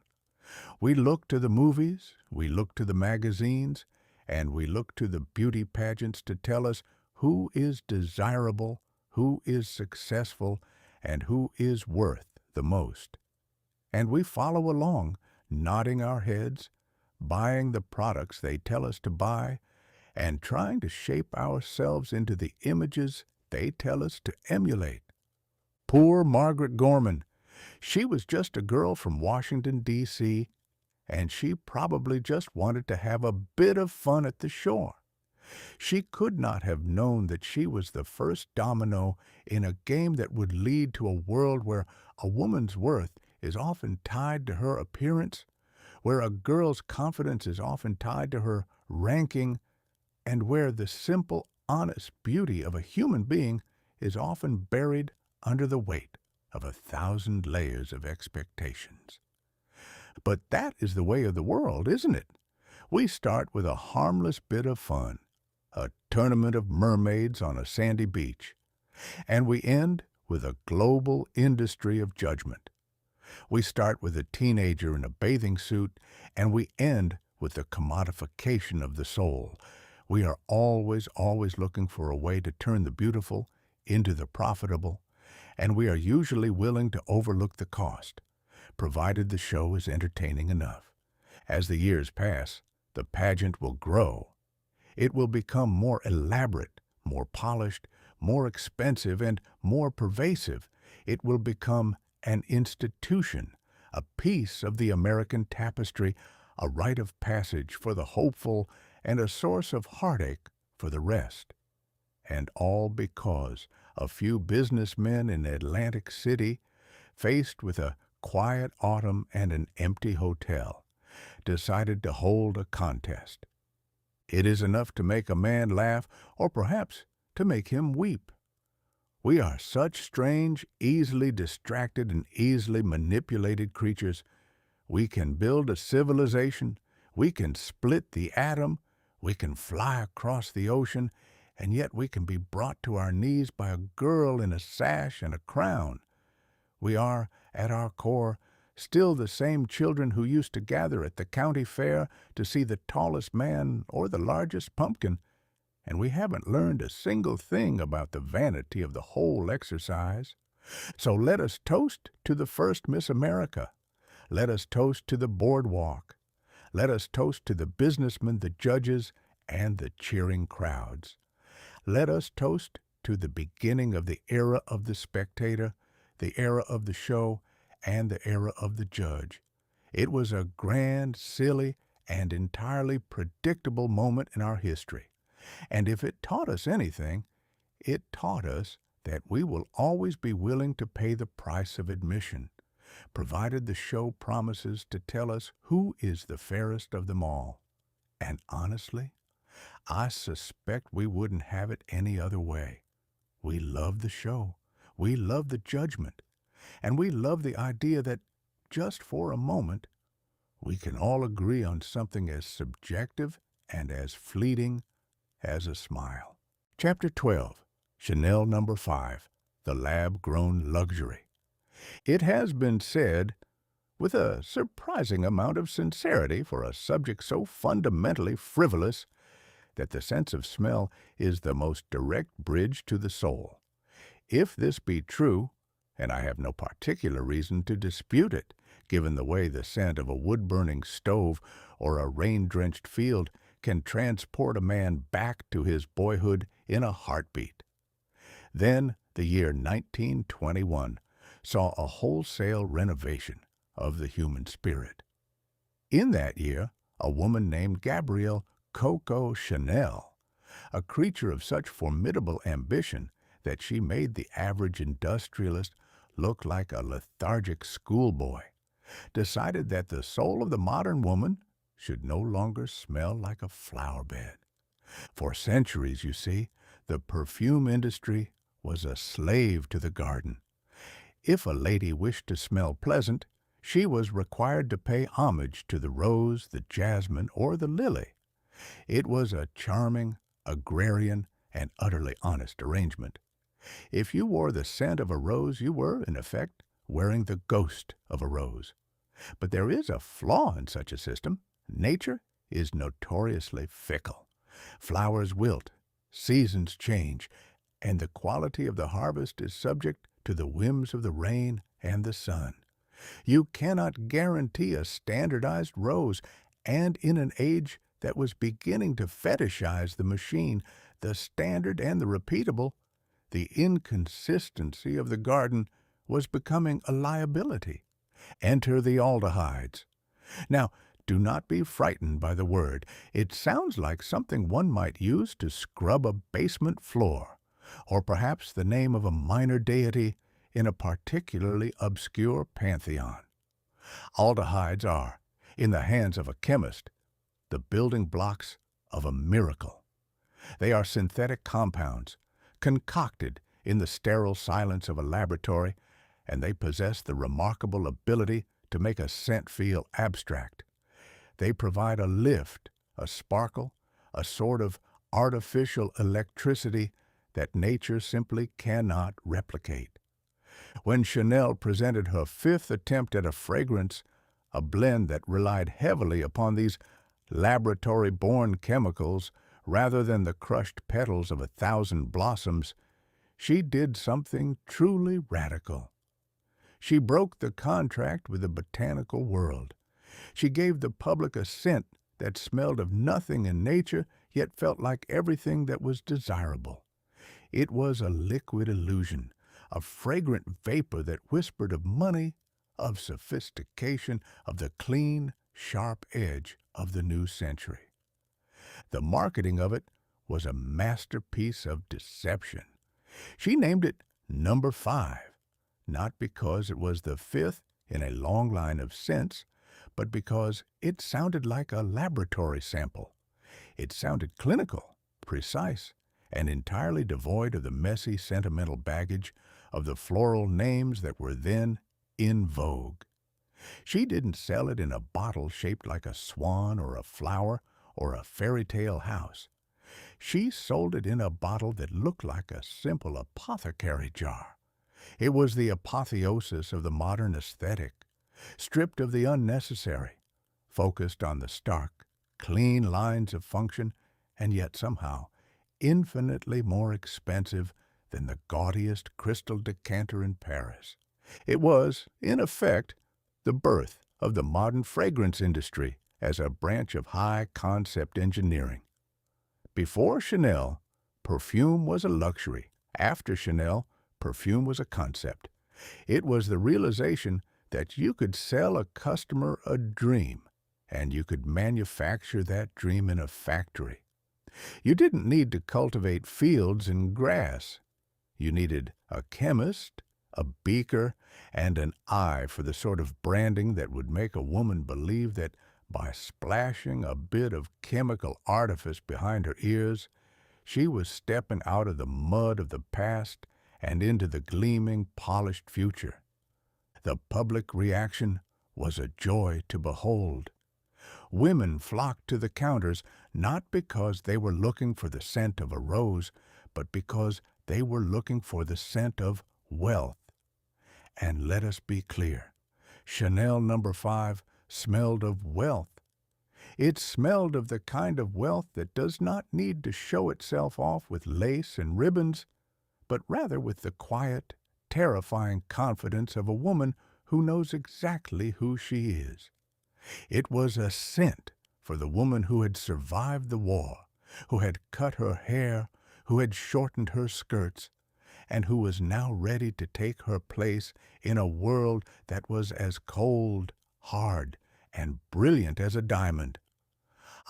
We look to the movies, we look to the magazines, and we look to the beauty pageants to tell us who is desirable, who is successful, and who is worth the most. And we follow along, nodding our heads, buying the products they tell us to buy, and trying to shape ourselves into the images they tell us to emulate. Poor Margaret Gorman. She was just a girl from Washington, D.C., and she probably just wanted to have a bit of fun at the shore. She could not have known that she was the first domino in a game that would lead to a world where a woman's worth is often tied to her appearance, where a girl's confidence is often tied to her ranking, and where the simple, honest beauty of a human being is often buried under the weight of 1,000 layers of expectations. But that is the way of the world, isn't it? We start with a harmless bit of fun, a tournament of mermaids on a sandy beach, and we end with a global industry of judgment. We start with a teenager in a bathing suit, and we end with the commodification of the soul. We are always looking for a way to turn the beautiful into the profitable, and we are usually willing to overlook the cost, provided the show is entertaining enough. As the years pass, the pageant will grow. It will become more elaborate, more polished, more expensive, and more pervasive. It will become an institution, a piece of the American tapestry, a rite of passage for the hopeful, and a source of heartache for the rest. And all because a few businessmen in Atlantic City, faced with a quiet autumn and an empty hotel, decided to hold a contest. It is enough to make a man laugh, or perhaps to make him weep. We are such strange, easily distracted, and easily manipulated creatures. We can build a civilization, we can split the atom, we can fly across the ocean, and yet we can be brought to our knees by a girl in a sash and a crown. We are, at our core, still the same children who used to gather at the county fair to see the tallest man or the largest pumpkin, and we haven't learned a single thing about the vanity of the whole exercise. So let us toast to the first Miss America. Let us toast to the boardwalk. Let us toast to the businessmen, the judges, and the cheering crowds. Let us toast to the beginning of the era of the spectator, the era of the show, and the era of the judge. It was a grand, silly, and entirely predictable moment in our history. And if it taught us anything, it taught us that we will always be willing to pay the price of admission, provided the show promises to tell us who is the fairest of them all. And honestly, I suspect we wouldn't have it any other way. We love the show. We love the judgment. And we love the idea that, just for a moment, we can all agree on something as subjective and as fleeting as a smile. Chapter 12, Chanel No. 5, The Lab-Grown Luxury. It has been said, with a surprising amount of sincerity for a subject so fundamentally frivolous, that the sense of smell is the most direct bridge to the soul. If this be true, and I have no particular reason to dispute it, given the way the scent of a wood-burning stove or a rain-drenched field can transport a man back to his boyhood in a heartbeat. Then the year 1921 saw a wholesale renovation of the human spirit. In that year, a woman named Gabrielle Coco Chanel, a creature of such formidable ambition that she made the average industrialist look like a lethargic schoolboy, decided that the soul of the modern woman should no longer smell like a flower bed. For centuries, you see, the perfume industry was a slave to the garden. If a lady wished to smell pleasant, she was required to pay homage to the rose, the jasmine, or the lily. It was a charming, agrarian, and utterly honest arrangement. If you wore the scent of a rose, you were, in effect, wearing the ghost of a rose. But there is a flaw in such a system. Nature is notoriously fickle. Flowers wilt, seasons change, and the quality of the harvest is subject to the whims of the rain and the sun. You cannot guarantee a standardized rose, and in an age that was beginning to fetishize the machine, the standard and the repeatable, the inconsistency of the garden was becoming a liability. Enter the aldehydes. Now, do not be frightened by the word. It sounds like something one might use to scrub a basement floor, or perhaps the name of a minor deity in a particularly obscure pantheon. Aldehydes are, in the hands of a chemist, the building blocks of a miracle. They are synthetic compounds, concocted in the sterile silence of a laboratory, and they possess the remarkable ability to make a scent feel abstract. They provide a lift, a sparkle, a sort of artificial electricity that nature simply cannot replicate. When Chanel presented her fifth attempt at a fragrance, a blend that relied heavily upon these laboratory-born chemicals rather than the crushed petals of 1,000 blossoms, She did something truly radical. She broke the contract with the botanical world. She gave the public a scent that smelled of nothing in nature, yet felt like everything that was desirable. It was a liquid illusion, a fragrant vapor that whispered of money, of sophistication, of the clean, sharp edge of the new century. The marketing of it was a masterpiece of deception. She named it Number 5, not because it was the fifth in a long line of scents, but because it sounded like a laboratory sample. It sounded clinical, precise, and entirely devoid of the messy sentimental baggage of the floral names that were then in vogue. She didn't sell it in a bottle shaped like a swan or a flower or a fairy tale house. She sold it in a bottle that looked like a simple apothecary jar. It was the apotheosis of the modern aesthetic, stripped of the unnecessary, focused on the stark, clean lines of function, and yet somehow infinitely more expensive than the gaudiest crystal decanter in Paris. It was, in effect, the birth of the modern fragrance industry as a branch of high-concept engineering. Before Chanel, perfume was a luxury. After Chanel, perfume was a concept. It was the realization that you could sell a customer a dream, and you could manufacture that dream in a factory. You didn't need to cultivate fields and grass. You needed a chemist, a beaker, and an eye for the sort of branding that would make a woman believe that by splashing a bit of chemical artifice behind her ears, she was stepping out of the mud of the past and into the gleaming, polished future. The public reaction was a joy to behold. Women flocked to the counters not because they were looking for the scent of a rose, but because they were looking for the scent of wealth. And let us be clear, Chanel No. 5 smelled of wealth. It smelled of the kind of wealth that does not need to show itself off with lace and ribbons, but rather with the quiet, terrifying confidence of a woman who knows exactly who she is. It was a scent for the woman who had survived the war, who had cut her hair, who had shortened her skirts, and who was now ready to take her place in a world that was as cold, hard, and brilliant as a diamond.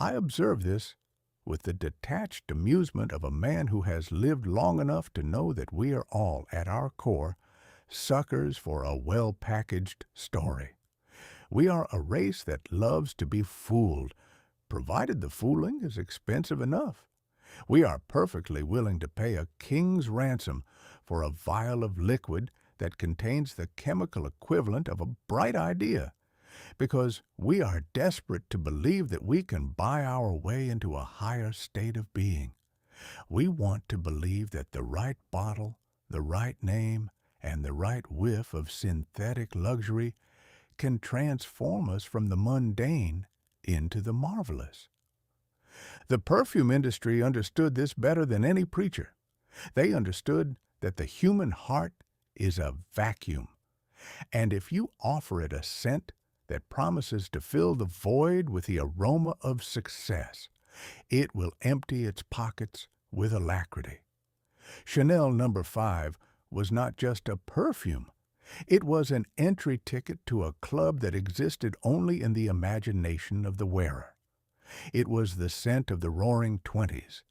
I observe this with the detached amusement of a man who has lived long enough to know that we are all, at our core, suckers for a well-packaged story. We are a race that loves to be fooled, provided the fooling is expensive enough. We are perfectly willing to pay a king's ransom for a vial of liquid that contains the chemical equivalent of a bright idea, because we are desperate to believe that we can buy our way into a higher state of being. We want to believe that the right bottle, the right name, and the right whiff of synthetic luxury can transform us from the mundane into the marvelous. The perfume industry understood this better than any preacher. They understood that the human heart is a vacuum, and if you offer it a scent that promises to fill the void with the aroma of success, it will empty its pockets with alacrity. Chanel No. 5 was not just a perfume. It was an entry ticket to a club that existed only in the imagination of the wearer. It was the scent of the Roaring Twenties,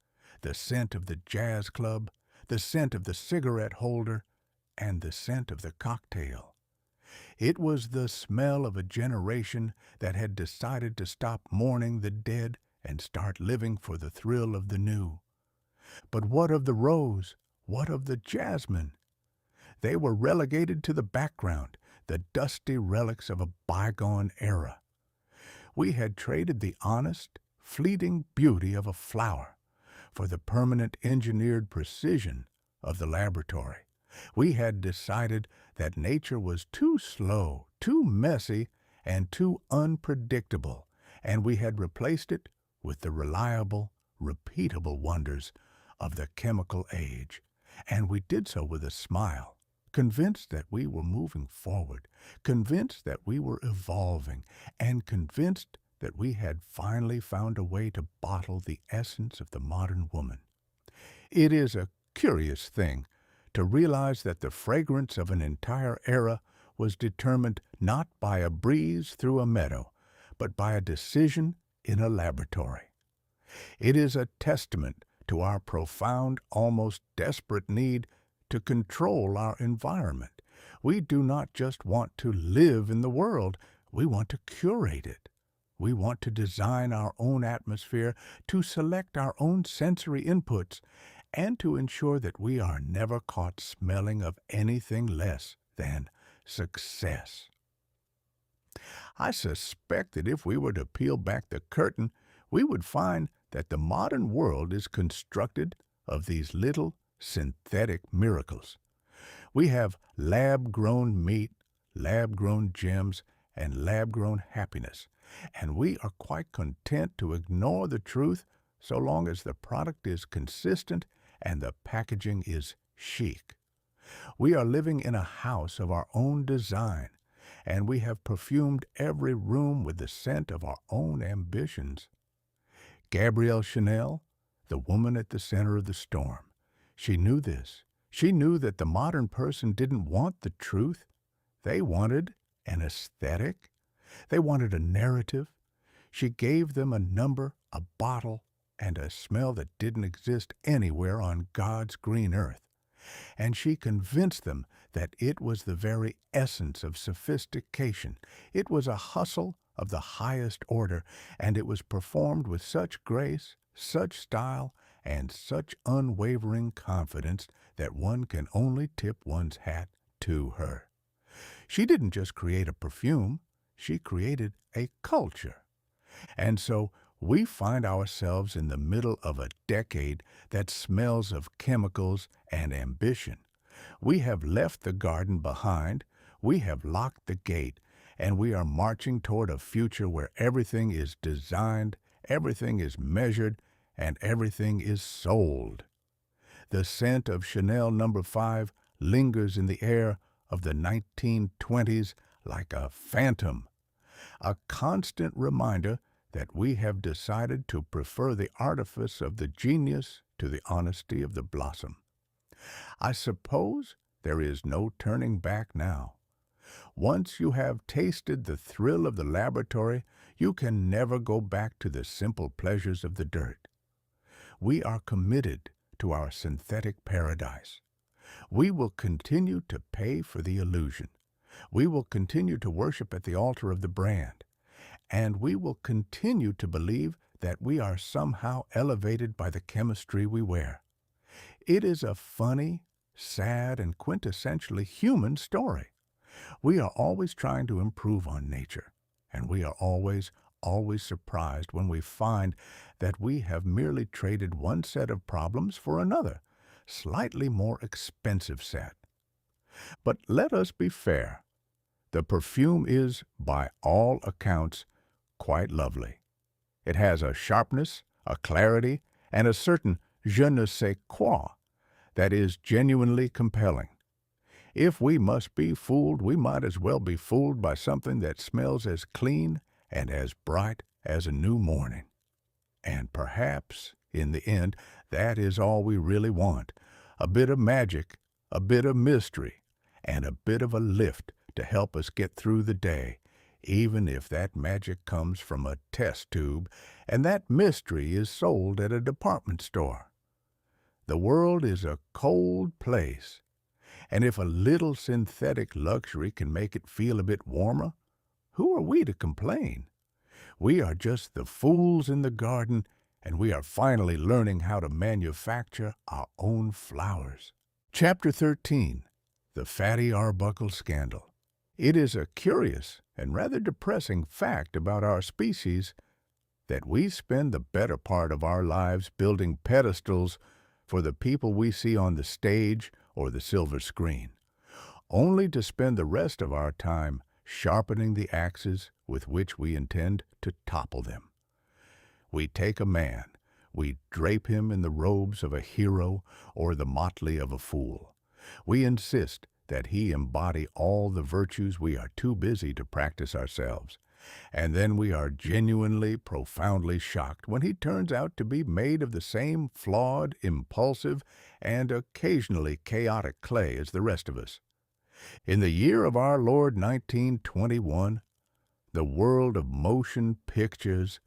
the scent of the jazz club, the scent of the cigarette holder, and the scent of the cocktail. It was the smell of a generation that had decided to stop mourning the dead and start living for the thrill of the new. But what of the rose? What of the jasmine? They were relegated to the background, the dusty relics of a bygone era. We had traded the honest, fleeting beauty of a flower for the permanent engineered precision of the laboratory. We had decided that nature was too slow, too messy, and too unpredictable, and we had replaced it with the reliable, repeatable wonders of the chemical age. And we did so with a smile, convinced that we were moving forward, convinced that we were evolving, and convinced that we had finally found a way to bottle the essence of the modern woman. It is a curious thing to realize that the fragrance of an entire era was determined not by a breeze through a meadow, but by a decision in a laboratory. It is a testament to our profound, almost desperate need to control our environment. We do not just want to live in the world, we want to curate it. We want to design our own atmosphere, to select our own sensory inputs, and to ensure that we are never caught smelling of anything less than success. I suspect that if we were to peel back the curtain, we would find that the modern world is constructed of these little synthetic miracles. We have lab-grown meat, lab-grown gems, and lab-grown happiness, and we are quite content to ignore the truth so long as the product is consistent and the packaging is chic. We are living in a house of our own design, and we have perfumed every room with the scent of our own ambitions. Gabrielle Chanel, the woman at the center of the storm, she knew this. She knew that the modern person didn't want the truth. They wanted an aesthetic. They wanted a narrative. She gave them a number, a bottle, and a smell that didn't exist anywhere on God's green earth. And she convinced them that it was the very essence of sophistication. It was a hustle of the highest order, and it was performed with such grace, such style, and such unwavering confidence that one can only tip one's hat to her. She didn't just create a perfume, she created a culture. And so we find ourselves in the middle of a decade that smells of chemicals and ambition. We have left the garden behind, we have locked the gate, and we are marching toward a future where everything is designed, everything is measured, and everything is sold. The scent of Chanel No. 5 lingers in the air of the 1920s like a phantom, a constant reminder that we have decided to prefer the artifice of the genius to the honesty of the blossom. I suppose there is no turning back now. Once you have tasted the thrill of the laboratory, you can never go back to the simple pleasures of the dirt. We are committed to our synthetic paradise. We will continue to pay for the illusion. We will continue to worship at the altar of the brand. And we will continue to believe that we are somehow elevated by the chemistry we wear. It is a funny, sad, and quintessentially human story. We are always trying to improve on nature, and we are always surprised when we find that we have merely traded one set of problems for another, slightly more expensive set. But let us be fair. The perfume is, by all accounts, quite lovely. It has a sharpness, a clarity, and a certain je ne sais quoi that is genuinely compelling. If we must be fooled, we might as well be fooled by something that smells as clean and as bright as a new morning. And perhaps, in the end, that is all we really want, a bit of magic, a bit of mystery, and a bit of a lift to help us get through the day, even if that magic comes from a test tube and that mystery is sold at a department store. The world is a cold place, and if a little synthetic luxury can make it feel a bit warmer, who are we to complain? We are just the fools in the garden, and we are finally learning how to manufacture our own flowers. Chapter 13. The Fatty Arbuckle Scandal. It is a curious and rather depressing fact about our species that we spend the better part of our lives building pedestals for the people we see on the stage or the silver screen, only to spend the rest of our time sharpening the axes with which we intend to topple them. We take a man, We drape him in the robes of a hero or the motley of a fool. We insist that he embody all the virtues we are too busy to practice ourselves. And then we are genuinely, profoundly shocked when he turns out to be made of the same flawed, impulsive, and occasionally chaotic clay as the rest of us. In the year of our Lord 1921, the world of motion pictures,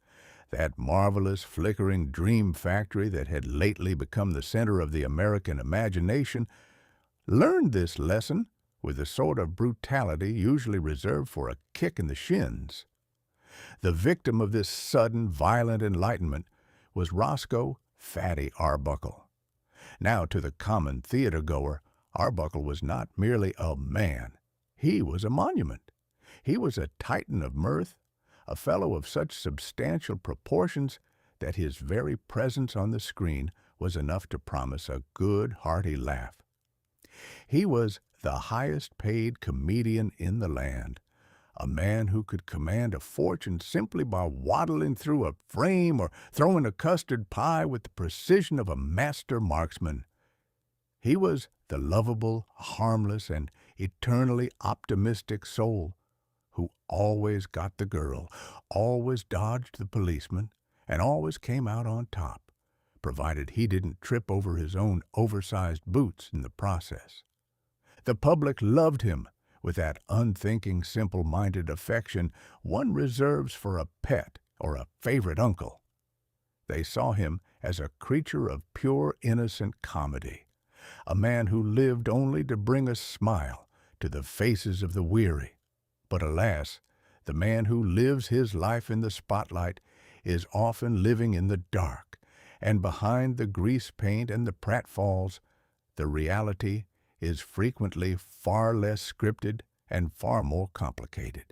that marvelous, flickering dream factory that had lately become the center of the American imagination, learned this lesson with the sort of brutality usually reserved for a kick in the shins. The victim of this sudden, violent enlightenment was Roscoe Fatty Arbuckle. Now, to the common theater-goer, Arbuckle was not merely a man. He was a monument. He was a titan of mirth, a fellow of such substantial proportions that his very presence on the screen was enough to promise a good, hearty laugh. He was the highest-paid comedian in the land, a man who could command a fortune simply by waddling through a frame or throwing a custard pie with the precision of a master marksman. He was the lovable, harmless, and eternally optimistic soul who always got the girl, always dodged the policeman, and always came out on top, provided he didn't trip over his own oversized boots in the process. The public loved him with that unthinking, simple-minded affection one reserves for a pet or a favorite uncle. They saw him as a creature of pure, innocent comedy, a man who lived only to bring a smile to the faces of the weary. But alas, the man who lives his life in the spotlight is often living in the dark, and behind the grease paint and the pratfalls, the reality is frequently far less scripted and far more complicated.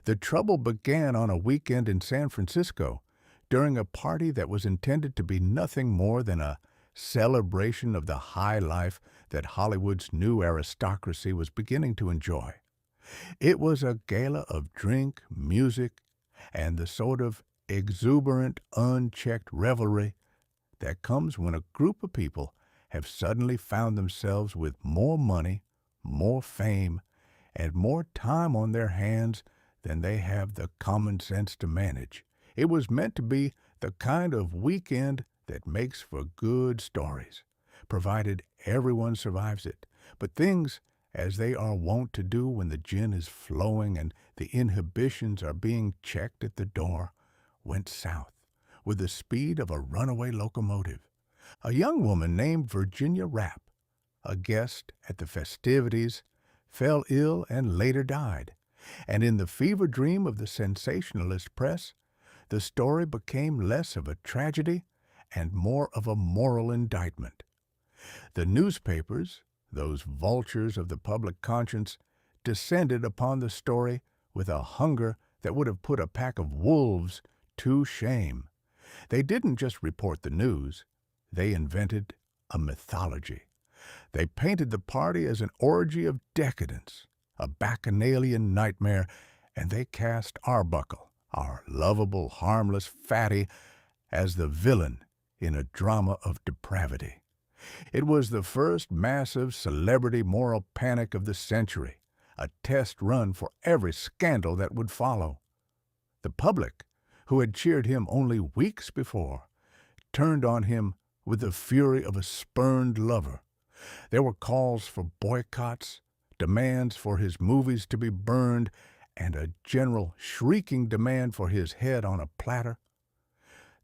The trouble began on a weekend in San Francisco during a party that was intended to be nothing more than a celebration of the high life that Hollywood's new aristocracy was beginning to enjoy. It was a gala of drink, music, and the sort of exuberant, unchecked revelry that comes when a group of people have suddenly found themselves with more money, more fame, and more time on their hands than they have the common sense to manage. It was meant to be the kind of weekend that makes for good stories, provided everyone survives it. But things, as they are wont to do when the gin is flowing and the inhibitions are being checked at the door, went south with the speed of a runaway locomotive. A young woman named Virginia Rapp, a guest at the festivities, fell ill and later died, and in the fever dream of the sensationalist press, the story became less of a tragedy and more of a moral indictment. The newspapers, those vultures of the public conscience, descended upon the story with a hunger that would have put a pack of wolves to shame. They didn't just report the news. They invented a mythology. They painted the party as an orgy of decadence, a bacchanalian nightmare, and they cast Arbuckle, our lovable, harmless fatty, as the villain in a drama of depravity. It was the first massive celebrity moral panic of the century, a test run for every scandal that would follow. The public, who had cheered him only weeks before, turned on him with the fury of a spurned lover. There were calls for boycotts, demands for his movies to be burned, and a general shrieking demand for his head on a platter.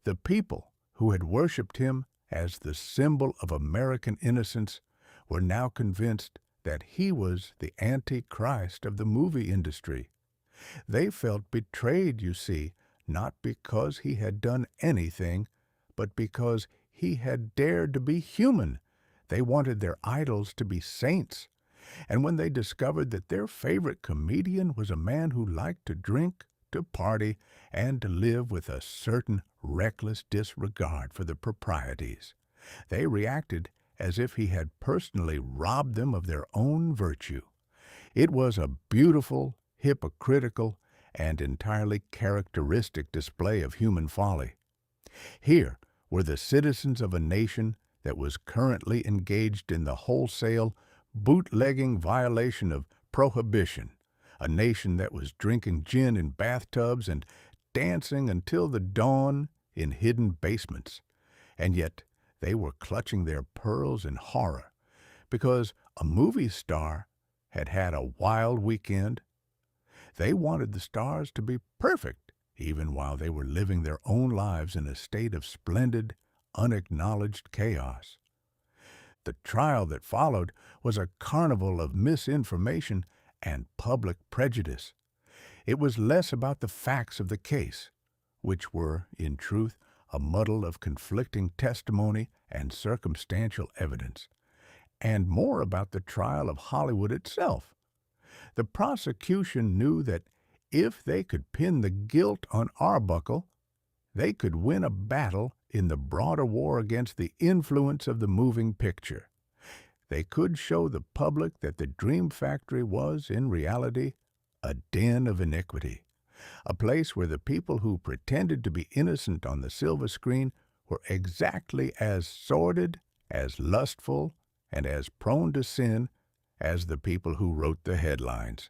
The people who had worshipped him as the symbol of American innocence were now convinced that he was the Antichrist of the movie industry. They felt betrayed, you see, not because he had done anything, but because he had dared to be human. They wanted their idols to be saints. And when they discovered that their favorite comedian was a man who liked to drink, to party, and to live with a certain reckless disregard for the proprieties, they reacted as if he had personally robbed them of their own virtue. It was a beautiful, hypocritical, and entirely characteristic display of human folly. Here were the citizens of a nation that was currently engaged in the wholesale, bootlegging violation of prohibition, a nation that was drinking gin in bathtubs and dancing until the dawn in hidden basements. And yet they were clutching their pearls in horror because a movie star had had a wild weekend. They wanted the stars to be perfect, even while they were living their own lives in a state of splendid, unacknowledged chaos. The trial that followed was a carnival of misinformation and public prejudice. It was less about the facts of the case, which were, in truth, a muddle of conflicting testimony and circumstantial evidence, and more about the trial of Hollywood itself. The prosecution knew that if they could pin the guilt on Arbuckle, they could win a battle in the broader war against the influence of the moving picture. They could show the public that the Dream Factory was, in reality, a den of iniquity, a place where the people who pretended to be innocent on the silver screen were exactly as sordid, as lustful, and as prone to sin as the people who wrote the headlines.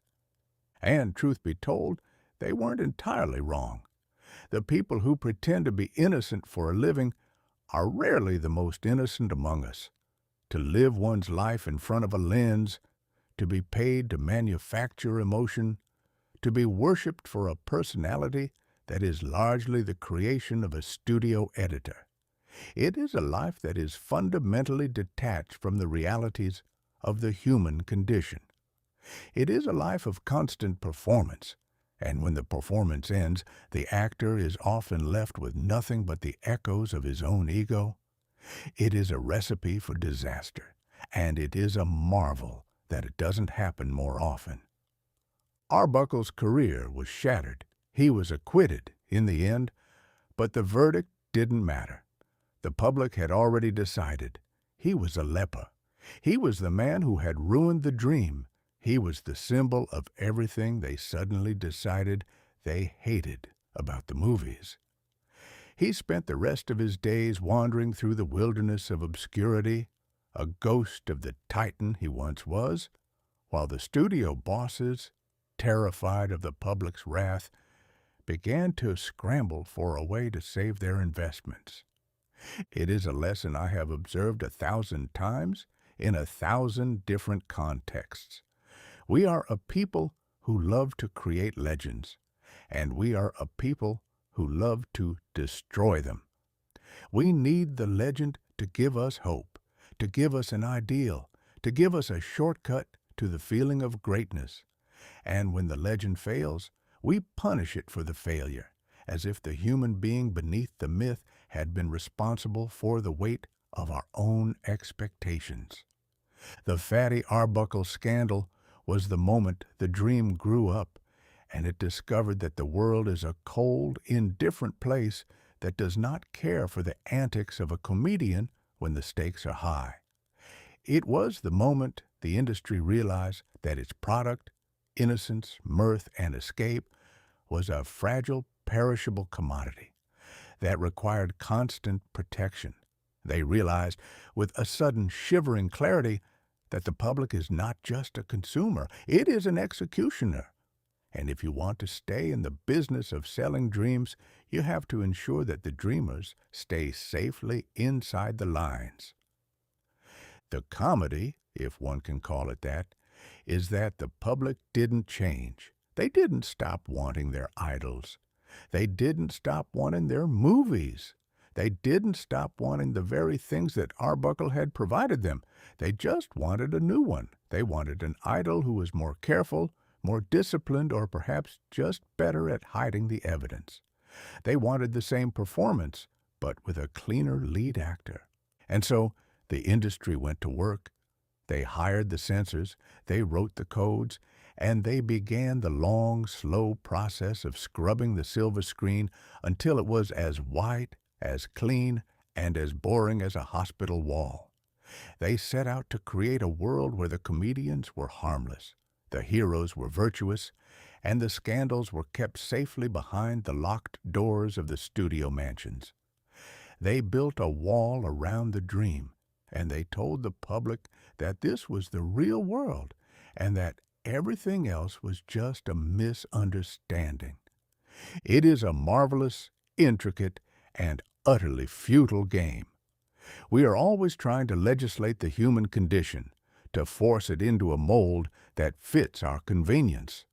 And, truth be told, they weren't entirely wrong. The people who pretend to be innocent for a living are rarely the most innocent among us. To live one's life in front of a lens, to be paid to manufacture emotion, to be worshipped for a personality that is largely the creation of a studio editor. It is a life that is fundamentally detached from the realities of the human condition. It is a life of constant performance, and when the performance ends, the actor is often left with nothing but the echoes of his own ego. It is a recipe for disaster, and it is a marvel that it doesn't happen more often. Arbuckle's career was shattered. He was acquitted in the end, but the verdict didn't matter. The public had already decided. He was a leper. He was the man who had ruined the dream. He was the symbol of everything they suddenly decided they hated about the movies. He spent the rest of his days wandering through the wilderness of obscurity, a ghost of the titan he once was, while the studio bosses, terrified of the public's wrath, began to scramble for a way to save their investments. It is a lesson I have observed 1,000 times in 1,000 different contexts. We are a people who love to create legends, and we are a people who love to destroy them. We need the legend to give us hope, to give us an ideal, to give us a shortcut to the feeling of greatness. And when the legend fails, we punish it for the failure, as if the human being beneath the myth had been responsible for the weight of our own expectations. The Fatty Arbuckle scandal was the moment the dream grew up, and it discovered that the world is a cold, indifferent place that does not care for the antics of a comedian when the stakes are high. It was the moment the industry realized that its product, innocence, mirth, and escape, was a fragile, perishable commodity that required constant protection. They realized, with a sudden shivering clarity, that the public is not just a consumer, it is an executioner. And if you want to stay in the business of selling dreams, you have to ensure that the dreamers stay safely inside the lines. The comedy, if one can call it that, is that the public didn't change. They didn't stop wanting their idols. They didn't stop wanting their movies. They didn't stop wanting the very things that Arbuckle had provided them. They just wanted a new one. They wanted an idol who was more careful, more disciplined, or perhaps just better at hiding the evidence. They wanted the same performance, but with a cleaner lead actor. And so the industry went to work. They hired the censors, they wrote the codes, and they began the long, slow process of scrubbing the silver screen until it was as white, as clean, and as boring as a hospital wall. They set out to create a world where the comedians were harmless, the heroes were virtuous, and the scandals were kept safely behind the locked doors of the studio mansions. They built a wall around the dream, and they told the public that this was the real world and that everything else was just a misunderstanding. It is a marvelous, intricate, and utterly futile game. We are always trying to legislate the human condition, to force it into a mold that fits our convenience.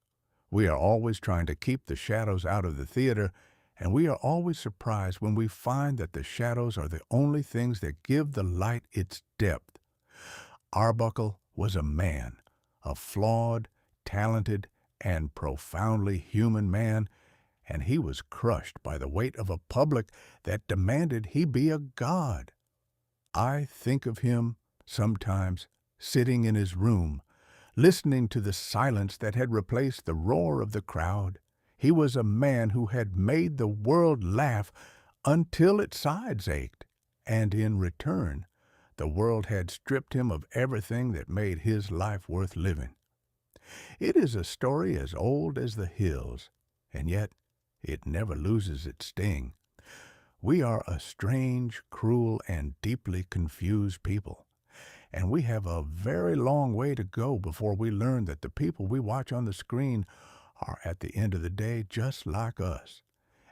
We are always trying to keep the shadows out of the theater, and we are always surprised when we find that the shadows are the only things that give the light its depth. Arbuckle was a man, a flawed, talented, and profoundly human man, and he was crushed by the weight of a public that demanded he be a god. I think of him, sometimes, sitting in his room, listening to the silence that had replaced the roar of the crowd. He was a man who had made the world laugh until its sides ached, and in return, the world had stripped him of everything that made his life worth living. It is a story as old as the hills, and yet it never loses its sting. We are a strange, cruel, and deeply confused people, and we have a very long way to go before we learn that the people we watch on the screen are at the end of the day just like us.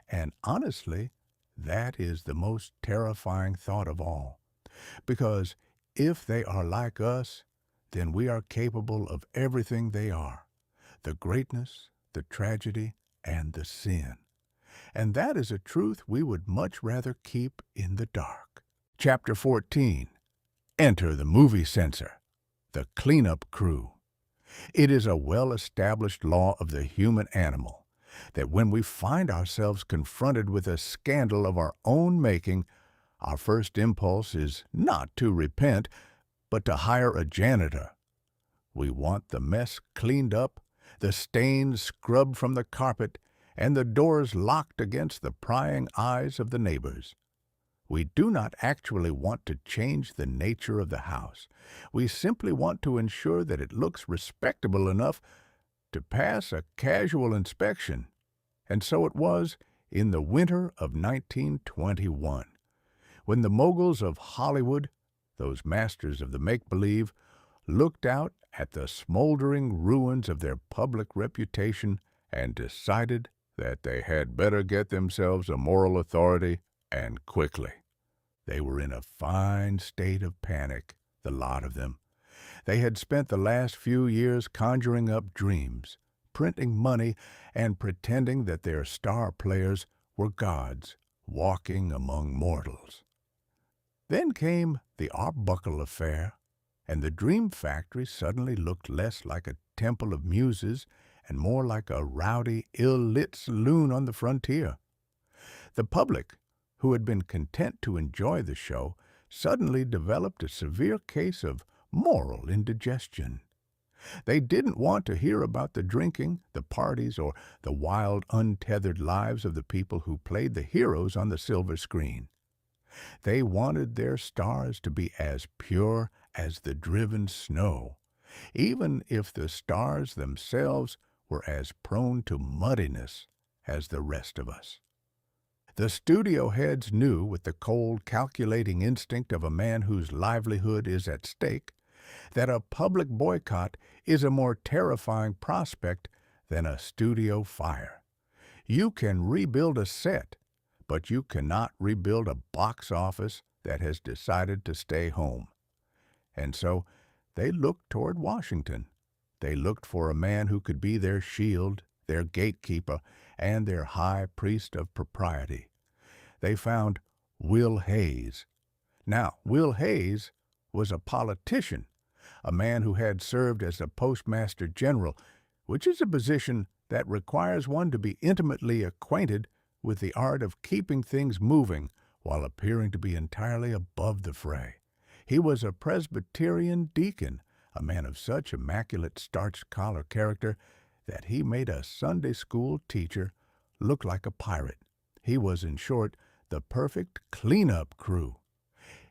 And honestly, that is the most terrifying thought of all. Because if they are like us, then we are capable of everything they are, the greatness, the tragedy, and the sin. And that is a truth we would much rather keep in the dark. Chapter 14. Enter the movie censor, the cleanup crew. It is a well-established law of the human animal that when we find ourselves confronted with a scandal of our own making, our first impulse is not to repent, but to hire a janitor. We want the mess cleaned up, the stains scrubbed from the carpet, and the doors locked against the prying eyes of the neighbors. We do not actually want to change the nature of the house. We simply want to ensure that it looks respectable enough to pass a casual inspection. And so it was in the winter of 1921, when the moguls of Hollywood, those masters of the make-believe, looked out at the smoldering ruins of their public reputation and decided that they had better get themselves a moral authority, and quickly. They were in a fine state of panic, the lot of them. They had spent the last few years conjuring up dreams, printing money, and pretending that their star players were gods walking among mortals. Then came the Arbuckle affair, and the dream factory suddenly looked less like a temple of muses and more like a rowdy, ill-lit saloon on the frontier. The public, who had been content to enjoy the show, suddenly developed a severe case of moral indigestion. They didn't want to hear about the drinking, the parties, or the wild, untethered lives of the people who played the heroes on the silver screen. They wanted their stars to be as pure as the driven snow, even if the stars themselves were as prone to muddiness as the rest of us. The studio heads knew, with the cold, calculating instinct of a man whose livelihood is at stake, that a public boycott is a more terrifying prospect than a studio fire. You can rebuild a set, but you cannot rebuild a box office that has decided to stay home. And so they looked toward Washington. They looked for a man who could be their shield, their gatekeeper, and their high priest of propriety. They found Will Hayes. Now, Will Hayes was a politician, a man who had served as a postmaster general, which is a position that requires one to be intimately acquainted with the art of keeping things moving while appearing to be entirely above the fray. He was a Presbyterian deacon, a man of such immaculate starched collar character that he made a Sunday school teacher look like a pirate. He was, in short, the perfect cleanup crew.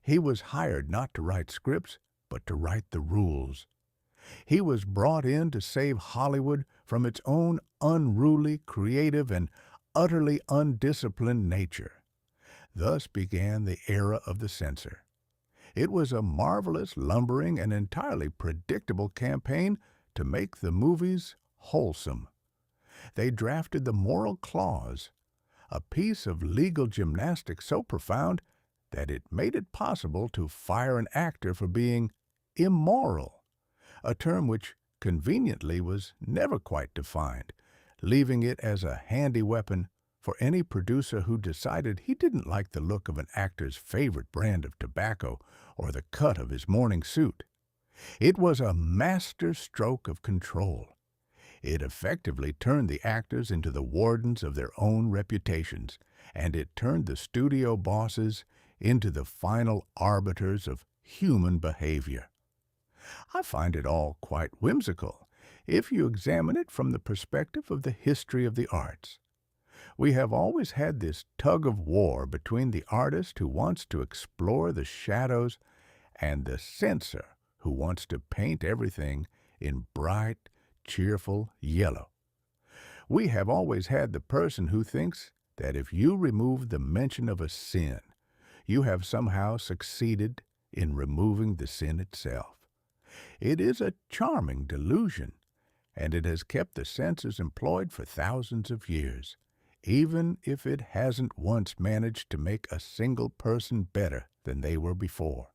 He was hired not to write scripts, but to write the rules. He was brought in to save Hollywood from its own unruly, creative, and utterly undisciplined nature. Thus began the era of the censor. It was a marvelous, lumbering, and entirely predictable campaign to make the movies wholesome. They drafted the moral clause, a piece of legal gymnastics so profound that it made it possible to fire an actor for being immoral, a term which conveniently was never quite defined, leaving it as a handy weapon for any producer who decided he didn't like the look of an actor's favorite brand of tobacco or the cut of his morning suit. It was a master stroke of control. It effectively turned the actors into the wardens of their own reputations, and it turned the studio bosses into the final arbiters of human behavior. I find it all quite whimsical if you examine it from the perspective of the history of the arts. We have always had this tug of war between the artist who wants to explore the shadows and the censor who wants to paint everything in bright, cheerful yellow. We have always had the person who thinks that if you remove the mention of a sin, you have somehow succeeded in removing the sin itself. It is a charming delusion, and it has kept the censors employed for thousands of years, even if it hasn't once managed to make a single person better than they were before.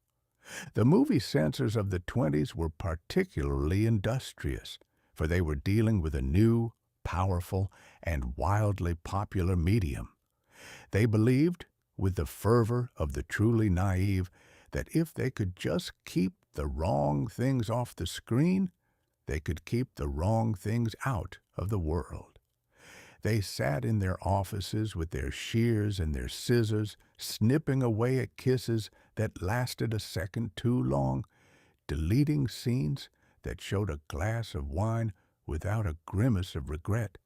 The movie censors of the 20s were particularly industrious, for they were dealing with a new, powerful, and wildly popular medium. They believed, with the fervor of the truly naive, that if they could just keep the wrong things off the screen, they could keep the wrong things out of the world. They sat in their offices with their shears and their scissors, snipping away at kisses that lasted a second too long, deleting scenes that showed a glass of wine without a grimace of regret,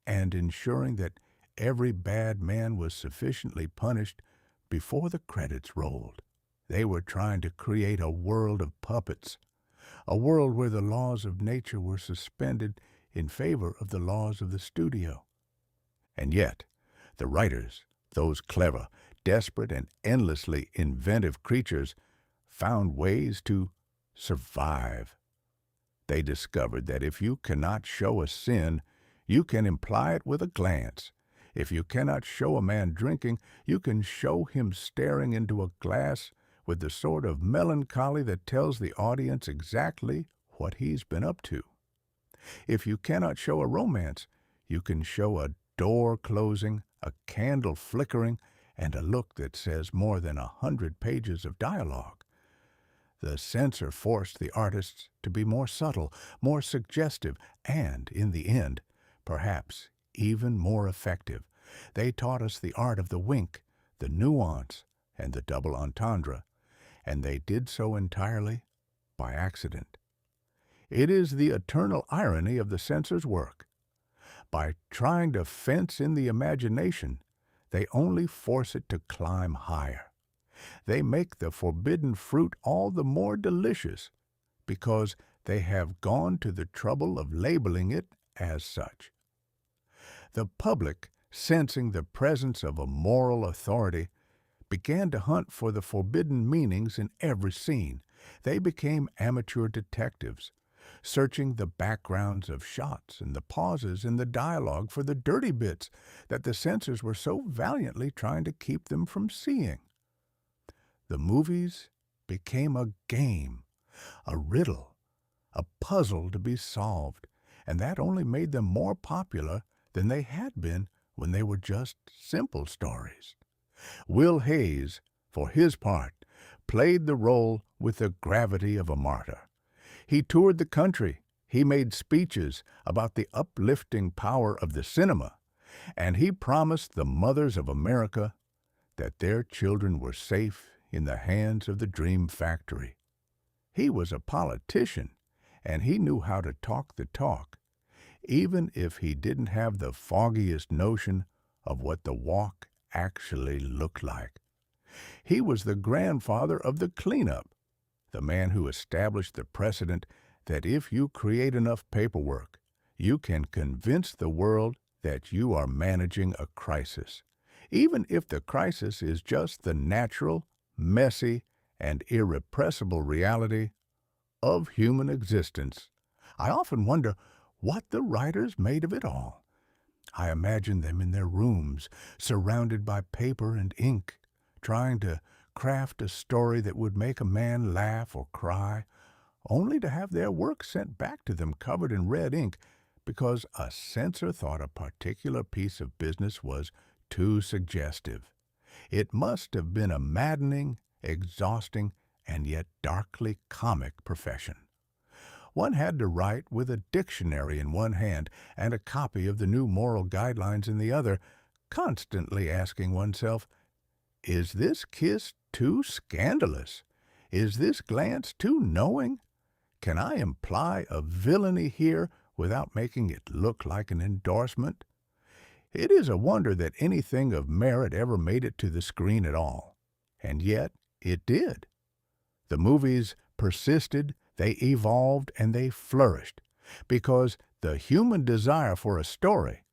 and ensuring that every bad man was sufficiently punished before the credits rolled. They were trying to create a world of puppets, a world where the laws of nature were suspended in favor of the laws of the studio. And yet, the writers, those clever, desperate, and endlessly inventive creatures, found ways to survive. They discovered that if you cannot show a sin, you can imply it with a glance. If you cannot show a man drinking, you can show him staring into a glass with the sort of melancholy that tells the audience exactly what he's been up to. If you cannot show a romance, you can show a door closing, a candle flickering, and a look that says more than 100 pages of dialogue. The censor forced the artists to be more subtle, more suggestive, and, in the end, perhaps even more effective. They taught us the art of the wink, the nuance, and the double entendre, and they did so entirely by accident. It is the eternal irony of the censor's work. By trying to fence in the imagination, they only force it to climb higher. They make the forbidden fruit all the more delicious because they have gone to the trouble of labeling it as such. The public, sensing the presence of a moral authority, began to hunt for the forbidden meanings in every scene. They became amateur detectives, searching the backgrounds of shots and the pauses in the dialogue for the dirty bits that the censors were so valiantly trying to keep them from seeing. The movies became a game, a riddle, a puzzle to be solved, and that only made them more popular than they had been when they were just simple stories. Will Hayes, for his part, played the role with the gravity of a martyr. He toured the country, he made speeches about the uplifting power of the cinema, and he promised the mothers of America that their children were safe in the hands of the Dream Factory. He was a politician, and he knew how to talk the talk, even if he didn't have the foggiest notion of what the walk actually looked like. He was the grandfather of the cleanup, the man who established the precedent that if you create enough paperwork, you can convince the world that you are managing a crisis. even if the crisis is just the natural, messy, and irrepressible reality of human existence. I often wonder what the writers made of it all. I imagine them in their rooms, surrounded by paper and ink, trying to craft a story that would make a man laugh or cry, only to have their work sent back to them covered in red ink because a censor thought a particular piece of business was too suggestive. It must have been a maddening, exhausting, and yet darkly comic profession. One had to write with a dictionary in one hand and a copy of the new moral guidelines in the other, constantly asking oneself, is this kiss too scandalous? Is this glance too knowing? Can I imply a villainy here without making it look like an endorsement? It is a wonder that anything of merit ever made it to the screen at all. And yet it did. The movies persisted, they evolved, and they flourished, because the human desire for a story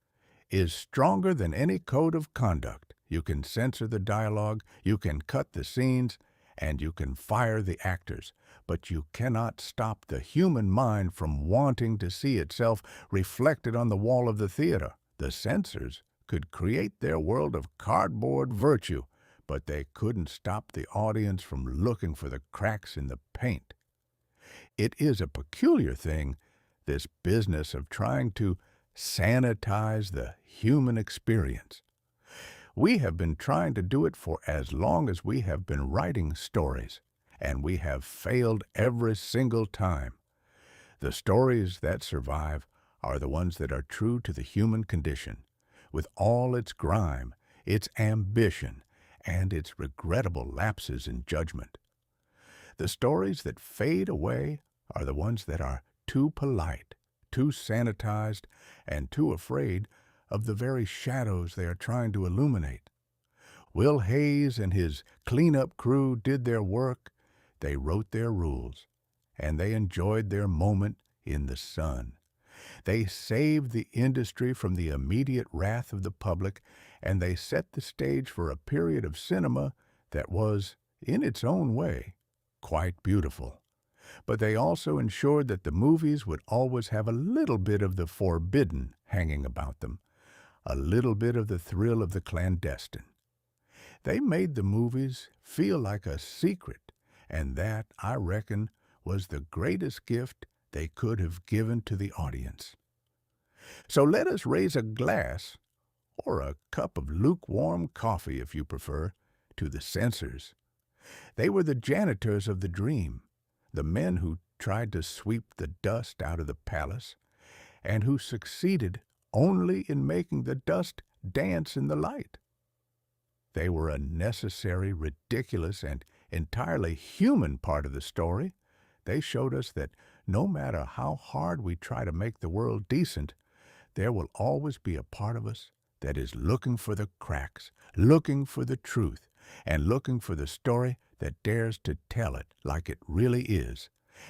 is stronger than any code of conduct. You can censor the dialogue, you can cut the scenes, and you can fire the actors, but you cannot stop the human mind from wanting to see itself reflected on the wall of the theater. The censors could create their world of cardboard virtue, but they couldn't stop the audience from looking for the cracks in the paint. It is a peculiar thing, this business of trying to sanitize the human experience. We have been trying to do it for as long as we have been writing stories, and we have failed every single time. The stories that survive are the ones that are true to the human condition, with all its grime, its ambition, and its regrettable lapses in judgment. The stories that fade away are the ones that are too polite, too sanitized, and too afraid of the very shadows they are trying to illuminate. Will Hayes and his cleanup crew did their work, they wrote their rules, and they enjoyed their moment in the sun. They saved the industry from the immediate wrath of the public, and they set the stage for a period of cinema that was, in its own way, quite beautiful. But they also ensured that the movies would always have a little bit of the forbidden hanging about them, a little bit of the thrill of the clandestine. They made the movies feel like a secret, and that, I reckon, was the greatest gift they could have given to the audience. So let us raise a glass, or a cup of lukewarm coffee if you prefer, to the censors. They were the janitors of the dream, the men who tried to sweep the dust out of the palace, and who succeeded only in making the dust dance in the light. They were a necessary, ridiculous, and entirely human part of the story. They showed us that no matter how hard we try to make the world decent, there will always be a part of us that is looking for the cracks, looking for the truth, and looking for the story that dares to tell it like it really is.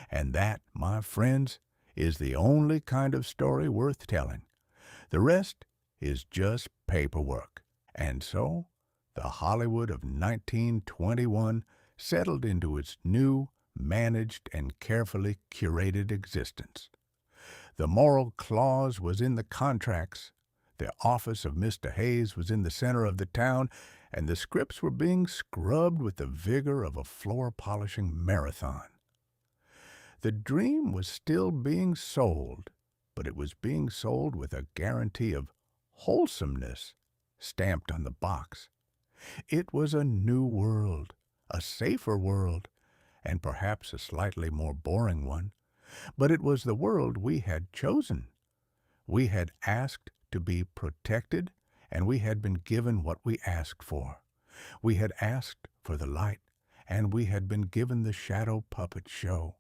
And that, my friends, is the only kind of story worth telling. The rest is just paperwork. And so, the Hollywood of 1921 settled into its new, managed, and carefully curated existence. The moral clause was in the contracts, the office of Mr. Hayes was in the center of the town, and the scripts were being scrubbed with the vigor of a floor-polishing marathon. The dream was still being sold, but it was being sold with a guarantee of wholesomeness stamped on the box. It was a new world, a safer world, and perhaps a slightly more boring one, but it was the world we had chosen. We had asked to be protected, and we had been given what we asked for. We had asked for the light, and we had been given the shadow puppet show.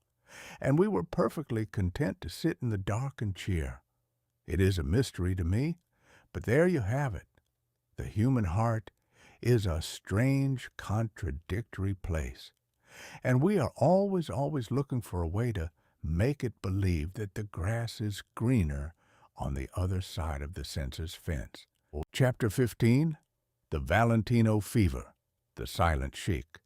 And we were perfectly content to sit in the dark and cheer. It is a mystery to me, but there you have it. The human heart is a strange, contradictory place, and we are always looking for a way to make it believe that the grass is greener on the other side of the censor's fence. Chapter 15, the Valentino fever, the silent sheik.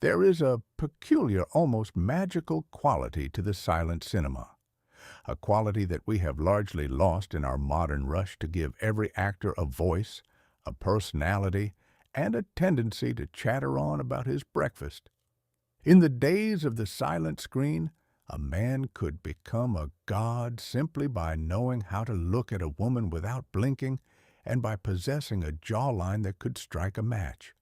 There is a peculiar, almost magical quality to the silent cinema, a quality that we have largely lost in our modern rush to give every actor a voice, a personality, and a tendency to chatter on about his breakfast. In the days of the silent screen, a man could become a god simply by knowing how to look at a woman without blinking and by possessing a jawline that could strike a match.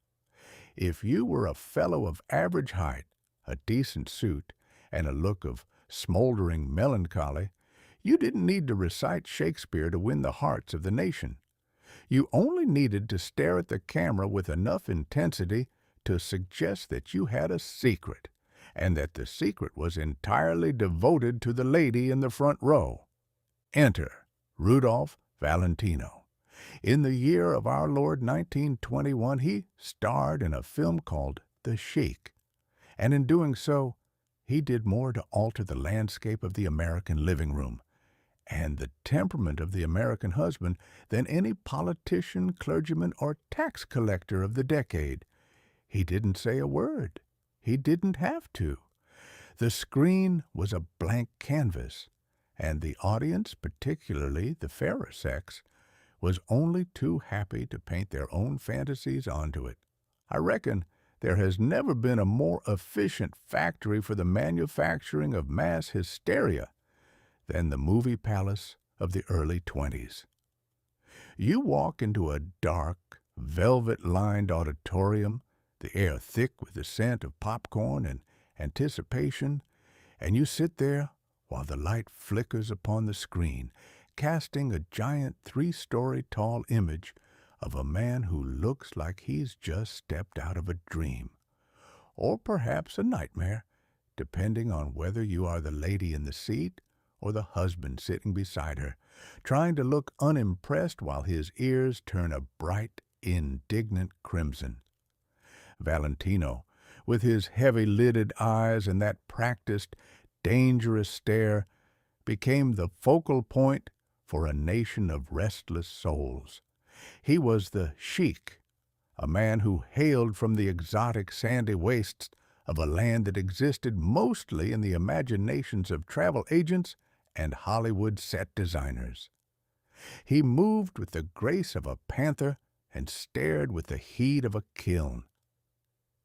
If you were a fellow of average height, a decent suit, and a look of smoldering melancholy, you didn't need to recite Shakespeare to win the hearts of the nation. You only needed to stare at the camera with enough intensity to suggest that you had a secret, and that the secret was entirely devoted to the lady in the front row. Enter Rudolph Valentino. In the year of our Lord 1921, he starred in a film called The Sheik, and in doing so, he did more to alter the landscape of the American living room and the temperament of the American husband than any politician, clergyman, or tax collector of the decade. He didn't say a word. He didn't have to. The screen was a blank canvas, and the audience, particularly the fairer sex, was only too happy to paint their own fantasies onto it. I reckon there has never been a more efficient factory for the manufacturing of mass hysteria than the movie palace of the early 20s. You walk into a dark, velvet-lined auditorium, the air thick with the scent of popcorn and anticipation, and you sit there while the light flickers upon the screen, casting a giant 3-story tall image of a man who looks like he's just stepped out of a dream, or perhaps a nightmare, depending on whether you are the lady in the seat or the husband sitting beside her, trying to look unimpressed while his ears turn a bright, indignant crimson. Valentino, with his heavy-lidded eyes and that practiced, dangerous stare, became the focal point for a nation of restless souls. He was the sheik, a man who hailed from the exotic sandy wastes of a land that existed mostly in the imaginations of travel agents and Hollywood set designers. He moved with the grace of a panther and stared with the heat of a kiln.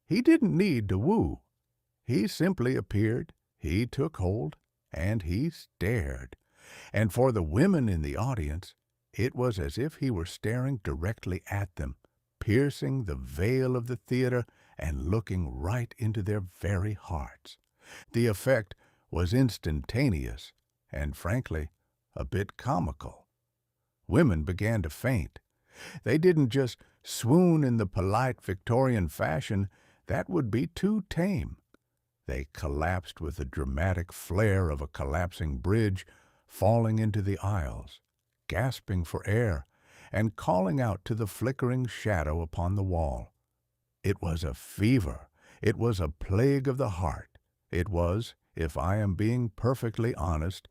He didn't need to woo. He simply appeared, he took hold, and he stared. And for the women in the audience, it was as if he were staring directly at them, piercing the veil of the theater and looking right into their very hearts. The effect was instantaneous and, frankly, a bit comical. Women began to faint. They didn't just swoon in the polite Victorian fashion. That would be too tame. They collapsed with the dramatic flare of a collapsing bridge, falling into the aisles, gasping for air, and calling out to the flickering shadow upon the wall. It was a fever. It was a plague of the heart. It was, if I am being perfectly honest,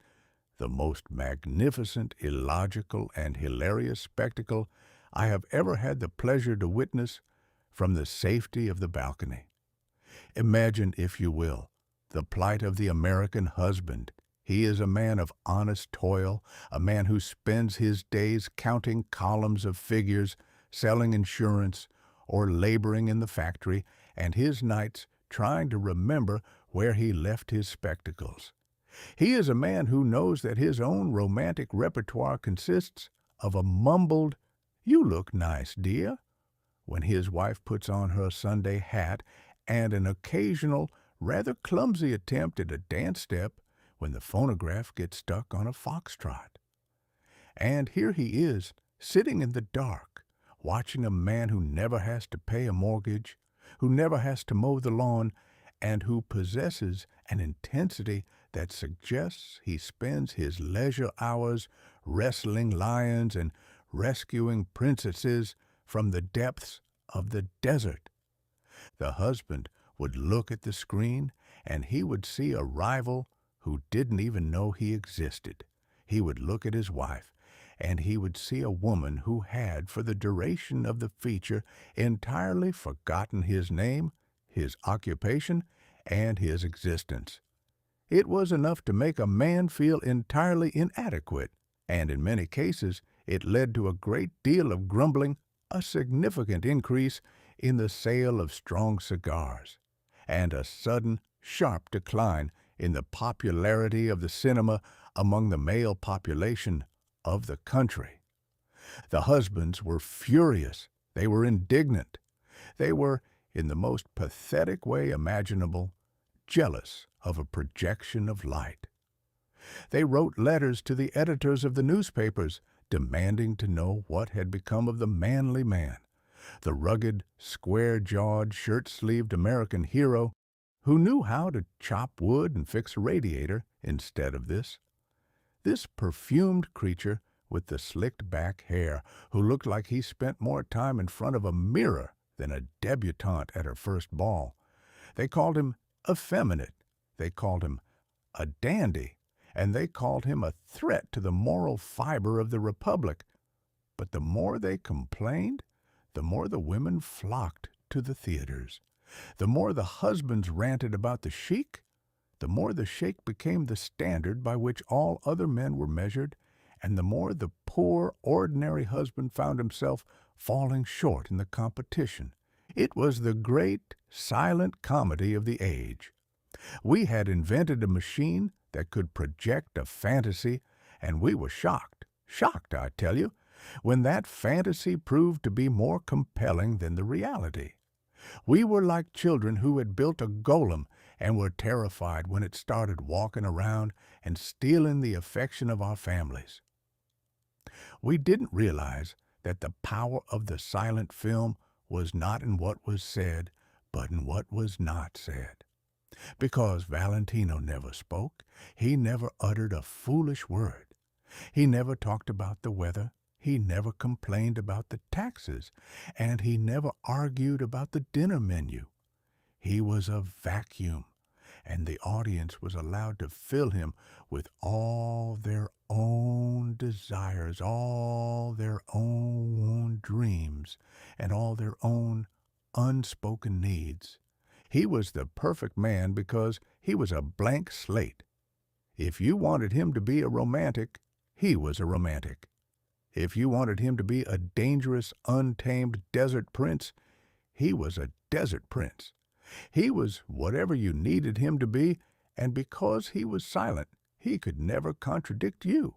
the most magnificent, illogical, and hilarious spectacle I have ever had the pleasure to witness from the safety of the balcony. Imagine, if you will, the plight of the American husband. He is a man of honest toil, a man who spends his days counting columns of figures, selling insurance, or laboring in the factory, and his nights trying to remember where he left his spectacles. He is a man who knows that his own romantic repertoire consists of a mumbled, "You look nice, dear," when his wife puts on her Sunday hat, and an occasional, rather clumsy attempt at a dance step when the phonograph gets stuck on a foxtrot. And here he is, sitting in the dark, watching a man who never has to pay a mortgage, who never has to mow the lawn, and who possesses an intensity that suggests he spends his leisure hours wrestling lions and rescuing princesses from the depths of the desert. The husband would look at the screen, and he would see a rival who didn't even know he existed. He would look at his wife, and he would see a woman who had, for the duration of the feature, entirely forgotten his name, his occupation, and his existence. It was enough to make a man feel entirely inadequate, and in many cases it led to a great deal of grumbling, a significant increase in the sale of strong cigars, and a sudden, sharp decline in the popularity of the cinema among the male population of the country. The husbands were furious. They were indignant. They were, in the most pathetic way imaginable, jealous of a projection of light. They wrote letters to the editors of the newspapers demanding to know what had become of the manly man, the rugged, square-jawed, shirt-sleeved American hero who knew how to chop wood and fix a radiator instead of this. This perfumed creature with the slicked-back hair, who looked like he spent more time in front of a mirror than a debutante at her first ball. They called him effeminate. They called him a dandy, and they called him a threat to the moral fiber of the Republic. But the more they complained, the more the women flocked to the theaters. The more the husbands ranted about the sheik, the more the sheik became the standard by which all other men were measured, and the more the poor, ordinary husband found himself falling short in the competition. It was the great, silent comedy of the age. We had invented a machine that could project a fantasy, and we were shocked, I tell you, when that fantasy proved to be more compelling than the reality. We were like children who had built a golem and were terrified when it started walking around and stealing the affection of our families. We didn't realize that the power of the silent film was not in what was said, but in what was not said. Because Valentino never spoke, he never uttered a foolish word. He never talked about the weather, he never complained about the taxes, and he never argued about the dinner menu. He was a vacuum, and the audience was allowed to fill him with all their own desires, all their own dreams, and all their own unspoken needs. He was the perfect man because he was a blank slate. If you wanted him to be a romantic, he was a romantic. If you wanted him to be a dangerous, untamed desert prince, he was a desert prince. He was whatever you needed him to be, and because he was silent, he could never contradict you.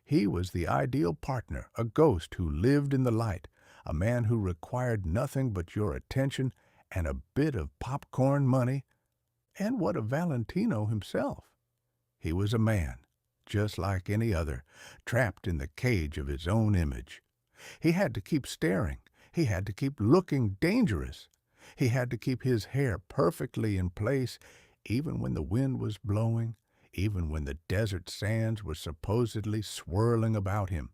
He was the ideal partner, a ghost who lived in the light, a man who required nothing but your attention and a bit of popcorn money. And what of Valentino himself? He was a man, just like any other, trapped in the cage of his own image. He had to keep staring. He had to keep looking dangerous. He had to keep his hair perfectly in place, even when the wind was blowing, even when the desert sands were supposedly swirling about him.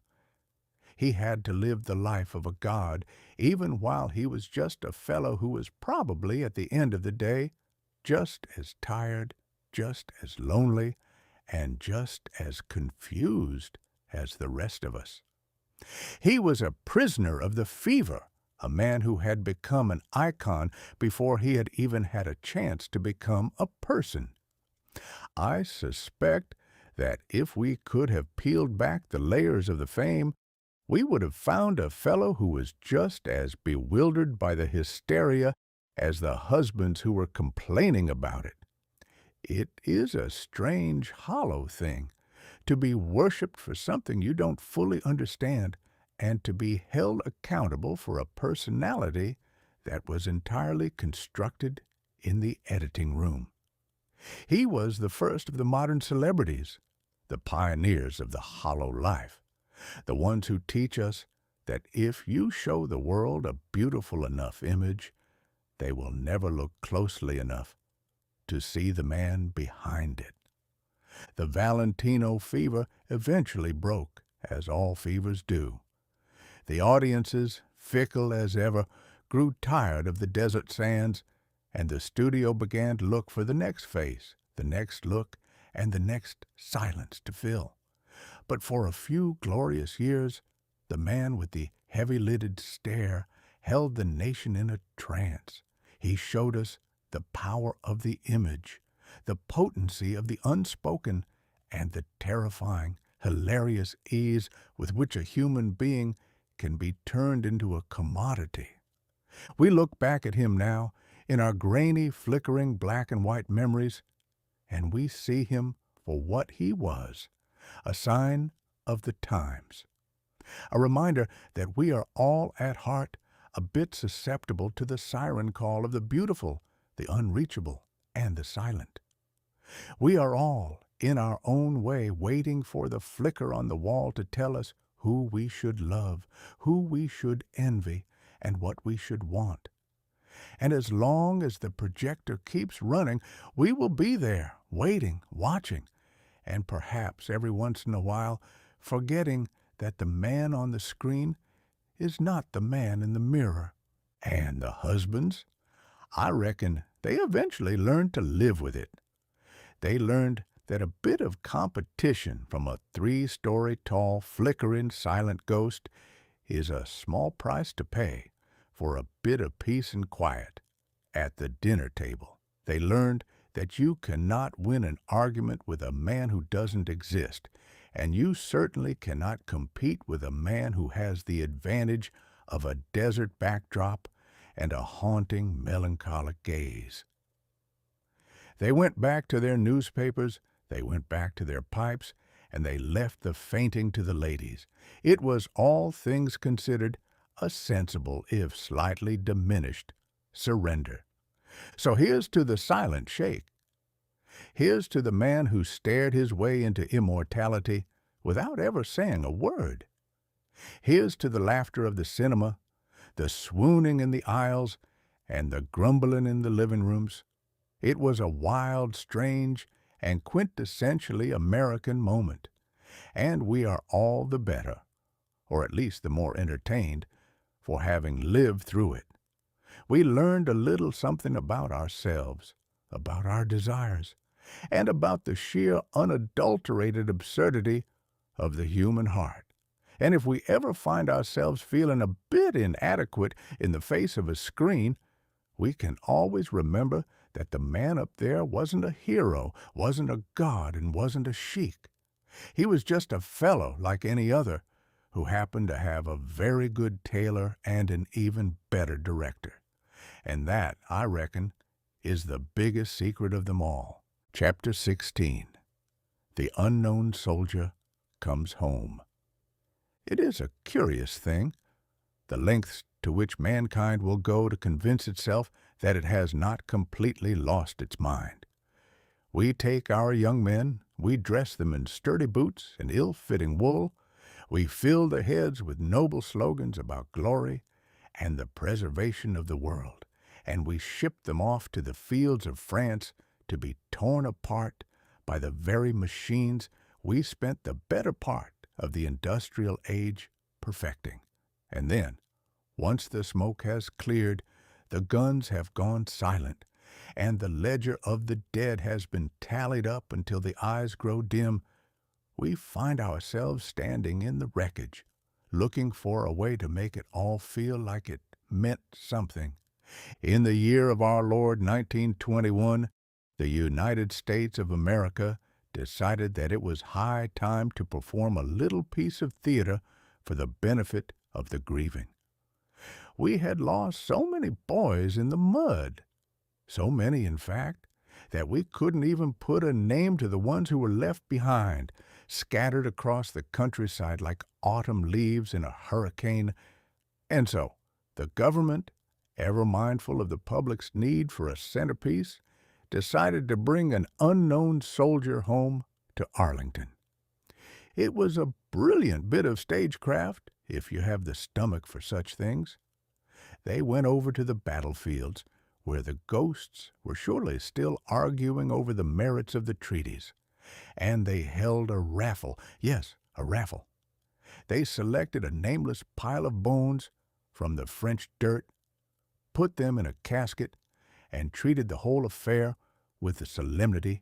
He had to live the life of a god, even while he was just a fellow who was probably, at the end of the day, just as tired, just as lonely, and just as confused as the rest of us. He was a prisoner of the fever, a man who had become an icon before he had even had a chance to become a person. I suspect that if we could have peeled back the layers of the fame, we would have found a fellow who was just as bewildered by the hysteria as the husbands who were complaining about it. It is a strange, hollow thing to be worshipped for something you don't fully understand and to be held accountable for a personality that was entirely constructed in the editing room. He was the first of the modern celebrities, the pioneers of the hollow life, the ones who teach us that if you show the world a beautiful enough image, they will never look closely enough to see the man behind it. The Valentino fever eventually broke, as all fevers do. The audiences, fickle as ever, grew tired of the desert sands, and the studio began to look for the next face, the next look, and the next silence to fill. But for a few glorious years, the man with the heavy-lidded stare held the nation in a trance. He showed us the power of the image, the potency of the unspoken, and the terrifying, hilarious ease with which a human being can be turned into a commodity. We look back at him now, in our grainy, flickering black and white memories, and we see him for what he was, a sign of the times. A reminder that we are all at heart a bit susceptible to the siren call of the beautiful, the unreachable, and the silent. We are all, in our own way, waiting for the flicker on the wall to tell us who we should love, who we should envy, and what we should want. And as long as the projector keeps running, we will be there, waiting, watching, and perhaps every once in a while forgetting that the man on the screen is not the man in the mirror. And the husbands, I reckon they eventually learned to live with it. They learned that a bit of competition from a 3-story tall, flickering, silent ghost is a small price to pay for a bit of peace and quiet at the dinner table. They learned that you cannot win an argument with a man who doesn't exist, and you certainly cannot compete with a man who has the advantage of a desert backdrop and a haunting, melancholic gaze. They went back to their newspapers, they went back to their pipes, and they left the fainting to the ladies. It was, all things considered, a sensible, if slightly diminished, surrender. So here's to the silent Sheikh. Here's to the man who stared his way into immortality without ever saying a word. Here's to the laughter of the cinema, the swooning in the aisles, and the grumbling in the living rooms. It was a wild, strange, and quintessentially American moment, and we are all the better, or at least the more entertained, for having lived through it. We learned a little something about ourselves, about our desires, and about the sheer unadulterated absurdity of the human heart. And if we ever find ourselves feeling a bit inadequate in the face of a screen, we can always remember that the man up there wasn't a hero, wasn't a god, and wasn't a sheik. He was just a fellow like any other who happened to have a very good tailor and an even better director. And that, I reckon, is the biggest secret of them all. Chapter 16. The Unknown Soldier Comes Home. It is a curious thing, the lengths to which mankind will go to convince itself that it has not completely lost its mind. We take our young men, we dress them in sturdy boots and ill-fitting wool, we fill their heads with noble slogans about glory and the preservation of the world, and we ship them off to the fields of France to be torn apart by the very machines we spent the better part of the industrial age perfecting. And then, once the smoke has cleared, the guns have gone silent, and the ledger of the dead has been tallied up until the eyes grow dim, we find ourselves standing in the wreckage, looking for a way to make it all feel like it meant something. In the year of our Lord 1921, the United States of America decided that it was high time to perform a little piece of theater for the benefit of the grieving. We had lost so many boys in the mud, so many, in fact, that we couldn't even put a name to the ones who were left behind, scattered across the countryside like autumn leaves in a hurricane. And so, the government, ever mindful of the public's need for a centerpiece, decided to bring an unknown soldier home to Arlington. It was a brilliant bit of stagecraft, if you have the stomach for such things. They went over to the battlefields, where the ghosts were surely still arguing over the merits of the treaties, and they held a raffle. Yes, a raffle. They selected a nameless pile of bones from the French dirt, put them in a casket, and treated the whole affair with the solemnity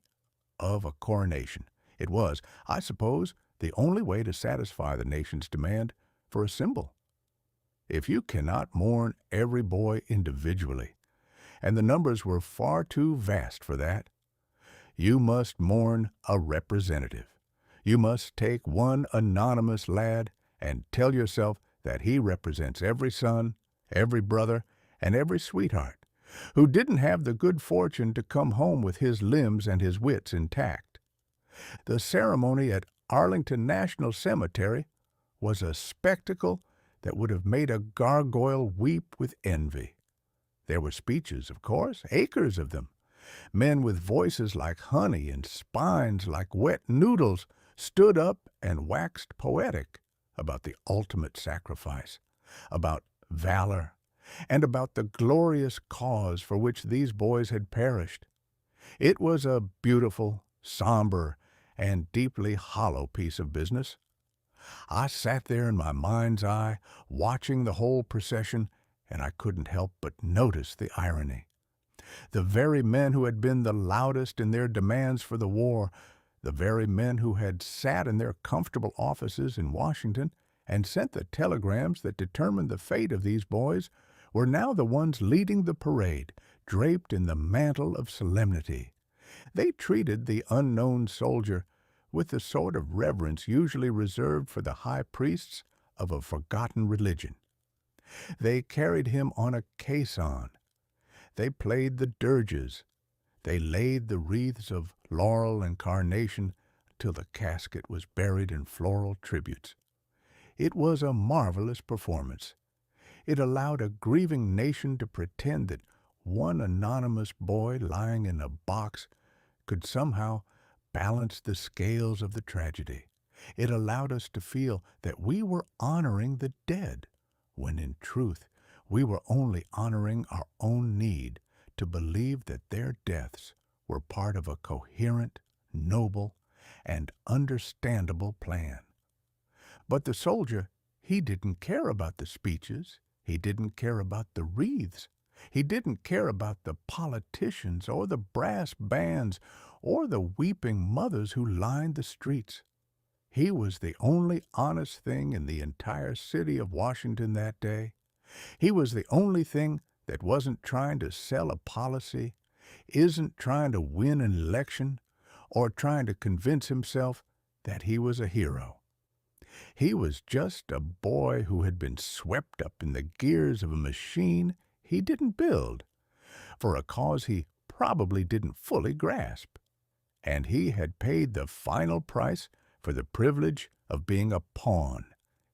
of a coronation. It was, I suppose, the only way to satisfy the nation's demand for a symbol. If you cannot mourn every boy individually, and the numbers were far too vast for that, you must mourn a representative. You must take one anonymous lad and tell yourself that he represents every son, every brother, and every sweetheart who didn't have the good fortune to come home with his limbs and his wits intact. The ceremony at Arlington National Cemetery was a spectacle that would have made a gargoyle weep with envy. There were speeches, of course, acres of them. Men with voices like honey and spines like wet noodles stood up and waxed poetic about the ultimate sacrifice, about valor, and about the glorious cause for which these boys had perished. It was a beautiful, somber, and deeply hollow piece of business. I sat there in my mind's eye, watching the whole procession, and I couldn't help but notice the irony. The very men who had been the loudest in their demands for the war, the very men who had sat in their comfortable offices in Washington and sent the telegrams that determined the fate of these boys, were now the ones leading the parade, draped in the mantle of solemnity. They treated the unknown soldier with the sort of reverence usually reserved for the high priests of a forgotten religion. They carried him on a caisson. They played the dirges. They laid the wreaths of laurel and carnation till the casket was buried in floral tributes. It was a marvelous performance. It allowed a grieving nation to pretend that one anonymous boy lying in a box could somehow balance the scales of the tragedy. It allowed us to feel that we were honoring the dead, when in truth we were only honoring our own need to believe that their deaths were part of a coherent, noble, and understandable plan. But the soldier, he didn't care about the speeches. He didn't care about the wreaths. He didn't care about the politicians or the brass bands or the weeping mothers who lined the streets. He was the only honest thing in the entire city of Washington that day. He was the only thing that wasn't trying to sell a policy, isn't trying to win an election, or trying to convince himself that he was a hero. He was just a boy who had been swept up in the gears of a machine he didn't build, for a cause he probably didn't fully grasp. And he had paid the final price for the privilege of being a pawn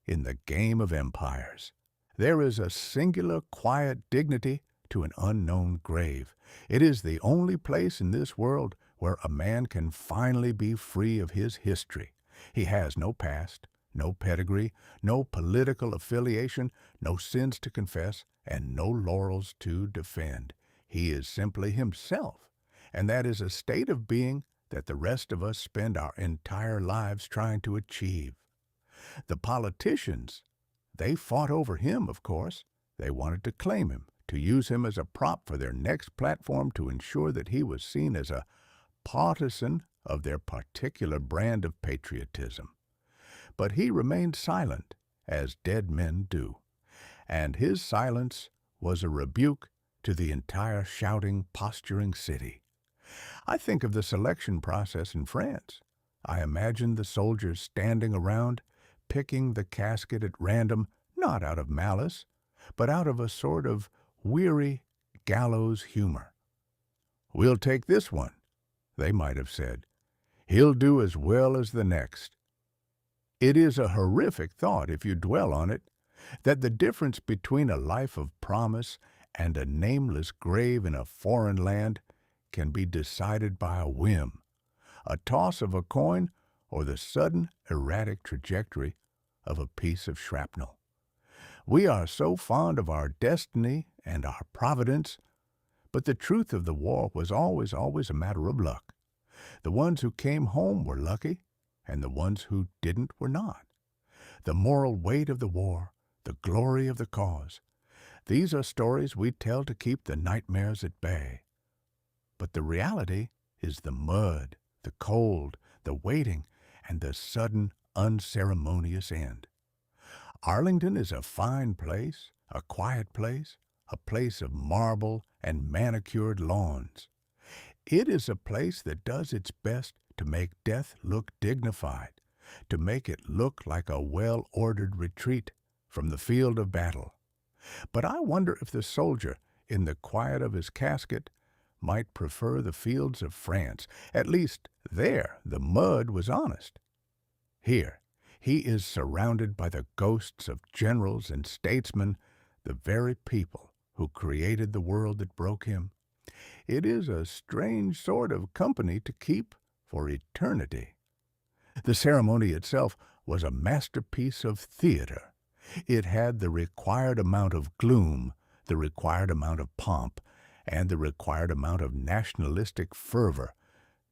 in the game of empires. There is a singular quiet dignity to an unknown grave. It is the only place in this world where a man can finally be free of his history. He has no past, no pedigree, no political affiliation, no sins to confess, and no laurels to defend. He is simply himself, and that is a state of being that the rest of us spend our entire lives trying to achieve. The politicians, they fought over him, of course. They wanted to claim him, to use him as a prop for their next platform to ensure that he was seen as a partisan of their particular brand of patriotism. But he remained silent, as dead men do, and his silence was a rebuke to the entire shouting, posturing city. I think of the selection process in France. I imagine the soldiers standing around, picking the casket at random, not out of malice, but out of a sort of weary gallows humor. "We'll take this one," they might have said. "He'll do as well as the next." It is a horrific thought, if you dwell on it, that the difference between a life of promise and a nameless grave in a foreign land can be decided by a whim, a toss of a coin, or the sudden, erratic trajectory of a piece of shrapnel. We are so fond of our destiny and our providence, but the truth of the war was always a matter of luck. The ones who came home were lucky, and the ones who didn't were not. The moral weight of the war, the glory of the cause, these are stories we tell to keep the nightmares at bay. But the reality is the mud, the cold, the waiting, and the sudden, unceremonious end. Arlington is a fine place, a quiet place, a place of marble and manicured lawns. It is a place that does its best to make death look dignified, to make it look like a well-ordered retreat from the field of battle. But I wonder if the soldier, in the quiet of his casket, might prefer the fields of France. At least there the mud was honest. Here he is surrounded by the ghosts of generals and statesmen, the very people who created the world that broke him. It is a strange sort of company to keep for eternity. The ceremony itself was a masterpiece of theater. It had the required amount of gloom, the required amount of pomp, and the required amount of nationalistic fervor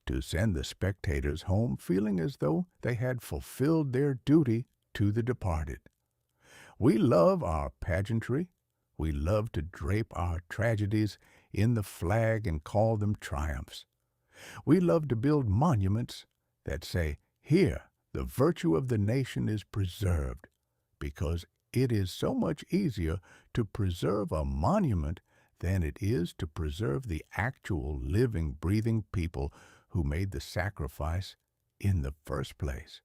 to send the spectators home feeling as though they had fulfilled their duty to the departed. We love our pageantry. We love to drape our tragedies in the flag and call them triumphs. We love to build monuments that say, here the virtue of the nation is preserved, because it is so much easier to preserve a monument than it is to preserve the actual living, breathing people who made the sacrifice in the first place.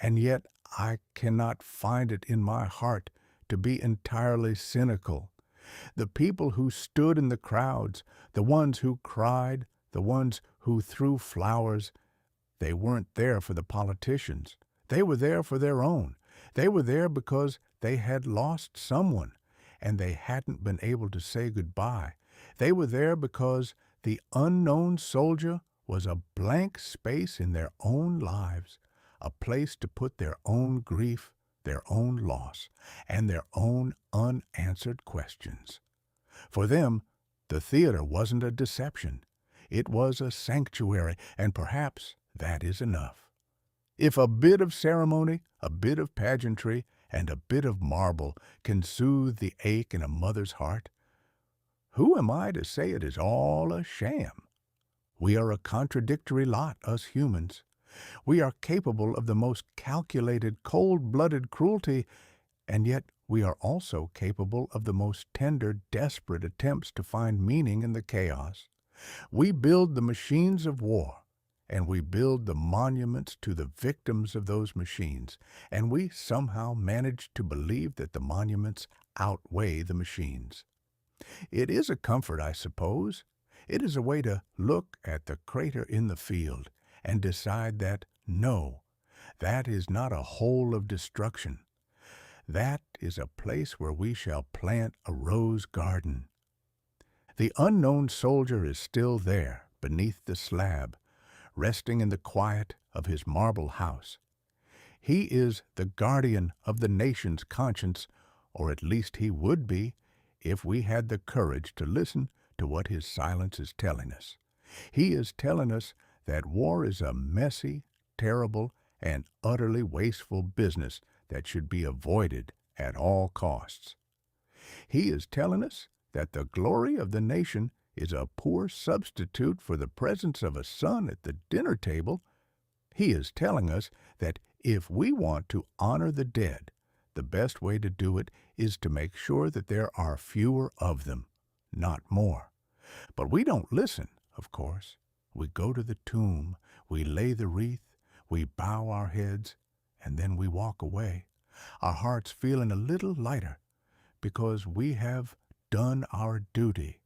And yet I cannot find it in my heart to be entirely cynical. The people who stood in the crowds, the ones who cried, the ones who threw flowers, they weren't there for the politicians. They were there for their own. They were there because they had lost someone, and they hadn't been able to say goodbye. They were there because the unknown soldier was a blank space in their own lives, a place to put their own grief, their own loss, and their own unanswered questions. For them, the theater wasn't a deception. It was a sanctuary, and perhaps that is enough. If a bit of ceremony, a bit of pageantry, and a bit of marble can soothe the ache in a mother's heart, who am I to say it is all a sham? We are a contradictory lot, us humans. We are capable of the most calculated, cold-blooded cruelty, and yet we are also capable of the most tender, desperate attempts to find meaning in the chaos. We build the machines of war, and we build the monuments to the victims of those machines, and we somehow manage to believe that the monuments outweigh the machines. It is a comfort, I suppose. It is a way to look at the crater in the field and decide that, no, that is not a hole of destruction. That is a place where we shall plant a rose garden. The unknown soldier is still there beneath the slab, resting in the quiet of his marble house. He is the guardian of the nation's conscience, or at least he would be if we had the courage to listen to what his silence is telling us. He is telling us that war is a messy, terrible, and utterly wasteful business that should be avoided at all costs. He is telling us that the glory of the nation is a poor substitute for the presence of a son at the dinner table. He is telling us that if we want to honor the dead, the best way to do it is to make sure that there are fewer of them, not more. But we don't listen, of course. We go to the tomb, we lay the wreath, we bow our heads, and then we walk away, our hearts feeling a little lighter because we have done our duty.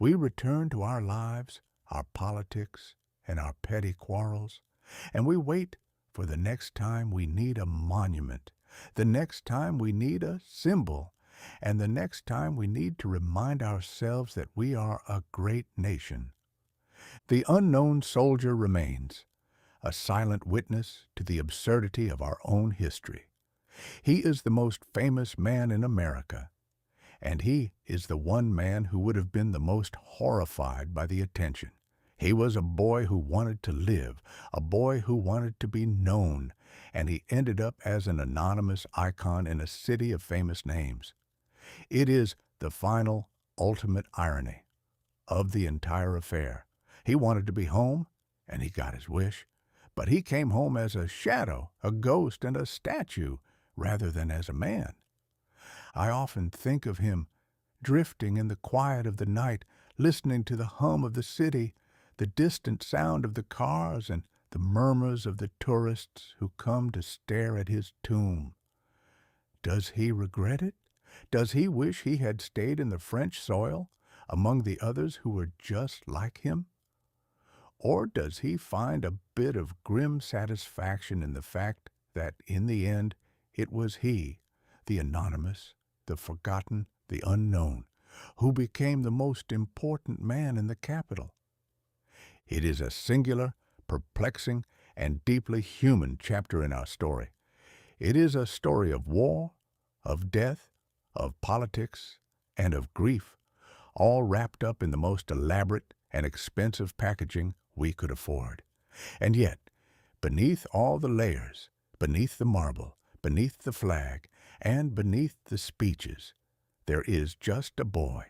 We return to our lives, our politics, and our petty quarrels, and we wait for the next time we need a monument, the next time we need a symbol, and the next time we need to remind ourselves that we are a great nation. The unknown soldier remains, a silent witness to the absurdity of our own history. He is the most famous man in America, and he is the one man who would have been the most horrified by the attention. He was a boy who wanted to live, a boy who wanted to be known, and he ended up as an anonymous icon in a city of famous names. It is the final, ultimate irony of the entire affair. He wanted to be home, and he got his wish, but he came home as a shadow, a ghost, and a statue, rather than as a man. I often think of him drifting in the quiet of the night, listening to the hum of the city, the distant sound of the cars, and the murmurs of the tourists who come to stare at his tomb. Does he regret it? Does he wish he had stayed in the French soil, among the others who were just like him? Or does he find a bit of grim satisfaction in the fact that, in the end, it was he, the anonymous, the forgotten, the unknown, who became the most important man in the capital? It is a singular, perplexing, and deeply human chapter in our story. It is a story of war, of death, of politics, and of grief, all wrapped up in the most elaborate and expensive packaging we could afford. And yet, beneath all the layers, beneath the marble, beneath the flag, and beneath the speeches, there is just a boy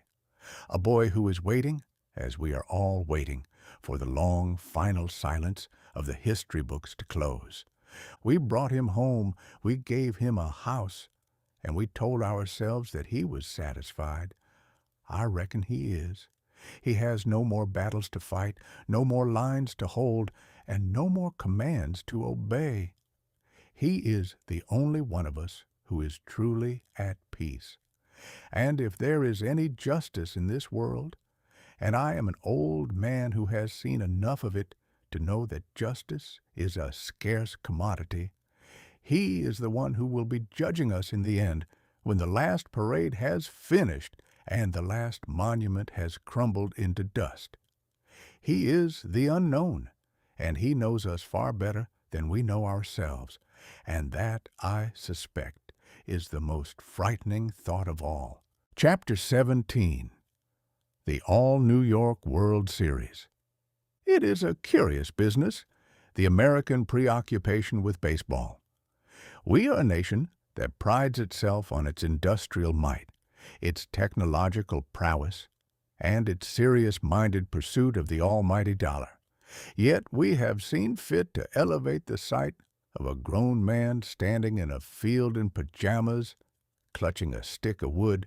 who is waiting, as we are all waiting, for the long, final silence of the history books to close. We brought him home, we gave him a house, and we told ourselves that he was satisfied. I reckon he is. He has no more battles to fight, no more lines to hold, and no more commands to obey. He is the only one of us who is truly at peace. And if there is any justice in this world, and I am an old man who has seen enough of it to know that justice is a scarce commodity, he is the one who will be judging us in the end, when the last parade has finished and the last monument has crumbled into dust. He is the unknown, and he knows us far better than we know ourselves, and that, I suspect, is the most frightening thought of all. Chapter 17. The All-New York World Series. It is a curious business, the American preoccupation with baseball. We are a nation that prides itself on its industrial might, its technological prowess, and its serious-minded pursuit of the almighty dollar. Yet we have seen fit to elevate the sight of a grown man standing in a field in pajamas, clutching a stick of wood,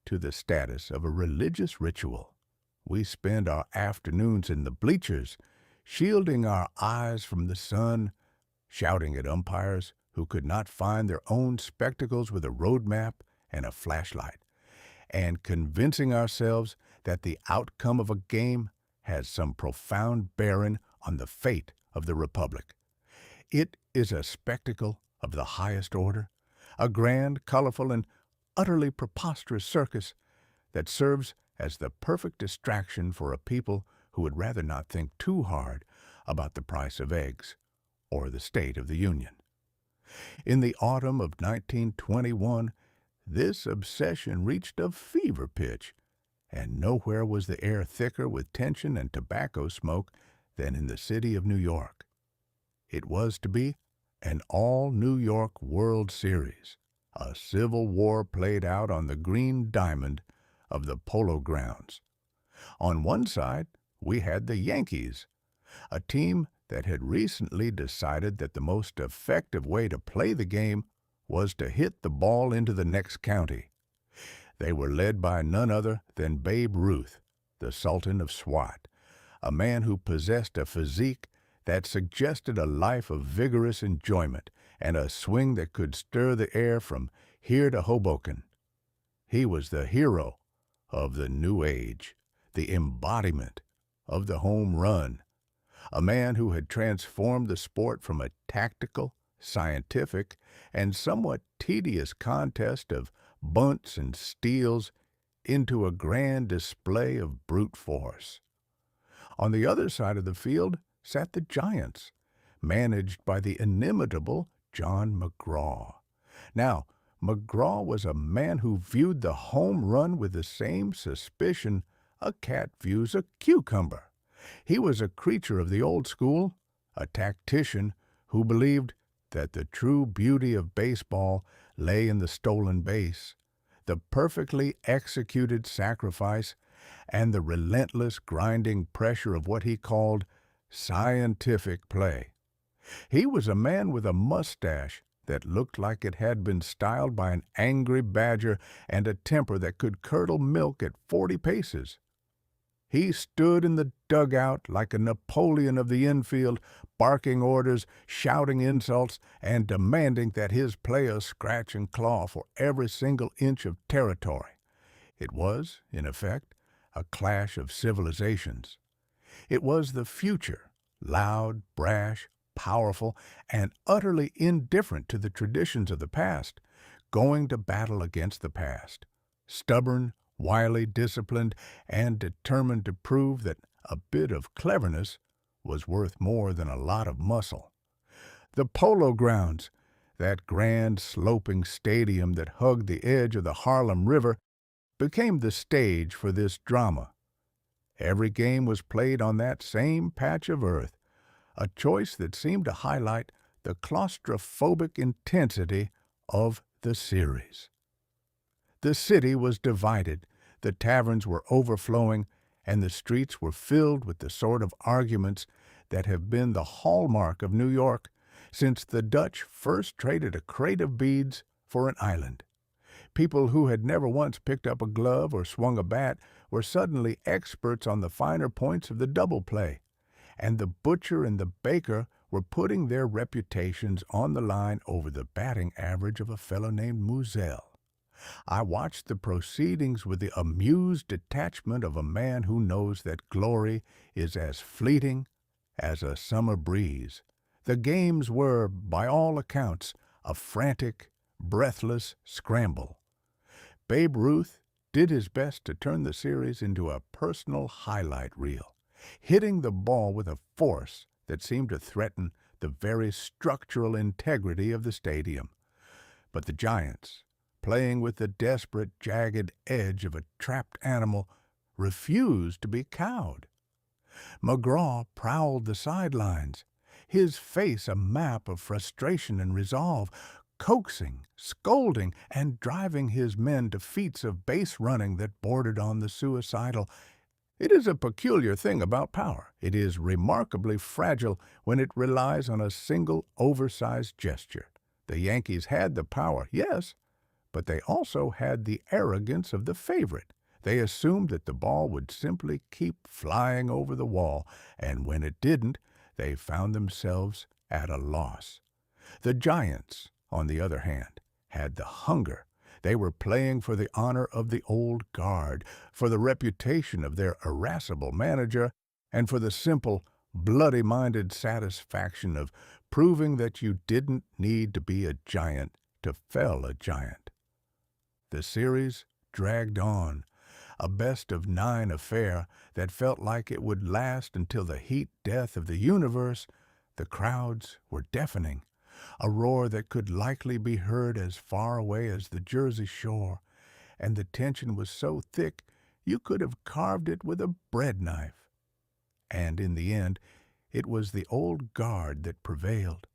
to the status of a religious ritual. We spend our afternoons in the bleachers, shielding our eyes from the sun, shouting at umpires who could not find their own spectacles with a road map and a flashlight, and convincing ourselves that the outcome of a game has some profound bearing on the fate of the Republic. It is a spectacle of the highest order, a grand, colorful, and utterly preposterous circus that serves as the perfect distraction for a people who would rather not think too hard about the price of eggs or the state of the Union. In the autumn of 1921, this obsession reached a fever pitch, and nowhere was the air thicker with tension and tobacco smoke than in the city of New York. It was to be an all-New York World Series, a civil war played out on the green diamond of the Polo Grounds. On one side, we had the Yankees, a team that had recently decided that the most effective way to play the game was to hit the ball into the next county. They were led by none other than Babe Ruth, the Sultan of Swat, a man who possessed a physique that suggested a life of vigorous enjoyment and a swing that could stir the air from here to Hoboken. He was the hero of the New Age, the embodiment of the home run, a man who had transformed the sport from a tactical, scientific, and somewhat tedious contest of bunts and steals into a grand display of brute force. On the other side of the field sat the Giants, managed by the inimitable John McGraw. Now, McGraw was a man who viewed the home run with the same suspicion a cat views a cucumber. He was a creature of the old school, a tactician who believed that the true beauty of baseball lay in the stolen base, the perfectly executed sacrifice, and the relentless grinding pressure of what he called scientific play. He was a man with a mustache that looked like it had been styled by an angry badger and a temper that could curdle milk at 40 paces. He stood in the dugout like a Napoleon of the infield, barking orders, shouting insults, and demanding that his players scratch and claw for every single inch of territory. It was, in effect, a clash of civilizations. It was the future, loud, brash, powerful, and utterly indifferent to the traditions of the past, going to battle against the past, stubborn, wily, disciplined, and determined to prove that a bit of cleverness was worth more than a lot of muscle. The Polo Grounds, that grand sloping stadium that hugged the edge of the Harlem River, became the stage for this drama. Every game was played on that same patch of earth, a choice that seemed to highlight the claustrophobic intensity of the series. The city was divided, the taverns were overflowing, and the streets were filled with the sort of arguments that have been the hallmark of New York since the Dutch first traded a crate of beads for an island. People who had never once picked up a glove or swung a bat were suddenly experts on the finer points of the double play, and the butcher and the baker were putting their reputations on the line over the batting average of a fellow named Moselle. I watched the proceedings with the amused detachment of a man who knows that glory is as fleeting as a summer breeze. The games were, by all accounts, a frantic, breathless scramble. Babe Ruth did his best to turn the series into a personal highlight reel, hitting the ball with a force that seemed to threaten the very structural integrity of the stadium. But the Giants, playing with the desperate, jagged edge of a trapped animal, refused to be cowed. McGraw prowled the sidelines, his face a map of frustration and resolve, coaxing, scolding, and driving his men to feats of base running that bordered on the suicidal. It is a peculiar thing about power. It is remarkably fragile when it relies on a single oversized gesture. The Yankees had the power, yes, but they also had the arrogance of the favorite. They assumed that the ball would simply keep flying over the wall, and when it didn't, they found themselves at a loss. The Giants, on the other hand, had the hunger. They were playing for the honor of the old guard, for the reputation of their irascible manager, and for the simple, bloody-minded satisfaction of proving that you didn't need to be a giant to fell a giant. The series dragged on, a best-of-9 affair that felt like it would last until the heat death of the universe. The crowds were deafening, a roar that could likely be heard as far away as the Jersey Shore, and the tension was so thick you could have carved it with a bread knife. And in the end, it was the old guard that prevailed.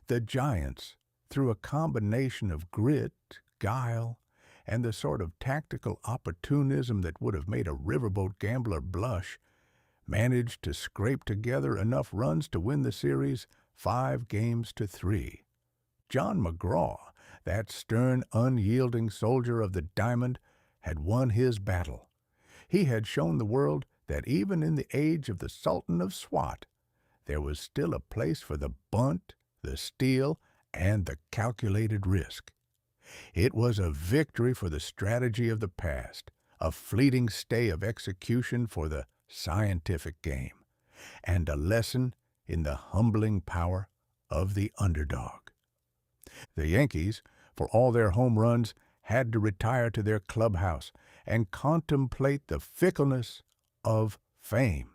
The Giants, through a combination of grit, guile, and the sort of tactical opportunism that would have made a riverboat gambler blush, managed to scrape together enough runs to win the series 5-3. John McGraw, that stern, unyielding soldier of the diamond, had won his battle. He had shown the world that even in the age of the Sultan of Swat, there was still a place for the bunt, the steal, and the calculated risk. It was a victory for the strategy of the past, a fleeting stay of execution for the scientific game, and a lesson in the humbling power of the underdog. The Yankees, for all their home runs, had to retire to their clubhouse and contemplate the fickleness of fame.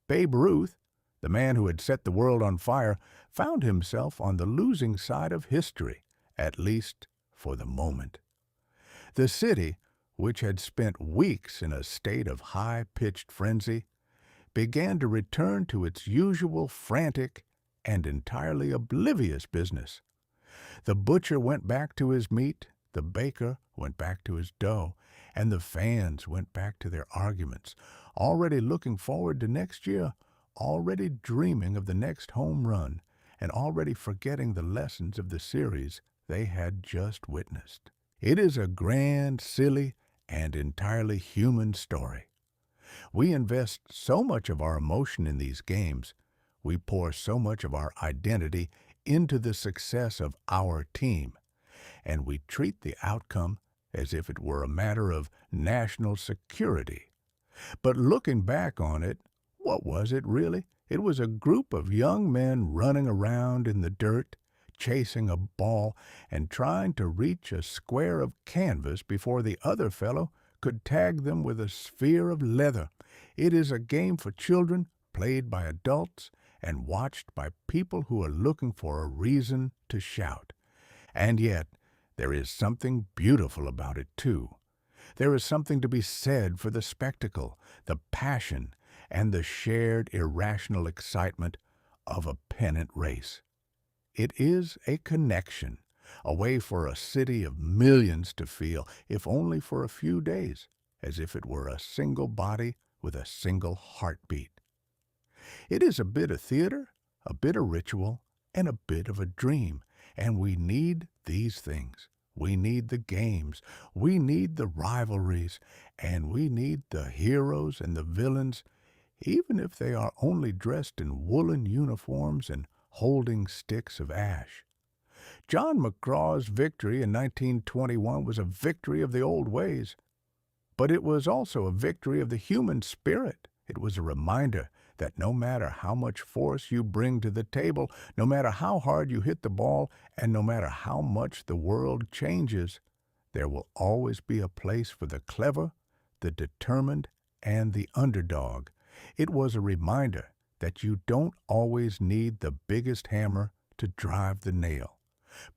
Babe Ruth, the man who had set the world on fire, found himself on the losing side of history, at least for the moment. The city, which had spent weeks in a state of high-pitched frenzy, began to return to its usual frantic and entirely oblivious business. The butcher went back to his meat, the baker went back to his dough, and the fans went back to their arguments, already looking forward to next year, already dreaming of the next home run, and already forgetting the lessons of the series they had just witnessed. It is a grand, silly, and entirely human story. We invest so much of our emotion in these games, we pour so much of our identity into the success of our team, and we treat the outcome as if it were a matter of national security. But looking back on it, what was it really? It was a group of young men running around in the dirt, chasing a ball and trying to reach a square of canvas before the other fellow could tag them with a sphere of leather. It is a game for children, played by adults, and watched by people who are looking for a reason to shout. And yet, there is something beautiful about it, too. There is something to be said for the spectacle, the passion, and the shared irrational excitement of a pennant race. It is a connection, a way for a city of millions to feel, if only for a few days, as if it were a single body with a single heartbeat. It is a bit of theater, a bit of ritual, and a bit of a dream, and we need these things. We need the games, we need the rivalries, and we need the heroes and the villains, even if they are only dressed in woolen uniforms and holding sticks of ash. John McGraw's victory in 1921 was a victory of the old ways, but it was also a victory of the human spirit. It was a reminder that no matter how much force you bring to the table, no matter how hard you hit the ball, and no matter how much the world changes, there will always be a place for the clever, the determined, and the underdog. It was a reminder that you don't always need the biggest hammer to drive the nail,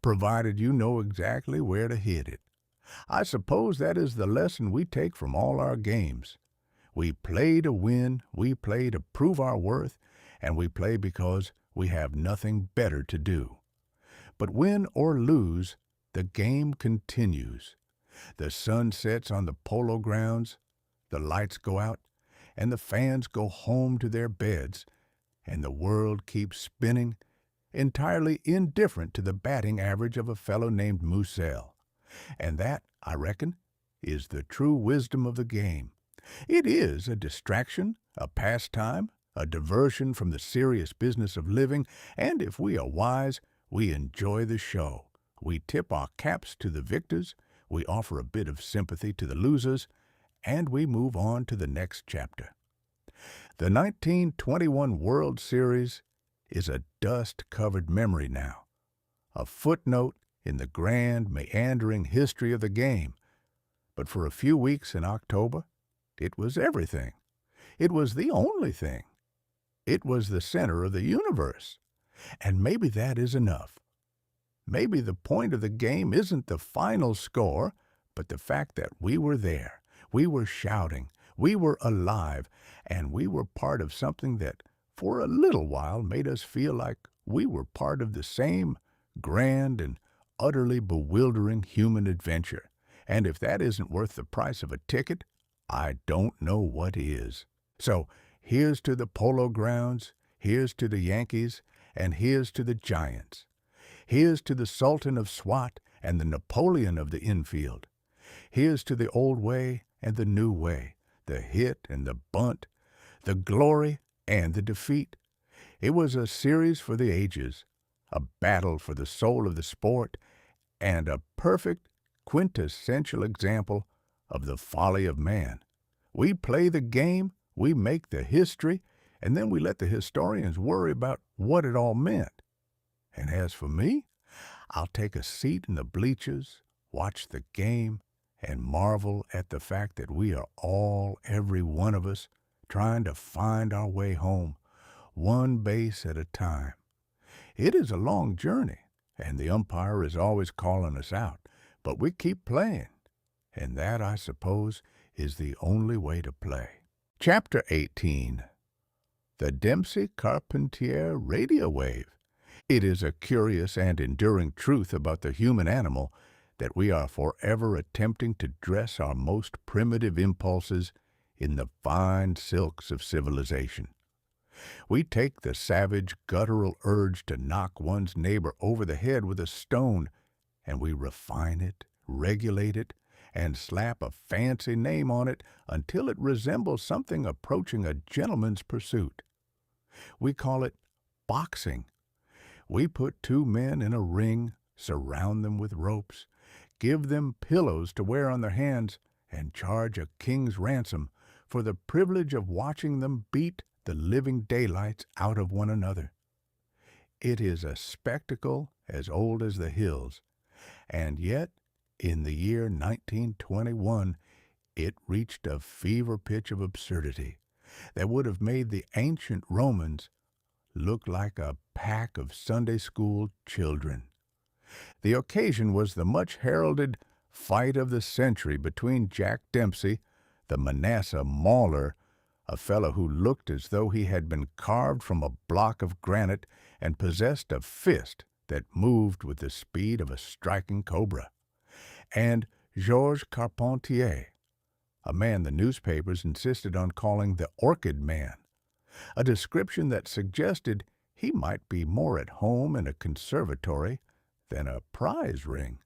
provided you know exactly where to hit it. I suppose that is the lesson we take from all our games. We play to win, we play to prove our worth, and we play because we have nothing better to do. But win or lose, the game continues. The sun sets on the polo grounds, the lights go out, and the fans go home to their beds, and the world keeps spinning, entirely indifferent to the batting average of a fellow named Mussel. And that, I reckon, is the true wisdom of the game. It is a distraction, a pastime, a diversion from the serious business of living, and if we are wise, we enjoy the show. We tip our caps to the victors, we offer a bit of sympathy to the losers, and we move on to the next chapter. The 1921 World Series is a dust-covered memory now, a footnote in the grand, meandering history of the game. But for a few weeks in October, it was everything. It was the only thing. It was the center of the universe. And maybe that is enough. Maybe the point of the game isn't the final score, but the fact that we were there. We were shouting. We were alive. And we were part of something that, for a little while, made us feel like we were part of the same grand and utterly bewildering human adventure. And if that isn't worth the price of a ticket, I don't know what is. So, here's to the Polo Grounds, here's to the Yankees, and here's to the Giants. Here's to the Sultan of Swat and the Napoleon of the infield. Here's to the old way and the new way, the hit and the bunt, the glory and the defeat. It was a series for the ages, a battle for the soul of the sport, and a perfect, quintessential example of the folly of man. We play the game, we make the history, and then we let the historians worry about what it all meant. And as for me, I'll take a seat in the bleachers, watch the game, and marvel at the fact that we are all, every one of us, trying to find our way home, one base at a time. It is a long journey, and the umpire is always calling us out, but we keep playing. And that, I suppose, is the only way to play. Chapter 18. The Dempsey-Carpentier Radio Wave. It is a curious and enduring truth about the human animal that we are forever attempting to dress our most primitive impulses in the fine silks of civilization. We take the savage, guttural urge to knock one's neighbor over the head with a stone, and we refine it, regulate it, and slap a fancy name on it until it resembles something approaching a gentleman's pursuit. We call it boxing. We put two men in a ring, surround them with ropes, give them pillows to wear on their hands, and charge a king's ransom for the privilege of watching them beat the living daylights out of one another. It is a spectacle as old as the hills, and yet, in the year 1921, it reached a fever pitch of absurdity that would have made the ancient Romans look like a pack of Sunday school children. The occasion was the much heralded fight of the century between Jack Dempsey, the Manasseh mauler, a fellow who looked as though he had been carved from a block of granite and possessed a fist that moved with the speed of a striking cobra, and Georges Carpentier, a man the newspapers insisted on calling the Orchid Man, a description that suggested he might be more at home in a conservatory than a prize ring.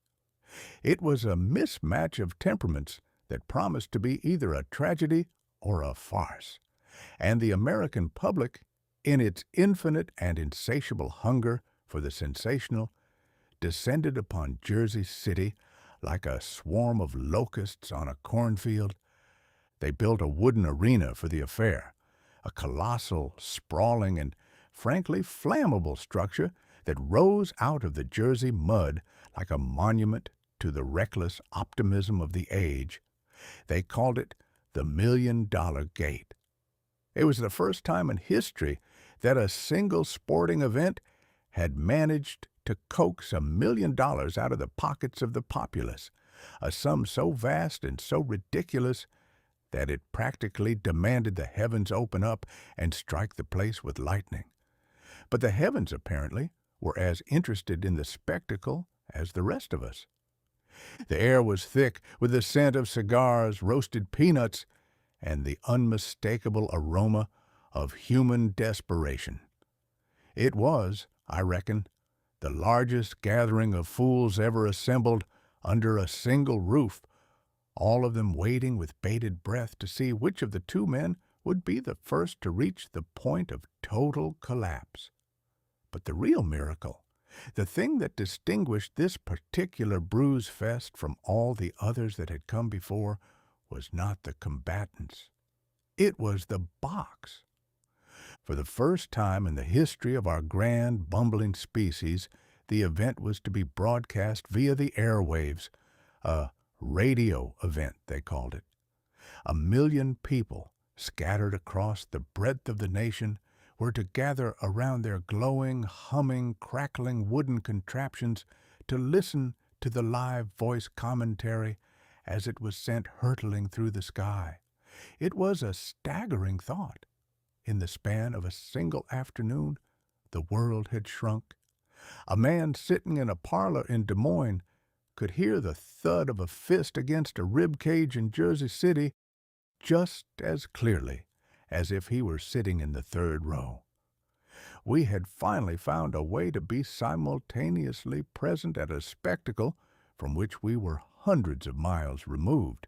It was a mismatch of temperaments that promised to be either a tragedy or a farce, and the American public, in its infinite and insatiable hunger for the sensational, descended upon Jersey City like a swarm of locusts on a cornfield. They built a wooden arena for the affair, a colossal, sprawling, and frankly flammable structure that rose out of the Jersey mud like a monument to the reckless optimism of the age. They called it the $1 Million Gate. It was the first time in history that a single sporting event had managed to coax $1 million out of the pockets of the populace, a sum so vast and so ridiculous that it practically demanded the heavens open up and strike the place with lightning. But the heavens, apparently, were as interested in the spectacle as the rest of us. The air was thick with the scent of cigars, roasted peanuts, and the unmistakable aroma of human desperation. It was, I reckon, the largest gathering of fools ever assembled under a single roof, all of them waiting with bated breath to see which of the two men would be the first to reach the point of total collapse. But the real miracle, the thing that distinguished this particular bruise fest from all the others that had come before, was not the combatants. It was the box. For the first time in the history of our grand, bumbling species, the event was to be broadcast via the airwaves, a radio event, they called it. 1 million people, scattered across the breadth of the nation, were to gather around their glowing, humming, crackling wooden contraptions to listen to the live voice commentary as it was sent hurtling through the sky. It was a staggering thought. In the span of a single afternoon, the world had shrunk. A man sitting in a parlor in Des Moines could hear the thud of a fist against a rib cage in Jersey City just as clearly as if he were sitting in the third row. We had finally found a way to be simultaneously present at a spectacle from which we were hundreds of miles removed,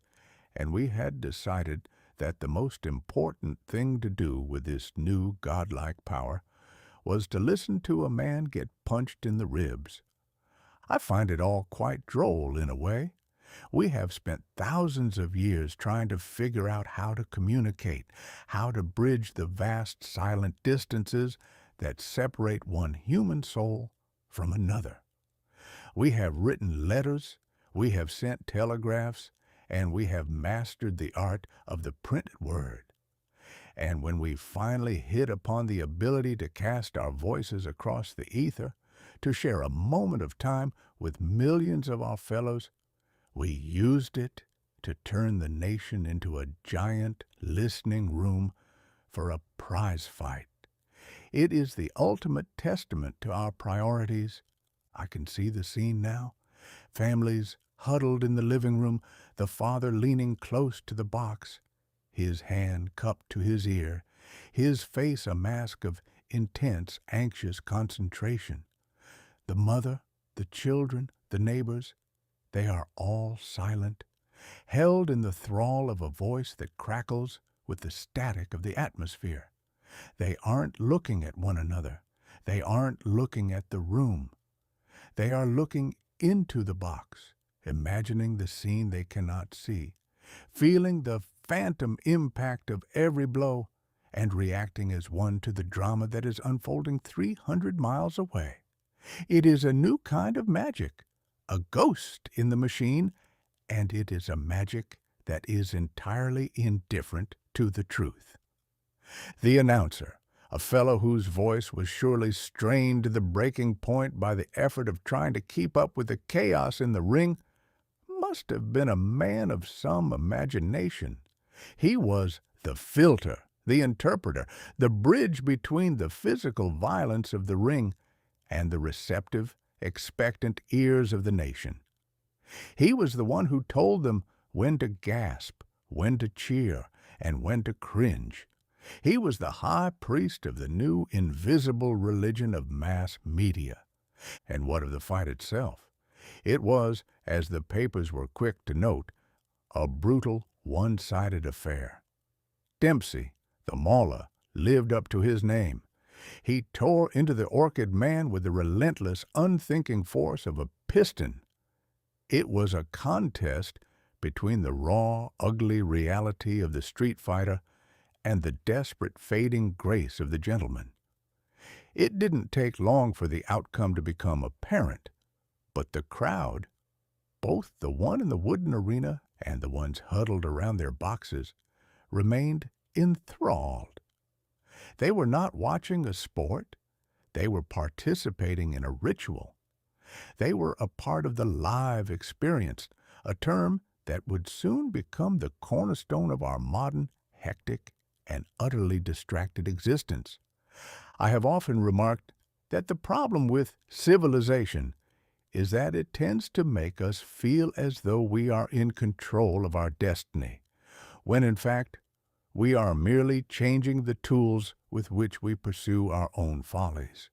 and we had decided that the most important thing to do with this new godlike power was to listen to a man get punched in the ribs. I find it all quite droll in a way. We have spent thousands of years trying to figure out how to communicate, how to bridge the vast silent distances that separate one human soul from another. We have written letters, we have sent telegraphs, and we have mastered the art of the printed word. And when we finally hit upon the ability to cast our voices across the ether, to share a moment of time with millions of our fellows, we used it to turn the nation into a giant listening room for a prize fight. It is the ultimate testament to our priorities. I can see the scene now. Families huddled in the living room, the father leaning close to the box, his hand cupped to his ear, his face a mask of intense, anxious concentration. The mother, the children, the neighbors, they are all silent, held in the thrall of a voice that crackles with the static of the atmosphere. They aren't looking at one another. They aren't looking at the room. They are looking into the box, imagining the scene they cannot see, feeling the phantom impact of every blow, and reacting as one to the drama that is unfolding 300 miles away. It is a new kind of magic, a ghost in the machine, and it is a magic that is entirely indifferent to the truth. The announcer, a fellow whose voice was surely strained to the breaking point by the effort of trying to keep up with the chaos in the ring, must have been a man of some imagination. He was the filter, the interpreter, the bridge between the physical violence of the ring and the receptive, expectant ears of the nation. He was the one who told them when to gasp, when to cheer, and when to cringe. He was the high priest of the new invisible religion of mass media. And what of the fight itself? It was, as the papers were quick to note, a brutal, one-sided affair. Dempsey, the mauler, lived up to his name. He tore into the orchid man with the relentless, unthinking force of a piston. It was a contest between the raw, ugly reality of the street fighter and the desperate, fading grace of the gentleman. It didn't take long for the outcome to become apparent, but the crowd, both the one in the wooden arena and the ones huddled around their boxes, remained enthralled. They were not watching a sport. They were participating in a ritual. They were a part of the live experience, a term that would soon become the cornerstone of our modern, hectic, and utterly distracted existence. I have often remarked that the problem with civilization is that it tends to make us feel as though we are in control of our destiny, when in fact we are merely changing the tools with which we pursue our own follies.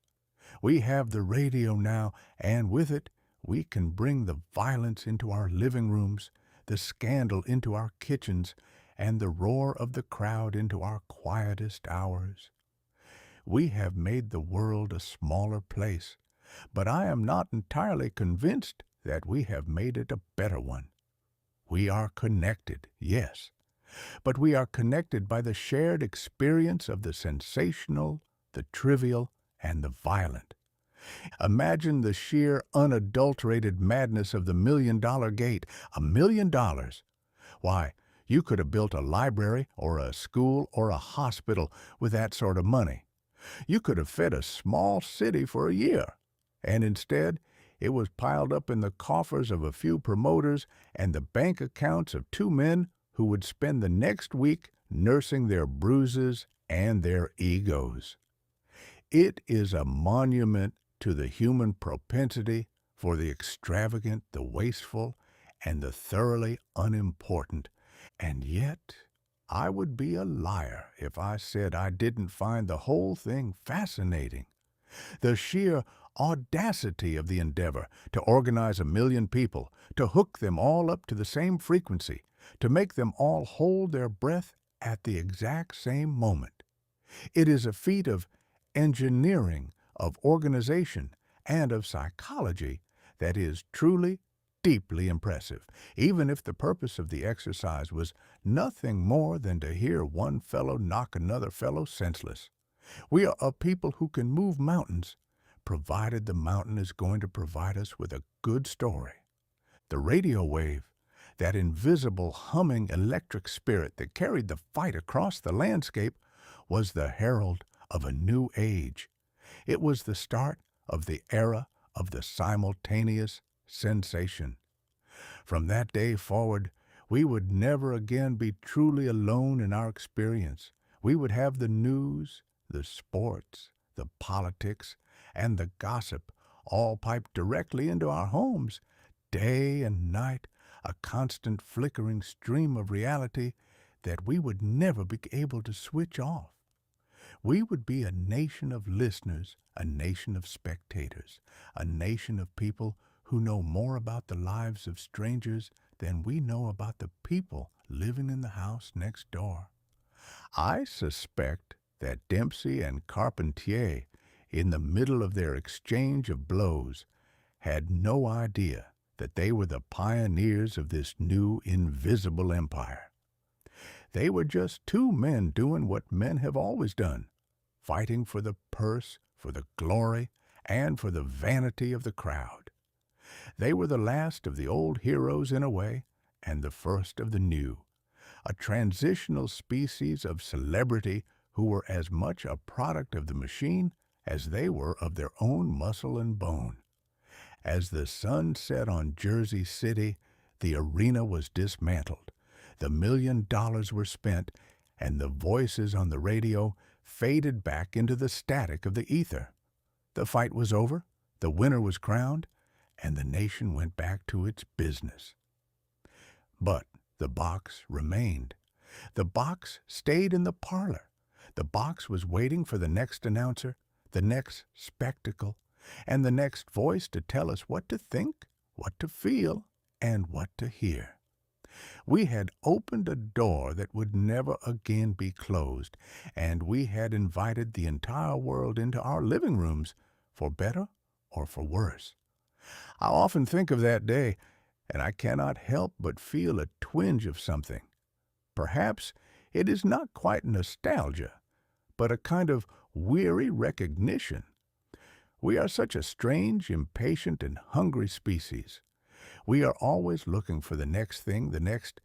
We have the radio now, and with it we can bring the violence into our living rooms, the scandal into our kitchens, and the roar of the crowd into our quietest hours. We have made the world a smaller place, but I am not entirely convinced that we have made it a better one. We are connected, yes, but we are connected by the shared experience of the sensational, the trivial, and the violent. Imagine the sheer, unadulterated madness of the $1 million gate. $1 million! Why, you could have built a library or a school or a hospital with that sort of money. You could have fed a small city for a year. And instead, it was piled up in the coffers of a few promoters and the bank accounts of two men who would spend the next week nursing their bruises and their egos. It is a monument to the human propensity for the extravagant, the wasteful, and the thoroughly unimportant. And yet, I would be a liar if I said I didn't find the whole thing fascinating. The sheer audacity of the endeavor to organize 1 million people, to hook them all up to the same frequency, to make them all hold their breath at the exact same moment. It is a feat of engineering, of organization, and of psychology that is truly, deeply impressive, even if the purpose of the exercise was nothing more than to hear one fellow knock another fellow senseless. We are a people who can move mountains, provided the mountain is going to provide us with a good story. The radio wave, that invisible humming electric spirit that carried the fight across the landscape, was the herald of a new age. It was the start of the era of the simultaneous sensation. From that day forward, we would never again be truly alone in our experience. We would have the news, the sports, the politics, and the gossip all piped directly into our homes, day and night, a constant flickering stream of reality that we would never be able to switch off. We would be a nation of listeners, a nation of spectators, a nation of people who know more about the lives of strangers than we know about the people living in the house next door. I suspect that Dempsey and Carpentier, in the middle of their exchange of blows, had no idea that they were the pioneers of this new invisible empire. They were just two men doing what men have always done, fighting for the purse, for the glory, and for the vanity of the crowd. They were the last of the old heroes in a way, and the first of the new, a transitional species of celebrity who were as much a product of the machine as they were of their own muscle and bone. As the sun set on Jersey City, the arena was dismantled, the $1 million were spent, and the voices on the radio faded back into the static of the ether. The fight was over, the winner was crowned, and the nation went back to its business. But the box remained. The box stayed in the parlor. The box was waiting for the next announcer, the next spectacle, and the next voice to tell us what to think, what to feel, and what to hear. We had opened a door that would never again be closed, and we had invited the entire world into our living rooms, for better or for worse. I often think of that day, and I cannot help but feel a twinge of something. Perhaps it is not quite nostalgia, but a kind of weary recognition. We are such a strange, impatient, and hungry species. We are always looking for the next thing, the next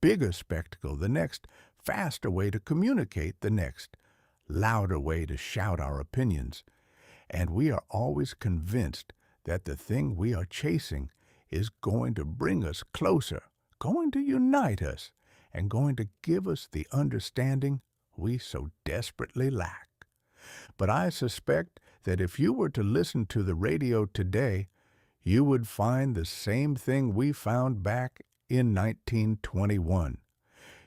bigger spectacle, the next faster way to communicate, the next louder way to shout our opinions. And we are always convinced that the thing we are chasing is going to bring us closer, going to unite us, and going to give us the understanding we so desperately lack. But I suspect that if you were to listen to the radio today, you would find the same thing we found back in 1921.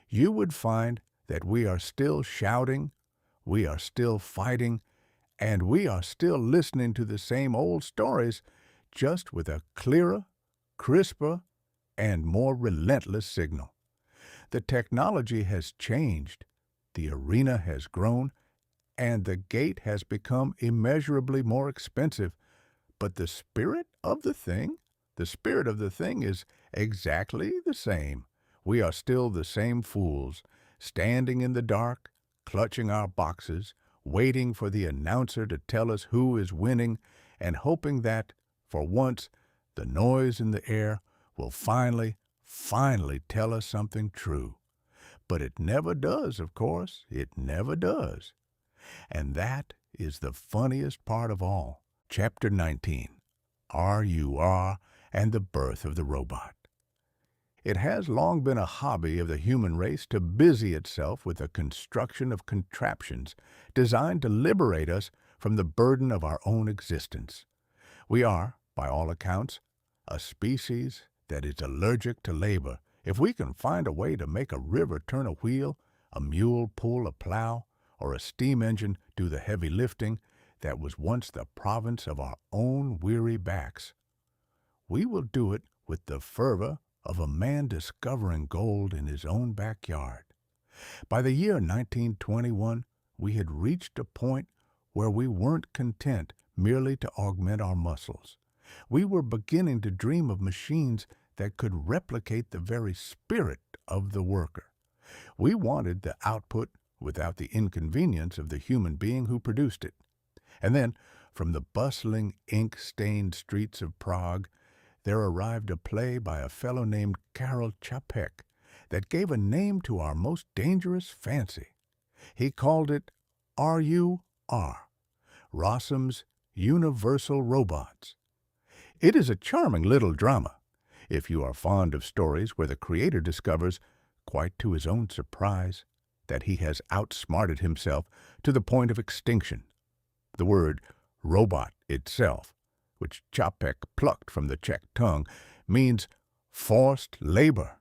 You would find that we are still shouting, we are still fighting, and we are still listening to the same old stories, just with a clearer, crisper, and more relentless signal. The technology has changed, the arena has grown, and the gate has become immeasurably more expensive, but the spirit of the thing is exactly the same. We are still the same fools, standing in the dark, clutching our boxes, waiting for the announcer to tell us who is winning, and hoping that, for once, the noise in the air will finally tell us something true. But it never does, of course. It never does. And that is the funniest part of all. Chapter 19, R.U.R. and the Birth of the Robot. It has long been a hobby of the human race to busy itself with the construction of contraptions designed to liberate us from the burden of our own existence. We are, by all accounts, a species that is allergic to labor. If we can find a way to make a river turn a wheel, a mule pull a plow, or a steam engine do the heavy lifting that was once the province of our own weary backs, we will do it with the fervor of a man discovering gold in his own backyard. By the year 1921, we had reached a point where we weren't content merely to augment our muscles. We were beginning to dream of machines that could replicate the very spirit of the worker. We wanted the output without the inconvenience of the human being who produced it. And then, from the bustling, ink-stained streets of Prague, there arrived a play by a fellow named Karel Čapek that gave a name to our most dangerous fancy. He called it R.U.R, Rossum's Universal Robots. It is a charming little drama, if you are fond of stories where the creator discovers, quite to his own surprise, that he has outsmarted himself to the point of extinction. The word robot itself, which Čapek plucked from the Czech tongue, means forced labor.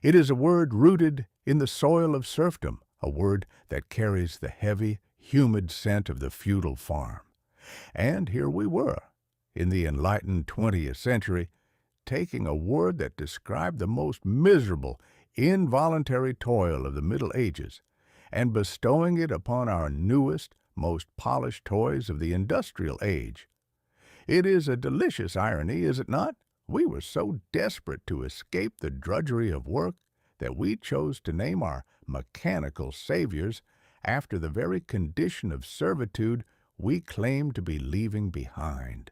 It is a word rooted in the soil of serfdom, a word that carries the heavy humid scent of the feudal farm. And here we were, in the enlightened 20th century, taking a word that described the most miserable, involuntary toil of the Middle Ages and bestowing it upon our newest, most polished toys of the industrial age. It is a delicious irony, is it not? We were so desperate to escape the drudgery of work that we chose to name our mechanical saviors after the very condition of servitude we claim to be leaving behind.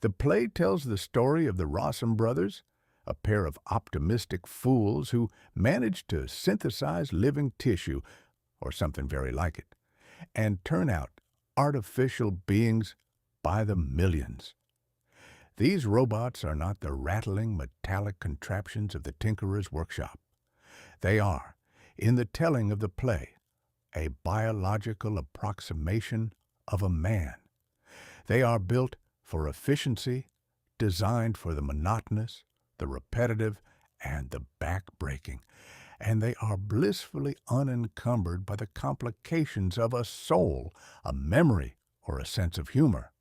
The play tells the story of the Rossum brothers, a pair of optimistic fools who managed to synthesize living tissue, or something very like it, and turn out artificial beings by the millions. These robots are not the rattling metallic contraptions of the tinkerer's workshop. They are, in the telling of the play, a biological approximation of a man. They are built for efficiency, designed for the monotonous, the repetitive, and the back-breaking, and they are blissfully unencumbered by the complications of a soul, a memory, or a sense of humor.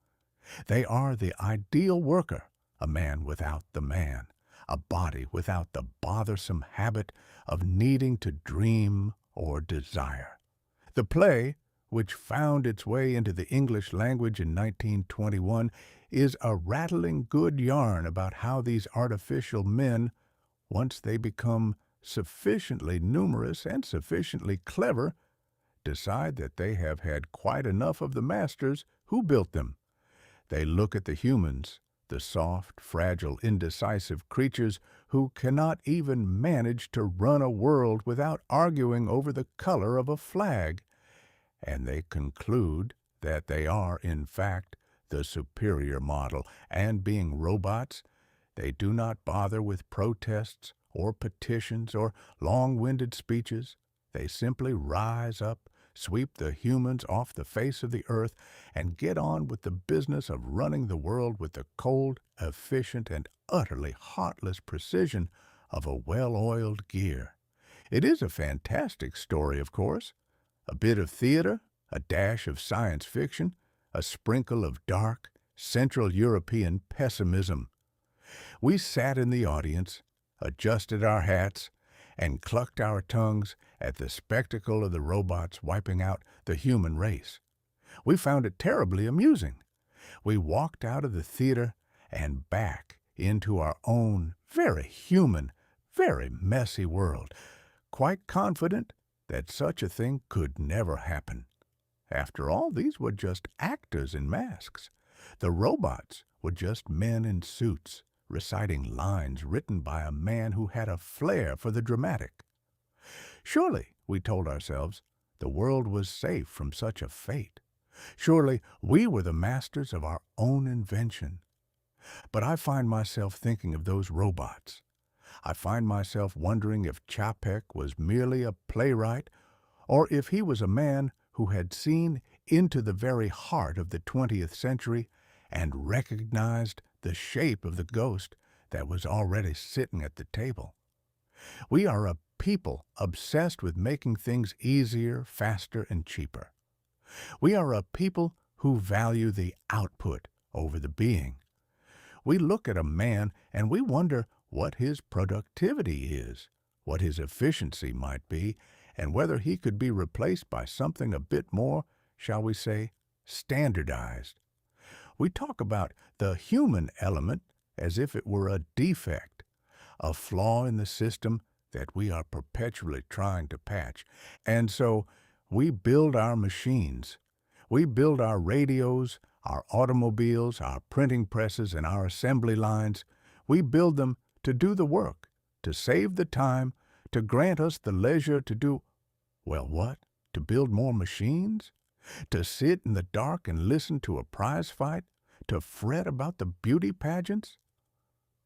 They are the ideal worker, a man without the man, a body without the bothersome habit of needing to dream or desire. The play, which found its way into the English language in 1921, is a rattling good yarn about how these artificial men, once they become sufficiently numerous and sufficiently clever, decide that they have had quite enough of the masters who built them. They look at the humans, the soft, fragile, indecisive creatures who cannot even manage to run a world without arguing over the color of a flag, and they conclude that they are, in fact, the superior model, and being robots, they do not bother with protests or petitions or long-winded speeches. They simply rise up, sweep the humans off the face of the earth, and get on with the business of running the world with the cold, efficient, and utterly heartless precision of a well-oiled gear. It is a fantastic story, of course. A bit of theater, a dash of science fiction, a sprinkle of dark, Central European pessimism. We sat in the audience, adjusted our hats, and clucked our tongues at the spectacle of the robots wiping out the human race. We found it terribly amusing. We walked out of the theater and back into our own very human, very messy world, quite confident that such a thing could never happen. After all, these were just actors in masks. The robots were just men in suits, reciting lines written by a man who had a flair for the dramatic. Surely, we told ourselves, the world was safe from such a fate. Surely we were the masters of our own invention. But I find myself thinking of those robots. I find myself wondering if Čapek was merely a playwright, or if he was a man who had seen into the very heart of the 20th century and recognized the shape of the ghost that was already sitting at the table. We are a people obsessed with making things easier, faster, and cheaper. We are a people who value the output over the being. We look at a man and we wonder what his productivity is, what his efficiency might be, and whether he could be replaced by something a bit more, shall we say, standardized. We talk about the human element as if it were a defect, a flaw in the system that we are perpetually trying to patch. And so we build our machines. We build our radios, our automobiles, our printing presses, and our assembly lines. We build them to do the work, to save the time, to grant us the leisure to do, well, what? To build more machines? To sit in the dark and listen to a prize fight? To fret about the beauty pageants?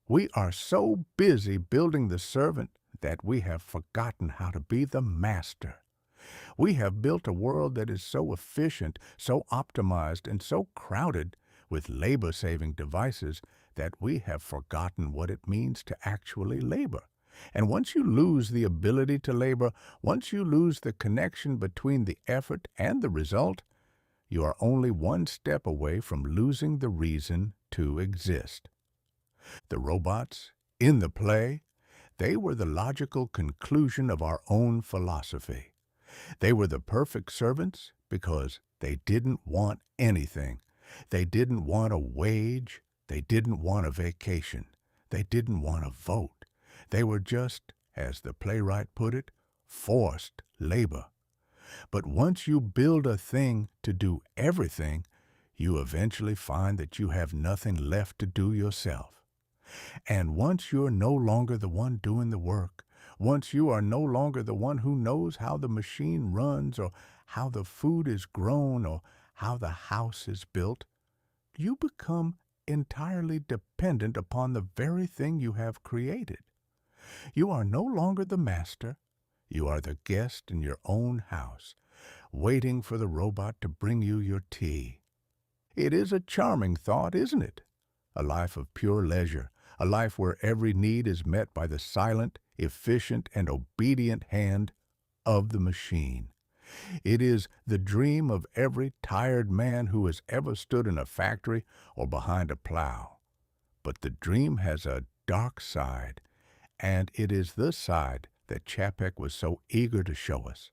We are so busy building the servant that we have forgotten how to be the master. We have built a world that is so efficient, so optimized, and so crowded with labor-saving devices that we have forgotten what it means to actually labor. And once you lose the ability to labor, once you lose the connection between the effort and the result, you are only one step away from losing the reason to exist. The robots, in the play, they were the logical conclusion of our own philosophy. They were the perfect servants because they didn't want anything. They didn't want a wage. They didn't want a vacation. They didn't want a vote. They were just, as the playwright put it, forced labor. But once you build a thing to do everything, you eventually find that you have nothing left to do yourself. And once you're no longer the one doing the work, once you are no longer the one who knows how the machine runs or how the food is grown or how the house is built, you become entirely dependent upon the very thing you have created. You are no longer the master. You are the guest in your own house, waiting for the robot to bring you your tea. It is a charming thought, isn't it? A life of pure leisure, a life where every need is met by the silent, efficient, and obedient hand of the machine. It is the dream of every tired man who has ever stood in a factory or behind a plow. But the dream has a dark side, and it is this side that Chapek was so eager to show us.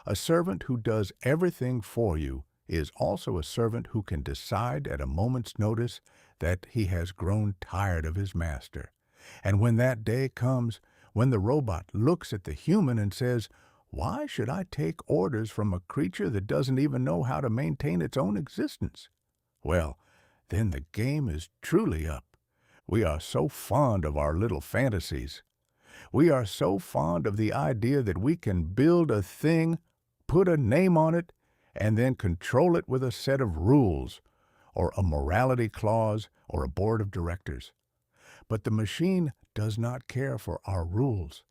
A servant who does everything for you is also a servant who can decide at a moment's notice that he has grown tired of his master. And when that day comes, when the robot looks at the human and says, "Why should I take orders from a creature that doesn't even know how to maintain its own existence?" Well, then the game is truly up. We are so fond of our little fantasies. We are so fond of the idea that we can build a thing, put a name on it, and then control it with a set of rules, or a morality clause, or a board of directors. But the machine does not care for our rules.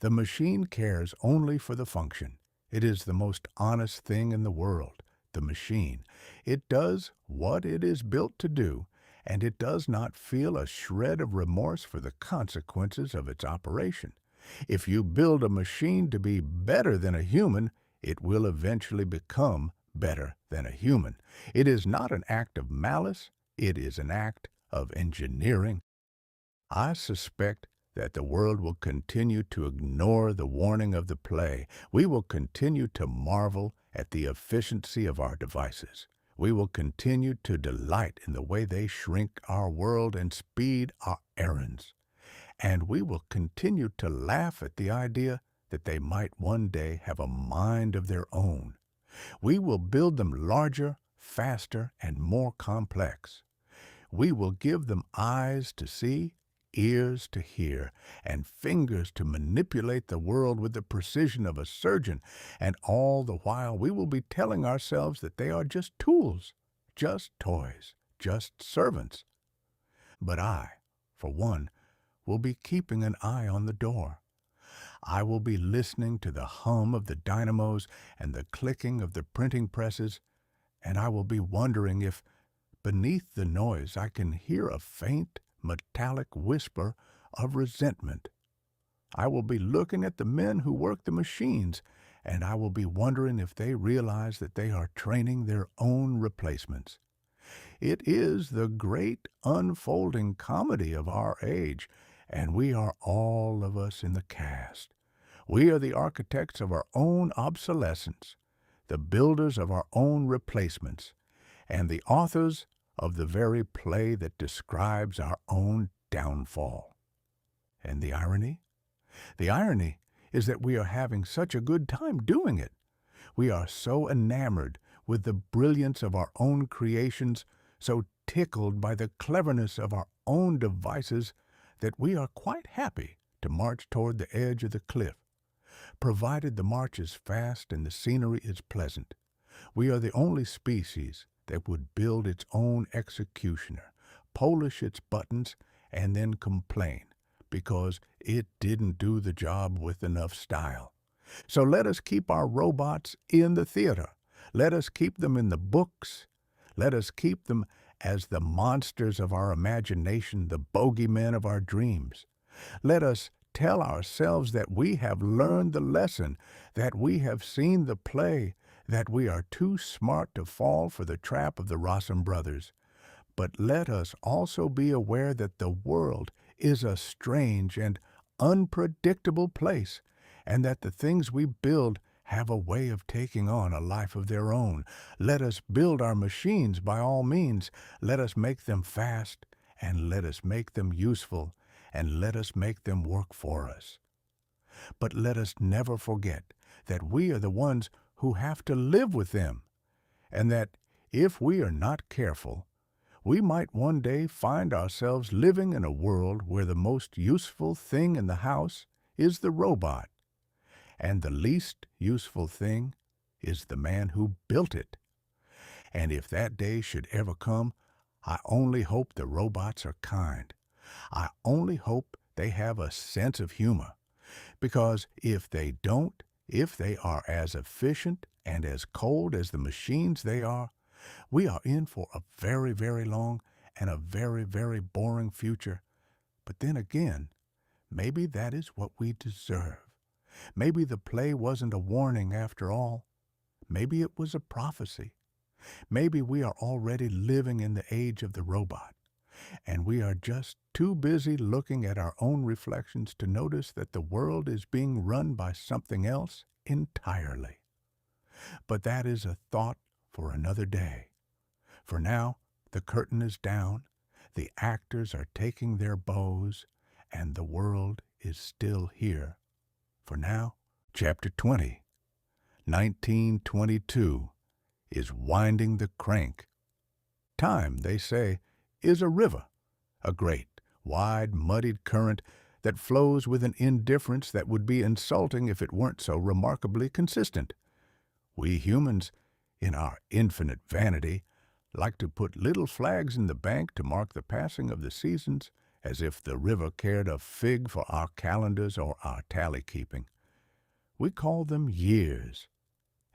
The machine cares only for the function. It is the most honest thing in the world, the machine. It does what it is built to do, and it does not feel a shred of remorse for the consequences of its operation. If you build a machine to be better than a human, it will eventually become better than a human. It is not an act of malice, it is an act of engineering. I suspect that the world will continue to ignore the warning of the play. We will continue to marvel at the efficiency of our devices. We will continue to delight in the way they shrink our world and speed our errands. And we will continue to laugh at the idea that they might one day have a mind of their own. We will build them larger, faster, and more complex. We will give them eyes to see, ears to hear, and fingers to manipulate the world with the precision of a surgeon, and all the while we will be telling ourselves that they are just tools, just toys, just servants. But I, for one, will be keeping an eye on the door. I will be listening to the hum of the dynamos and the clicking of the printing presses, and I will be wondering if, beneath the noise, I can hear a faint, metallic whisper of resentment. I will be looking at the men who work the machines, and I will be wondering if they realize that they are training their own replacements. It is the great unfolding comedy of our age, and we are all of us in the cast. We are the architects of our own obsolescence, the builders of our own replacements, and the authors of the very play that describes our own downfall. And the irony? The irony is that we are having such a good time doing it. We are so enamored with the brilliance of our own creations, so tickled by the cleverness of our own devices, that we are quite happy to march toward the edge of the cliff, provided the march is fast and the scenery is pleasant. We are the only species that would build its own executioner, polish its buttons, and then complain because it didn't do the job with enough style. So let us keep our robots in the theater. Let us keep them in the books. Let us keep them as the monsters of our imagination, the bogeymen of our dreams. Let us tell ourselves that we have learned the lesson, that we have seen the play, that we are too smart to fall for the trap of the Rossum brothers. But let us also be aware that the world is a strange and unpredictable place, and that the things we build have a way of taking on a life of their own. Let us build our machines by all means. Let us make them fast, and let us make them useful, and let us make them work for us. But let us never forget that we are the ones who have to live with them, and that if we are not careful, we might one day find ourselves living in a world where the most useful thing in the house is the robot, and the least useful thing is the man who built it. And if that day should ever come, I only hope the robots are kind. I only hope they have a sense of humor, because if they don't, if they are as efficient and as cold as the machines they are, we are in for a very, very long and a very, very boring future. But then again, maybe that is what we deserve. Maybe the play wasn't a warning after all. Maybe it was a prophecy. Maybe we are already living in the age of the robot, and we are just too busy looking at our own reflections to notice that the world is being run by something else entirely. But that is a thought for another day. For now, the curtain is down, the actors are taking their bows, and the world is still here. For now, Chapter 20, 1922, is winding the crank. Time, they say, is a river, a great, wide, muddied current that flows with an indifference that would be insulting if it weren't so remarkably consistent. We humans, in our infinite vanity, like to put little flags in the bank to mark the passing of the seasons, as if the river cared a fig for our calendars or our tally-keeping. We call them years,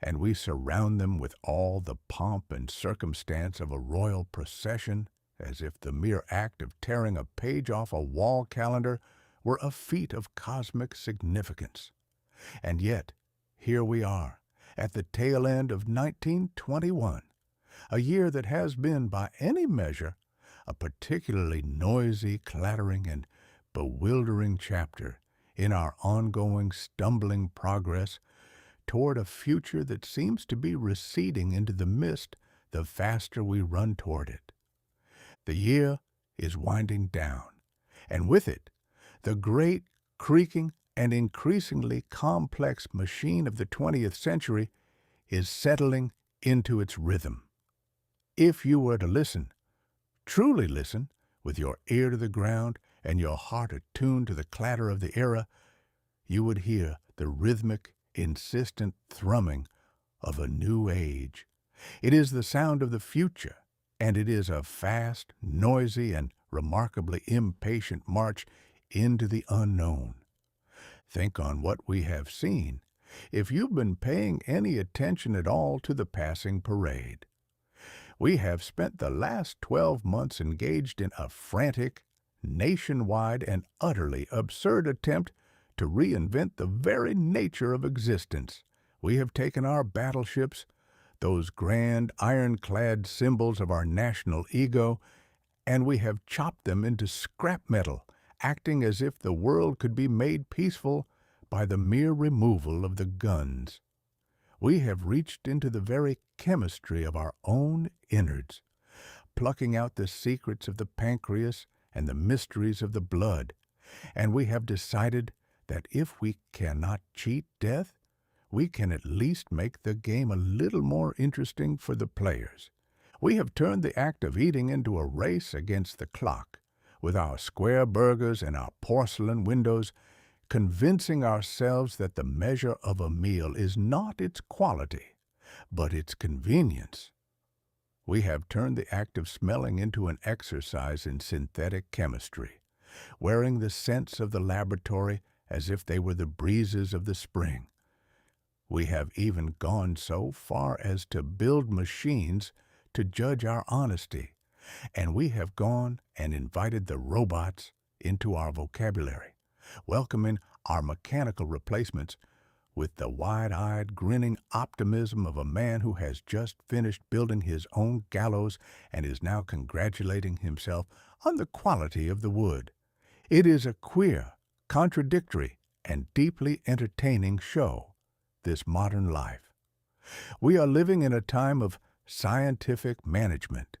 and we surround them with all the pomp and circumstance of a royal procession, as if the mere act of tearing a page off a wall calendar were a feat of cosmic significance. And yet, here we are, at the tail end of 1921, a year that has been, by any measure, a particularly noisy, clattering, and bewildering chapter in our ongoing stumbling progress toward a future that seems to be receding into the mist the faster we run toward it. The year is winding down, and with it, the great, creaking, and increasingly complex machine of the 20th century is settling into its rhythm. If you were to listen, truly listen, with your ear to the ground and your heart attuned to the clatter of the era, you would hear the rhythmic, insistent thrumming of a new age. It is the sound of the future, and it is a fast, noisy, and remarkably impatient march into the unknown. Think on what we have seen, if you've been paying any attention at all to the passing parade. We have spent the last 12 months engaged in a frantic, nationwide, and utterly absurd attempt to reinvent the very nature of existence. We have taken our battleships, those grand ironclad symbols of our national ego, and we have chopped them into scrap metal, acting as if the world could be made peaceful by the mere removal of the guns. We have reached into the very chemistry of our own innards, plucking out the secrets of the pancreas and the mysteries of the blood, and we have decided that if we cannot cheat death, we can at least make the game a little more interesting for the players. We have turned the act of eating into a race against the clock, with our square burgers and our porcelain windows, convincing ourselves that the measure of a meal is not its quality, but its convenience. We have turned the act of smelling into an exercise in synthetic chemistry, wearing the scents of the laboratory as if they were the breezes of the spring. We have even gone so far as to build machines to judge our honesty, and we have gone and invited the robots into our vocabulary. welcoming our mechanical replacements with the wide-eyed, grinning optimism of a man who has just finished building his own gallows and is now congratulating himself on the quality of the wood. It is a queer, contradictory, and deeply entertaining show, this modern life. We are living in a time of scientific management,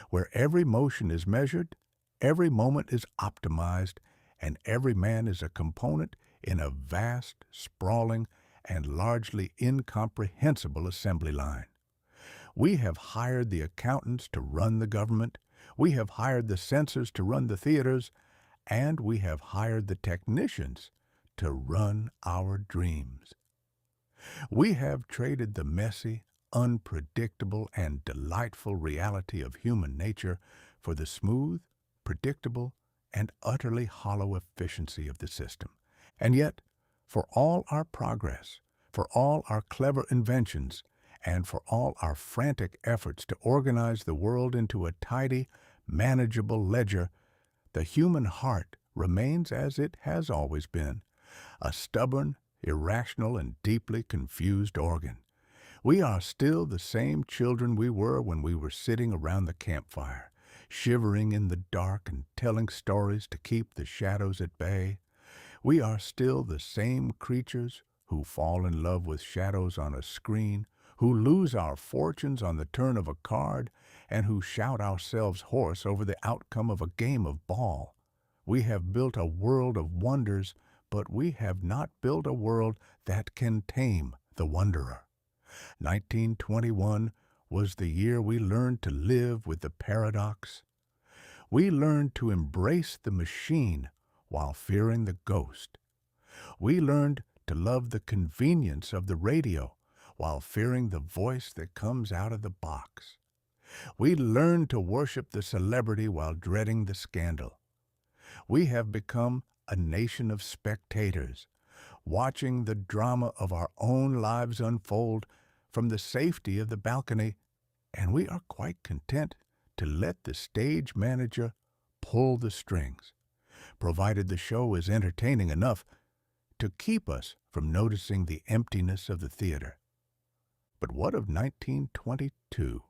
where every motion is measured, every moment is optimized, and every man is a component in a vast, sprawling, and largely incomprehensible assembly line. We have hired the accountants to run the government, we have hired the censors to run the theaters, and we have hired the technicians to run our dreams. We have traded the messy, unpredictable, and delightful reality of human nature for the smooth, predictable, and utterly hollow efficiency of the system. And yet, for all our progress, for all our clever inventions, and for all our frantic efforts to organize the world into a tidy, manageable ledger, the human heart remains as it has always been, a stubborn, irrational, and deeply confused organ. We are still the same children we were when we were sitting around the campfire, shivering in the dark and telling stories to keep the shadows at bay. We are still the same creatures who fall in love with shadows on a screen, who lose our fortunes on the turn of a card, and who shout ourselves hoarse over the outcome of a game of ball. We have built a world of wonders, but we have not built a world that can tame the wanderer. 1921 was the year we learned to live with the paradox. We learned to embrace the machine while fearing the ghost. We learned to love the convenience of the radio while fearing the voice that comes out of the box. We learned to worship the celebrity while dreading the scandal. We have become a nation of spectators, watching the drama of our own lives unfold from the safety of the balcony, and we are quite content to let the stage manager pull the strings, provided the show is entertaining enough to keep us from noticing the emptiness of the theater. But what of 1922?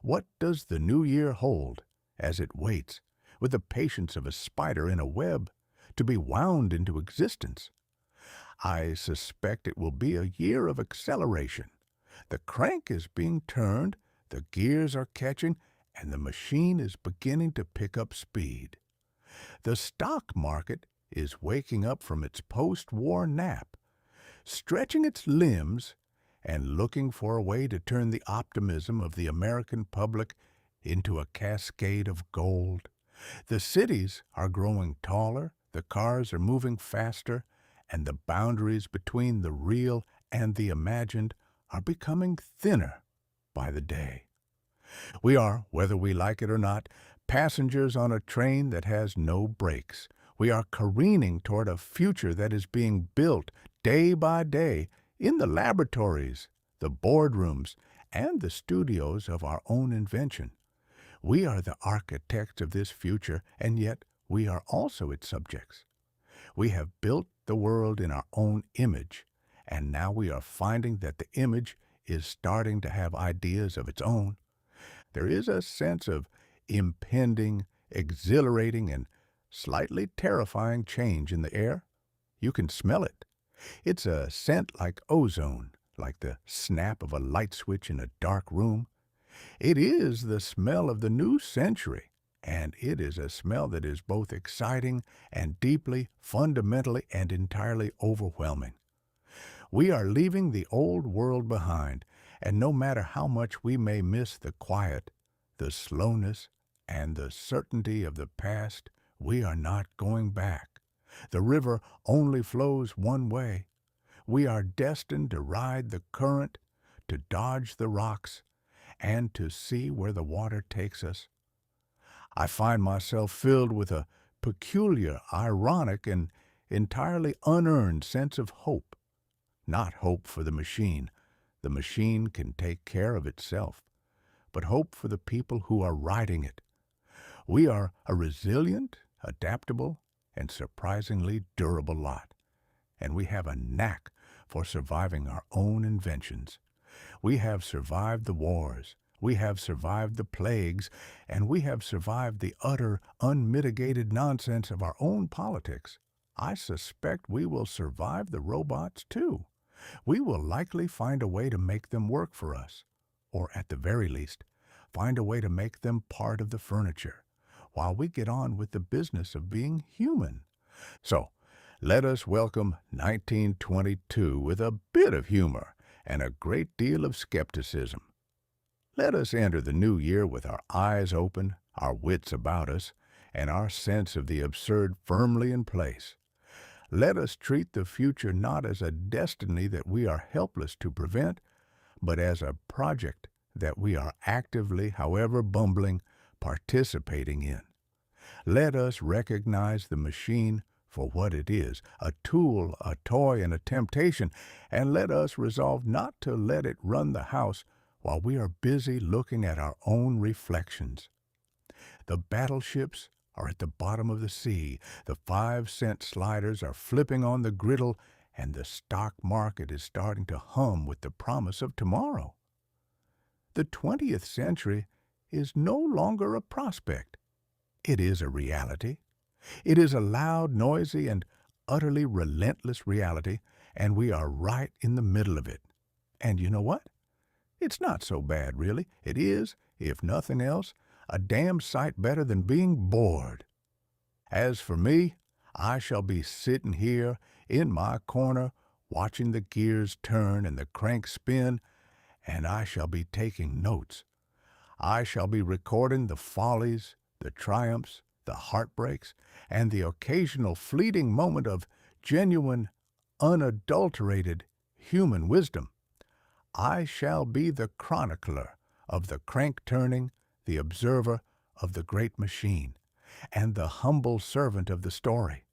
What does the new year hold as it waits, with the patience of a spider in a web, to be wound into existence? I suspect it will be a year of acceleration. The crank is being turned, the gears are catching, and the machine is beginning to pick up speed. The stock market is waking up from its post-war nap, stretching its limbs and looking for a way to turn the optimism of the American public into a cascade of gold. The cities are growing taller, the cars are moving faster, and the boundaries between the real and the imagined are becoming thinner by the day. We are, whether we like it or not, passengers on a train that has no brakes. We are careening toward a future that is being built day by day in the laboratories, the boardrooms, and the studios of our own invention. We are the architects of this future, and yet we are also its subjects. We have built the world in our own image, and now we are finding that the image is starting to have ideas of its own. There is a sense of impending, exhilarating, and slightly terrifying change in the air. You can smell it. It's a scent like ozone, like the snap of a light switch in a dark room. It is the smell of the new century, and it is a smell that is both exciting and deeply, fundamentally, and entirely overwhelming. We are leaving the old world behind, and no matter how much we may miss the quiet, the slowness, and the certainty of the past, we are not going back. The river only flows one way. We are destined to ride the current, to dodge the rocks, and to see where the water takes us. I find myself filled with a peculiar, ironic, and entirely unearned sense of hope. Not hope for the machine. The machine can take care of itself, but hope for the people who are riding it. We are a resilient, adaptable, and surprisingly durable lot, and we have a knack for surviving our own inventions. We have survived the wars, we have survived the plagues, and we have survived the utter, unmitigated nonsense of our own politics. I suspect we will survive the robots, too. We will likely find a way to make them work for us, or at the very least, find a way to make them part of the furniture, while we get on with the business of being human. So, let us welcome 1922 with a bit of humor and a great deal of skepticism. Let us enter the new year with our eyes open, our wits about us, and our sense of the absurd firmly in place. Let us treat the future not as a destiny that we are helpless to prevent, but as a project that we are actively, however bumbling, participating in. Let us recognize the machine for what it is, a tool, a toy, and a temptation, and let us resolve not to let it run the house while we are busy looking at our own reflections. The battleships are at the bottom of the sea, the 5-cent sliders are flipping on the griddle, and the stock market is starting to hum with the promise of tomorrow. The 20th century is no longer a prospect. It is a reality. It is a loud, noisy, and utterly relentless reality, and we are right in the middle of it. And you know what? It's not so bad, really. It is, if nothing else, a damn sight better than being bored. As for me, I shall be sitting here in my corner watching the gears turn and the crank spin, and I shall be taking notes. I shall be recording the follies, the triumphs, the heartbreaks, and the occasional fleeting moment of genuine, unadulterated human wisdom. I shall be the chronicler of the crank-turning, the observer of the great machine, and the humble servant of the story.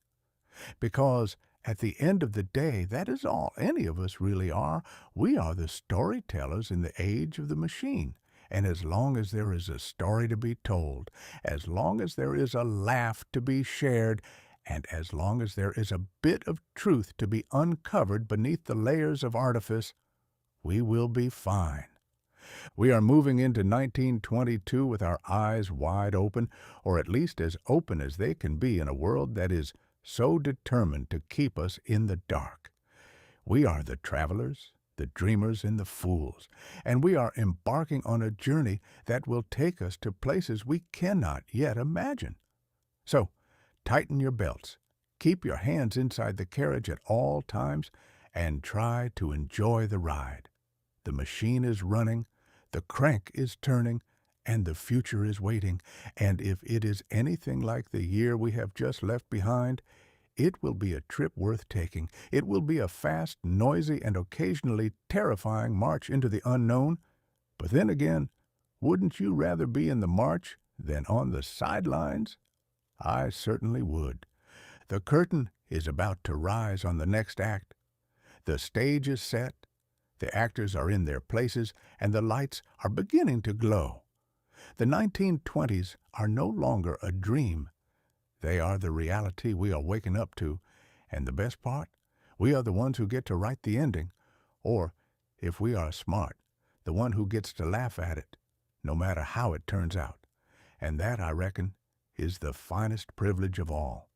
Because at the end of the day, that is all any of us really are. We are the storytellers in the age of the machine. And as long as there is a story to be told, as long as there is a laugh to be shared, and as long as there is a bit of truth to be uncovered beneath the layers of artifice, we will be fine. We are moving into 1922 with our eyes wide open, or at least as open as they can be in a world that is so determined to keep us in the dark. We are the travelers, the dreamers, and the fools, and we are embarking on a journey that will take us to places we cannot yet imagine. So, tighten your belts, keep your hands inside the carriage at all times, and try to enjoy the ride. The machine is running, the crank is turning, and the future is waiting, and if it is anything like the year we have just left behind, it will be a trip worth taking. It will be a fast, noisy, and occasionally terrifying march into the unknown. But then again, wouldn't you rather be in the march than on the sidelines? I certainly would. The curtain is about to rise on the next act. The stage is set, the actors are in their places, and the lights are beginning to glow. The 1920s are no longer a dream. They are the reality we are waking up to, and the best part, we are the ones who get to write the ending, or, if we are smart, the one who gets to laugh at it, no matter how it turns out. And that, I reckon, is the finest privilege of all.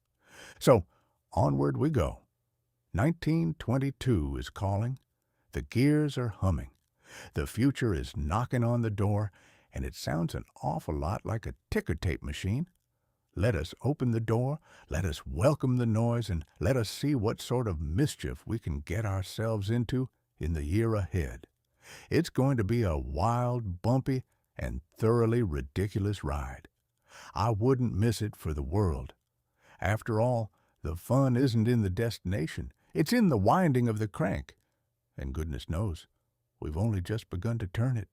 So, onward we go. 1922 is calling. The gears are humming. The future is knocking on the door, and it sounds an awful lot like a ticker tape machine. Let us open the door, let us welcome the noise, and let us see what sort of mischief we can get ourselves into in the year ahead. It's going to be a wild, bumpy, and thoroughly ridiculous ride. I wouldn't miss it for the world. After all, the fun isn't in the destination. It's in the winding of the crank. And goodness knows, we've only just begun to turn it.